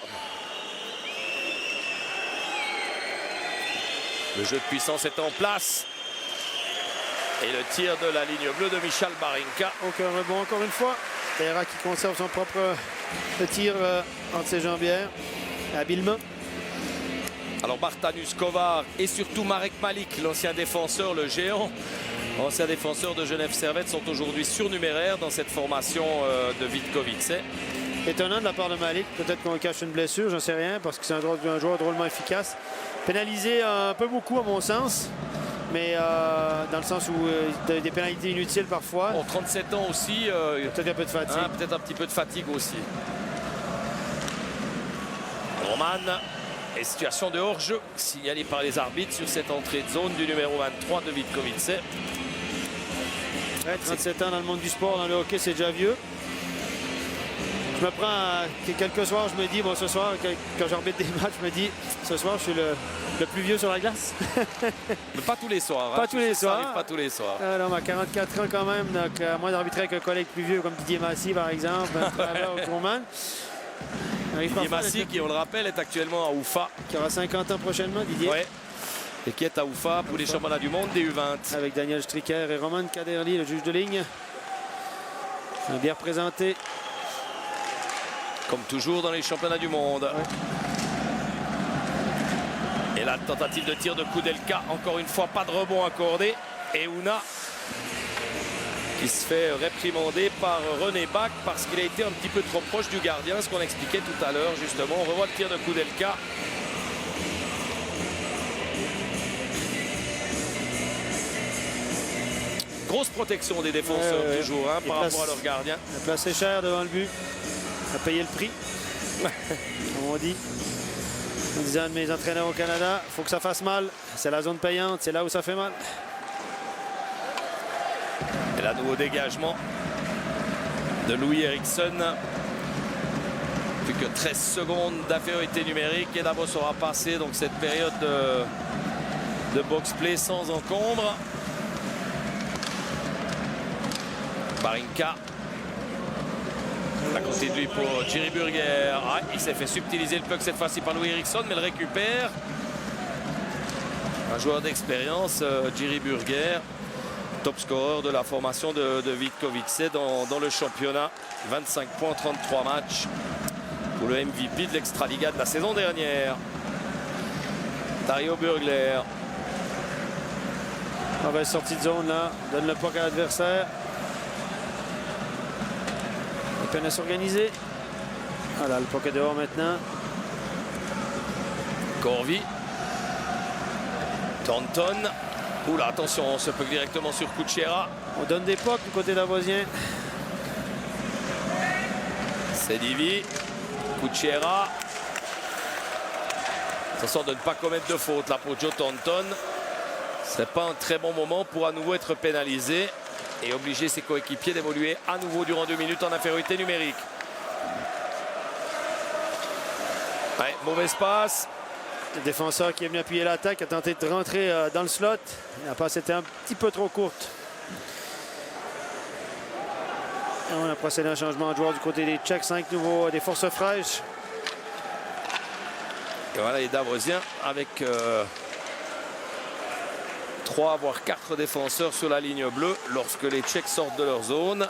Le jeu de puissance est en place. Et le tir de la ligne bleue de Michal Barinka. Aucun rebond encore une fois. Terra qui conserve son propre tir entre ses jambières. Habilement. Alors Bartanus Kovar et surtout Marek Malik, l'ancien défenseur, le géant, ancien défenseur de Genève Servette, sont aujourd'hui surnuméraires dans cette formation de Vitkovice. Étonnant de la part de Malik. Peut-être qu'on cache une blessure, j'en sais rien, parce que c'est un joueur drôlement efficace. Pénalisé un peu beaucoup à mon sens, mais dans le sens où des pénalités inutiles parfois. Bon, 37 ans aussi. Peut-être un peu de fatigue. Hein, peut-être un petit peu de fatigue aussi. Roman, et situation de hors-jeu signalée par les arbitres sur cette entrée de zone du numéro 23 de Vitkovice. Ouais, 37 ans dans le monde du sport, dans le hockey, c'est déjà vieux. Je me prends quelques soirs, je me dis, bon, ce soir, quand j'arbitre des matchs, je me dis, ce soir, je suis le plus vieux sur la glace. Mais pas tous les soirs. Pas tous les soirs. Ça arrive pas tous les soirs. Non, mais à 44 ans quand même, donc à moins d'arbitrer avec un collègue plus vieux comme Didier Massy, par exemple, ou Truman. Didier Massy, qui, on le rappelle, est actuellement à Oufa. Qui aura 50 ans prochainement, Didier. Ouais. Et qui est à Oufa pour les championnats du monde des U20. Avec Daniel Stricker et Roman Kaderli, le juge de ligne. Bien représenté. Comme toujours dans les championnats du monde. Ouais. Et la tentative de tir de Koudelka, encore une fois, pas de rebond accordé. Et Ouna qui se fait réprimander par René Bach parce qu'il a été un petit peu trop proche du gardien, ce qu'on expliquait tout à l'heure justement. On revoit le tir de Koudelka. Grosse protection des défenseurs toujours hein, par rapport à leur gardien. Il a placé cher devant le but. Il a payé le prix. Comme on dit. En disant de mes entraîneurs au Canada, il faut que ça fasse mal. C'est la zone payante, c'est là où ça fait mal. Et là, nouveau dégagement de Louis Eriksson. Plus que 13 secondes d'infériorité numérique. Et Davos aura passé donc cette période de box-play sans encombre. Barinka. À côté de lui pour Jiri Burger. Ah, il s'est fait subtiliser le puck cette fois-ci par Louis Eriksson, mais le récupère. Un joueur d'expérience, Jiri Burger, top scoreur de la formation de Vitkovice dans le championnat. 25 points, 33 matchs pour le MVP de l'Extraliga de la saison dernière. Dario Burgler. Mauvaise sortie de zone là, donne le puck à l'adversaire. Il peine à s'organiser. Voilà, le puck est dehors maintenant. Corvi. Thornton. Oula, attention, on se puck directement sur Kuchera. On donne des pucks du côté davosien. C'est Divi. Kuchera. Attention de ne pas commettre de faute là pour Joe Thornton. Ce n'est pas un très bon moment pour à nouveau être pénalisé et obliger ses coéquipiers d'évoluer à nouveau durant 2 minutes en infériorité numérique. Ouais, mauvaise passe. Le défenseur qui est venu appuyer l'attaque a tenté de rentrer dans le slot. La passe était un petit peu trop courte. On a procédé à un changement de joueur du côté des Tchèques. 5 nouveaux, des forces fraîches. Et voilà les Davrosiens avec 3 voire 4 défenseurs sur la ligne bleue lorsque les Tchèques sortent de leur zone.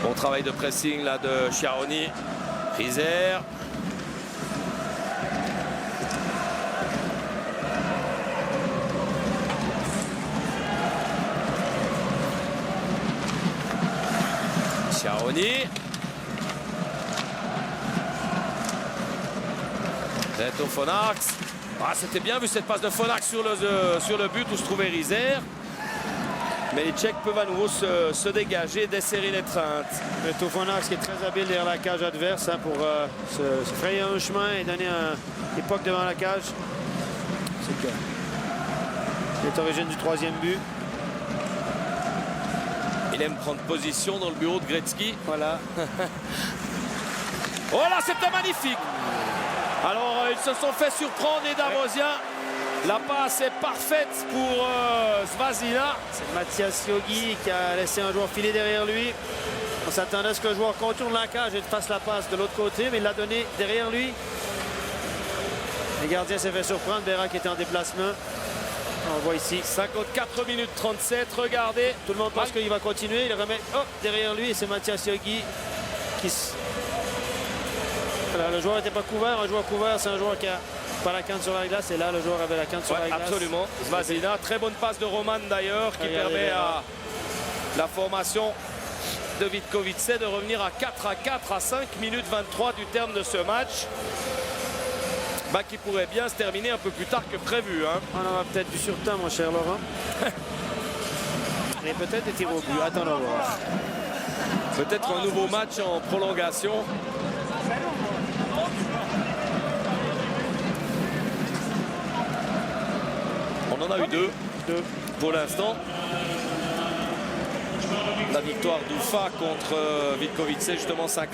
Bon travail de pressing là de Chiaroni. Rizer. Chiaroni. Reto Phonax. Ah, c'était bien vu cette passe de Phonax sur le but où se trouvait Rizer. Mais les Tchèques peuvent à nouveau se dégager, desserrer l'étreinte. Reto Phonax qui est très habile derrière la cage adverse hein, pour se frayer un chemin et donner un époque devant la cage. C'est clair. C'est l'origine du 3e but. Il aime prendre position dans le bureau de Gretzky. Voilà. Oh là, c'était magnifique. Alors, ils se sont fait surprendre les Davrosiens. La passe est parfaite pour Svazina. C'est Mathias Yogi qui a laissé un joueur filer derrière lui. On s'attendait à ce que le joueur contourne la cage et fasse la passe de l'autre côté, mais il l'a donné derrière lui. Le gardien s'est fait surprendre. Berra qui était en déplacement. On voit ici. 54 minutes 37, regardez. Tout le monde pense qu'il va continuer. Il remet derrière lui et c'est Mathias Yogi qui... Voilà, le joueur n'était pas couvert. Un joueur couvert, c'est un joueur qui a pas la canne sur la glace. Et là, le joueur avait la canne sur la glace. Absolument. Svazina, très bonne passe de Roman d'ailleurs qui permet à la formation de Vitkovice de revenir à 4-4 à 5 minutes 23 du terme de ce match. Bah, qui pourrait bien se terminer un peu plus tard que prévu. Hein. On aura peut-être du surtemps, mon cher Laurent. Et peut-être des tirs au but. Attendons voir. Peut-être un nouveau match en prolongation. On en a eu deux pour l'instant. La victoire d'Ufa contre Vitkovice, justement 5-4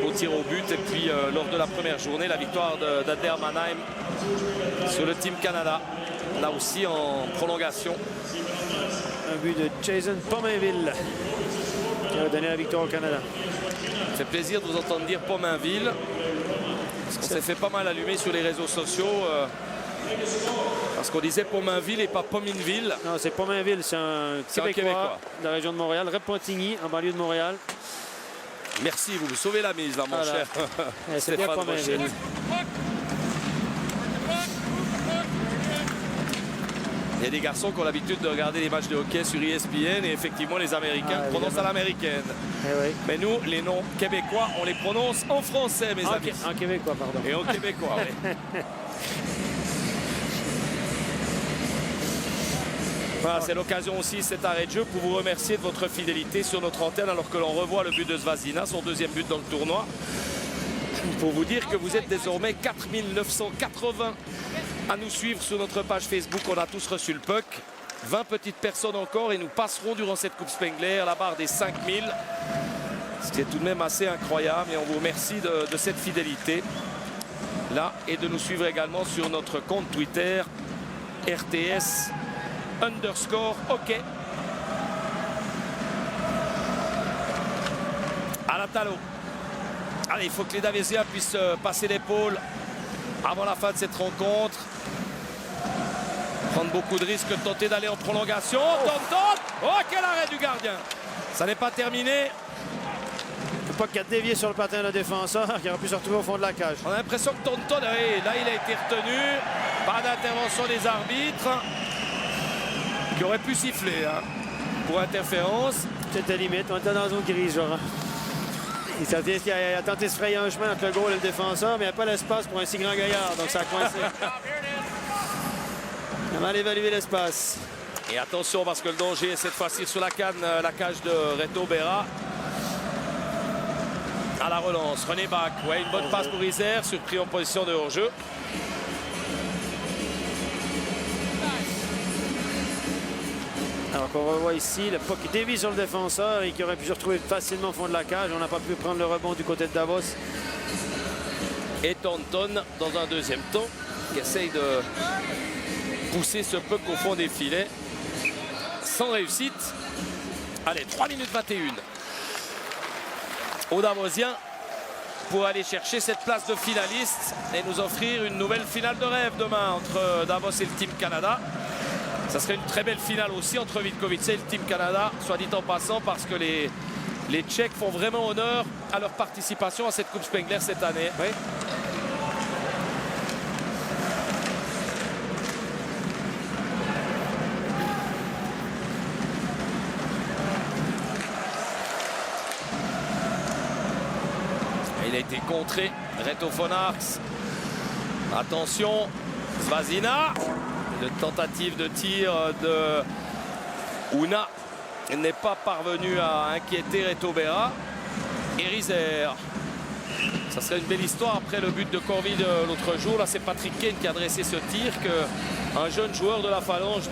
au tir au but. Et puis lors de la première journée, la victoire d'Adler Mannheim sur le Team Canada. Là aussi en prolongation. Un but de Jason Pominville qui a donné la victoire au Canada. Ça fait plaisir de vous entendre dire Pominville. On s'est fait pas mal allumer sur les réseaux sociaux. Parce qu'on disait Pominville et pas Pominville. Non, c'est Pominville, c'est un Québécois de la région de Montréal, Repentigny, en banlieue de Montréal. Merci, vous me sauvez la mise là, mon cher. C'est bien Pominville. Il y a des garçons qui ont l'habitude de regarder les matchs de hockey sur ESPN et effectivement les Américains prononcent à l'américaine. Oui. Mais nous, les noms québécois, on les prononce en français, mes amis. En québécois, pardon. Et en québécois, oui. Voilà, c'est l'occasion aussi, cet arrêt de jeu, pour vous remercier de votre fidélité sur notre antenne alors que l'on revoit le but de Svazina, son 2e but dans le tournoi. Pour vous dire que vous êtes désormais 4980 à nous suivre sur notre page Facebook. On a tous reçu le puck. 20 petites personnes encore et nous passerons durant cette Coupe Spengler la barre des 5000. Ce qui est tout de même assez incroyable et on vous remercie de cette fidélité. Là, et de nous suivre également sur notre compte Twitter RTS_hockey. À la Talo. Allez, il faut que les Davésiens puissent passer l'épaule avant la fin de cette rencontre. Prendre beaucoup de risques de tenter d'aller en prolongation. Tonton. Oh, quel arrêt du gardien. Ça n'est pas terminé. Le puck qui a dévié sur le patin de défenseur qui aurait pu se retrouver au fond de la cage. On a l'impression que Tonton, là, il a été retenu. Pas d'intervention des arbitres. Qui aurait pu siffler hein, pour interférence. C'était limite. On était dans une zone grise, Laurent. Il a tenté de se frayer un chemin entre le goal et le défenseur, mais il n'y a pas l'espace pour un si grand gaillard. Donc ça a coincé. Il a mal évalué l'espace. Et attention parce que le danger est cette fois-ci sur la canne, la cage de Reto Berra. À la relance, René Bach. Ouais, une bonne passe pour Rizer, surpris en position de hors-jeu. Alors qu'on revoit ici, le puck qui dévie sur le défenseur et qui aurait pu se retrouver facilement au fond de la cage. On n'a pas pu prendre le rebond du côté de Davos. Et Tonton, dans un deuxième temps, qui essaye de pousser ce puck au fond des filets. sans réussite. Allez, 3 minutes 21 aux Davosiens pour aller chercher cette place de finaliste et nous offrir une nouvelle finale de rêve demain entre Davos et le Team Canada. Ça serait une très belle finale aussi entre Vitkovice et le Team Canada, soit dit en passant, parce que les Tchèques font vraiment honneur à leur participation à cette Coupe Spengler cette année. Oui. Il a été contré, Reto von Arx. Attention, Svazina. Une tentative de tir de Ouna n'est pas parvenu à inquiéter Reto Berra. Et Rizer. Ça serait une belle histoire après le but de Corvi de l'autre jour. Là, c'est Patrick Kane qui a dressé ce tir, qu'un jeune joueur de la phalange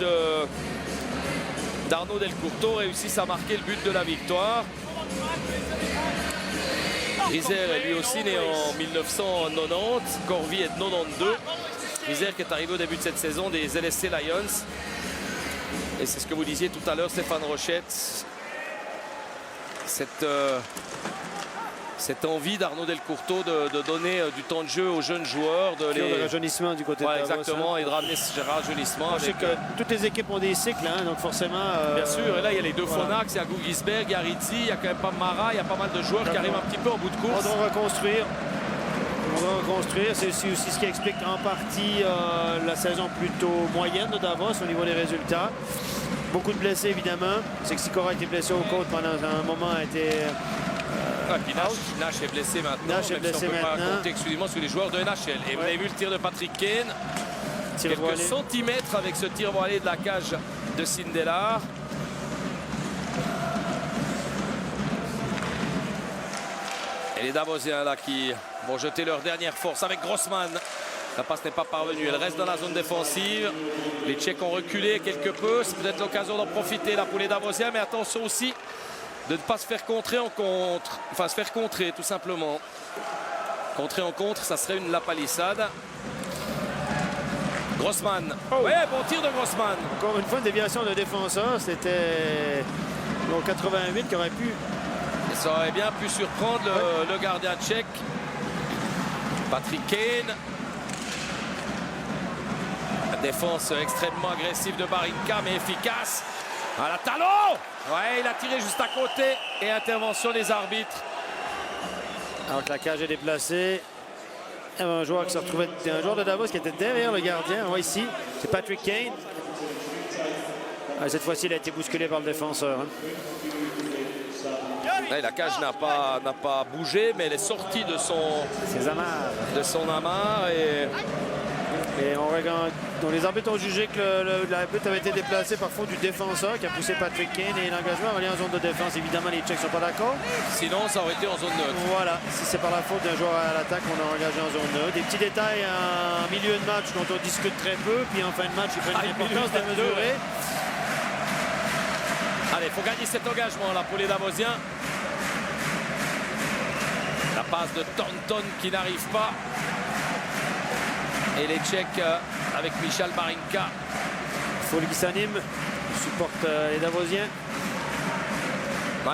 d'Arnaud Del Curto réussisse à marquer le but de la victoire. Rizer est lui aussi né en 1990, Corvi est de 92. Rizer qui est arrivé au début de cette saison des LSC Lions. Et c'est ce que vous disiez tout à l'heure, Stéphane Rochette. Cette envie d'Arnaud Del Curto de donner du temps de jeu aux jeunes joueurs. Le rajeunissement du côté de Davos. Exactement, et de ramener ce rajeunissement. Je sais que toutes les équipes ont des cycles, hein, donc forcément... Bien sûr, et là il y a les deux Fonax, il y a Gugisberg, il y a Rizzi, il y a quand même pas Mara, il y a pas mal de joueurs qui arrivent un petit peu en bout de course. On doit reconstruire. C'est aussi ce qui explique en partie la saison plutôt moyenne de Davos au niveau des résultats. Beaucoup de blessés évidemment. C'est que Sikora a été blessé aux côtes pendant un moment, a été... puis Nash est blessé maintenant. Nash est blessé on peut maintenant. pas compter exclusivement sur les joueurs de NHL. Et vous avez vu le tir de Patrick Kane. Quelques centimètres avec ce tir voilé de la cage de Sindelar. Et les Davosiens là qui vont jeter leur dernière force avec Grossman. La passe n'est pas parvenue. Elle reste dans la zone défensive. Les Tchèques ont reculé quelque peu. C'est peut-être l'occasion d'en profiter là pour les Davosiens. Mais attention aussi de ne pas se faire contrer en contre. Enfin, se faire contrer tout simplement. Contrer en contre, ça serait une lapalissade. Grossman. Oh. Ouais, bon tir de Grossman. Encore une fois, une déviation de défenseur. C'était au 88 qui aurait pu... Et ça aurait bien pu surprendre le gardien tchèque. Patrick Kane. La défense extrêmement agressive de Barinka, mais efficace. À la talon. Ouais, il a tiré juste à côté. Et intervention des arbitres. Alors que la cage est déplacée. Il y avait un joueur qui se retrouvait, un joueur de Davos qui était derrière le gardien. On voit ici, c'est Patrick Kane. Cette fois-ci, il a été bousculé par le défenseur. Là, la cage n'a pas bougé, mais elle est sortie de son amarre. Et donc les arbitres ont jugé que la but avait été déplacée par faute du défenseur qui a poussé Patrick Kane, et l'engagement va aller en zone de défense. Évidemment, les Tchèques ne sont pas d'accord. Sinon, ça aurait été en zone neutre. Voilà, si c'est par la faute d'un joueur à l'attaque, on a engagé en zone neutre. Des petits détails en milieu de match dont on discute très peu, puis en fin de match, il prend une importance démesurée. Allez, il faut gagner cet engagement là pour les Davosiens. La passe de Thornton qui n'arrive pas. Et les Tchèques avec Michal Barinka. Foul qui s'anime, supporte les Davosiens.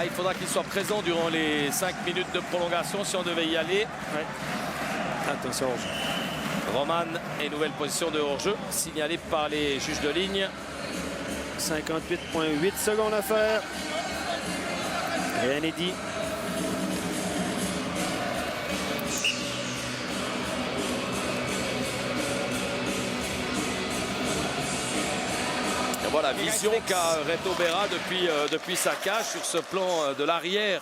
Il faudra qu'il soit présent durant les 5 minutes de prolongation si on devait y aller. Ouais. Attention. Roman et nouvelle position de hors-jeu signalée par les juges de ligne. 58,8 secondes à faire. Rien n'est dit. Voilà, vision qu'a Reto Berra depuis sa cage sur ce plan de l'arrière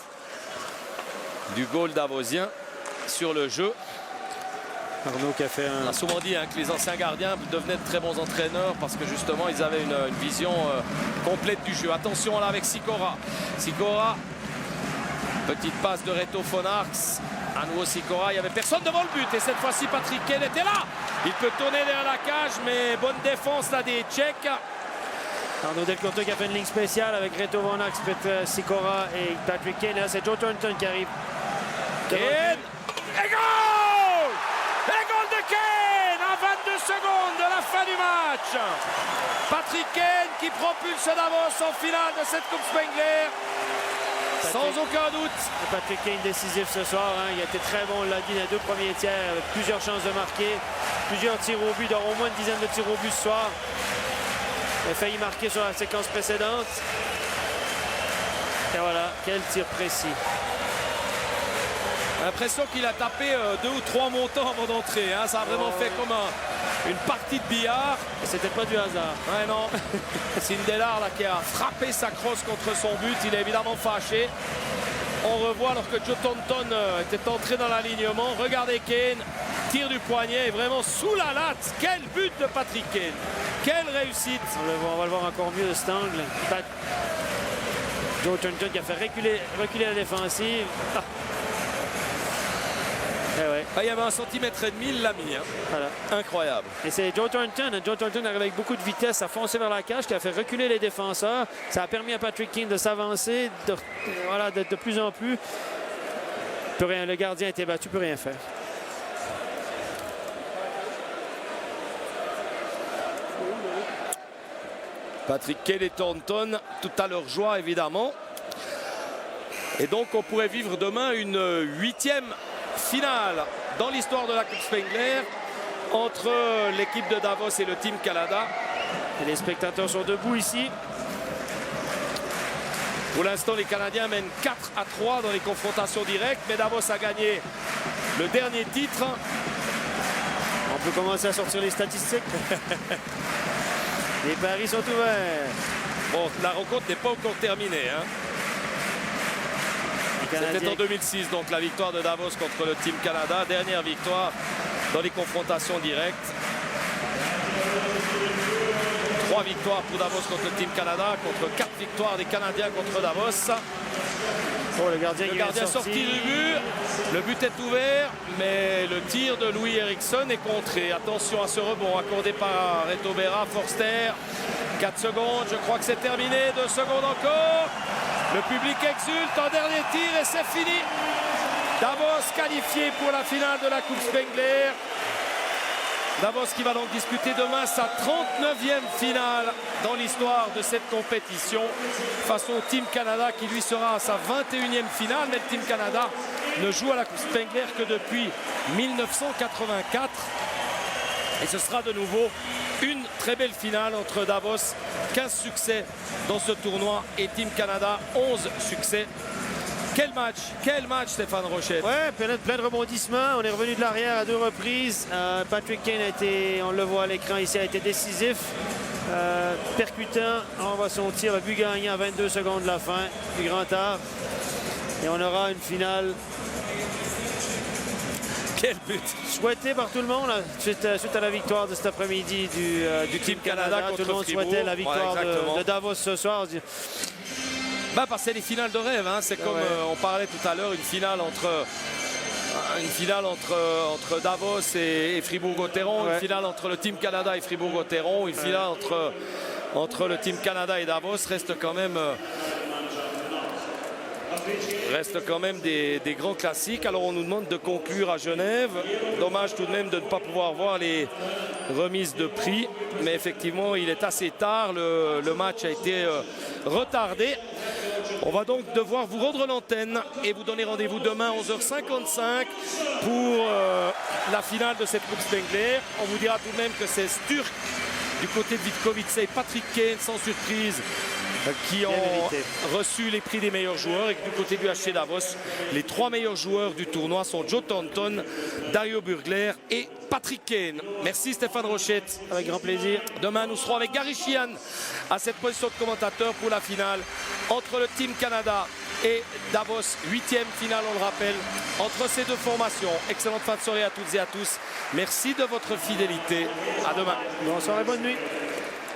du goal davosien sur le jeu. Arnaud qui a fait un... On a souvent dit que les anciens gardiens devenaient de très bons entraîneurs parce que justement ils avaient une vision complète du jeu. Attention là avec Sikora. Sikora, petite passe de Reto von Arx. À nouveau Sikora, il n'y avait personne devant le but et cette fois-ci Patrick Kane était là. Il peut tourner derrière la cage, mais bonne défense là des Tchèques. Arnaud Del Curto qui a fait une ligne spéciale avec Reto von Arx, Sikora et Patrick Kane. Là, c'est Joe Thornton qui arrive. Kane, et goal! Et goal de Kane à 22 secondes de la fin du match. Patrick Kane qui propulse Davos en finale de cette Coupe Spengler. Sans aucun doute. Patrick Kane décisif ce soir. Hein. Il a été très bon, on l'a dit, dans les 2 premiers tiers. Avec plusieurs chances de marquer. Plusieurs tirs au but, au moins une dizaine de tirs au but ce soir. Il a failli marquer sur la séquence précédente. Et voilà, quel tir précis. L'impression qu'il a tapé 2 ou 3 montants avant d'entrer. Hein. Ça a vraiment fait comme une partie de billard. C'était pas du hasard. Ouais, non. Sindelar là, qui a frappé sa crosse contre son but. Il est évidemment fâché. On revoit alors que Joe Thornton était entré dans l'alignement. Regardez Kane. Tir du poignet. Vraiment sous la latte. Quel but de Patrick Kane. Quelle réussite. On va le voir encore mieux de cet angle. Joe Thornton qui a fait reculer la défensive. Eh ouais. Il y avait 1,5 centimètre, il l'a mis. Hein. Voilà. Incroyable. Et c'est Joe Thornton. Joe Thornton arrive avec beaucoup de vitesse, a foncé vers la cage, qui a fait reculer les défenseurs. Ça a permis à Patrick Kane de s'avancer de plus en plus. Le gardien a été battu, peut rien faire. Patrick Kane et Thornton, tout à leur joie évidemment. Et donc on pourrait vivre demain une 8e finale dans l'histoire de la Coupe Spengler entre l'équipe de Davos et le Team Canada. Et les spectateurs sont debout ici. Pour l'instant, les Canadiens mènent 4-3 dans les confrontations directes, mais Davos a gagné le dernier titre. On peut commencer à sortir les statistiques. Les paris sont ouverts. Bon, la rencontre n'est pas encore terminée. Hein. C'était en 2006, donc la victoire de Davos contre le Team Canada. Dernière victoire dans les confrontations directes. 3 victoires pour Davos contre le Team Canada, contre 4 victoires des Canadiens contre Davos. Oh, le gardien sorti du but. Le but est ouvert, mais le tir de Louis Eriksson est contré. Attention à ce rebond accordé par Reto Berra. Forster, 4 secondes, je crois que c'est terminé. 2 secondes encore. Le public exulte en dernier tir et c'est fini. Davos qualifié pour la finale de la Coupe Spengler. Davos qui va donc disputer demain sa 39e finale dans l'histoire de cette compétition face au Team Canada qui lui sera à sa 21e finale. Mais le Team Canada ne joue à la Coupe Spengler que depuis 1984. Et ce sera de nouveau une très belle finale entre Davos, 15 succès dans ce tournoi, et Team Canada, 11 succès. Quel match Stéphane Rochette. Ouais, plein de rebondissements. On est revenu de l'arrière à 2 reprises. Patrick Kane a été, on le voit à l'écran ici, a été décisif. Percutant, on voit son tir, le but gagné à 22 secondes de la fin, du grand art. Et on aura une finale. Quel but! Souhaité par tout le monde suite à la victoire de cet après-midi du Team Canada. Tout le monde souhaitait la victoire de Davos ce soir. Parce que c'est les finales de rêve, hein. C'est comme on parlait tout à l'heure, une finale entre Davos et Fribourg-Gotteron, une finale entre le Team Canada et Fribourg-Gotteron, une finale entre le Team Canada et Davos reste quand même des grands classiques. Alors on nous demande de conclure à Genève. Dommage tout de même de ne pas pouvoir voir les remises de prix. Mais effectivement, il est assez tard. Le match a été retardé. On va donc devoir vous rendre l'antenne et vous donner rendez-vous demain à 11h55 pour la finale de cette Coupe Spengler. On vous dira tout de même que c'est Sturk du côté de Vitkovice et Patrick Kane, sans surprise, qui ont reçu les prix des meilleurs joueurs, et que du côté du HC Davos, les 3 meilleurs joueurs du tournoi sont Joe Thornton, Dario Burgler et Patrick Kane. Merci Stéphane Rochette. Avec grand plaisir. Demain, nous serons avec Gary Sheehan à cette position de commentateur pour la finale entre le Team Canada et Davos. 8e finale, on le rappelle, entre ces deux formations. Excellente fin de soirée à toutes et à tous. Merci de votre fidélité. À demain. Bonsoir et bonne nuit.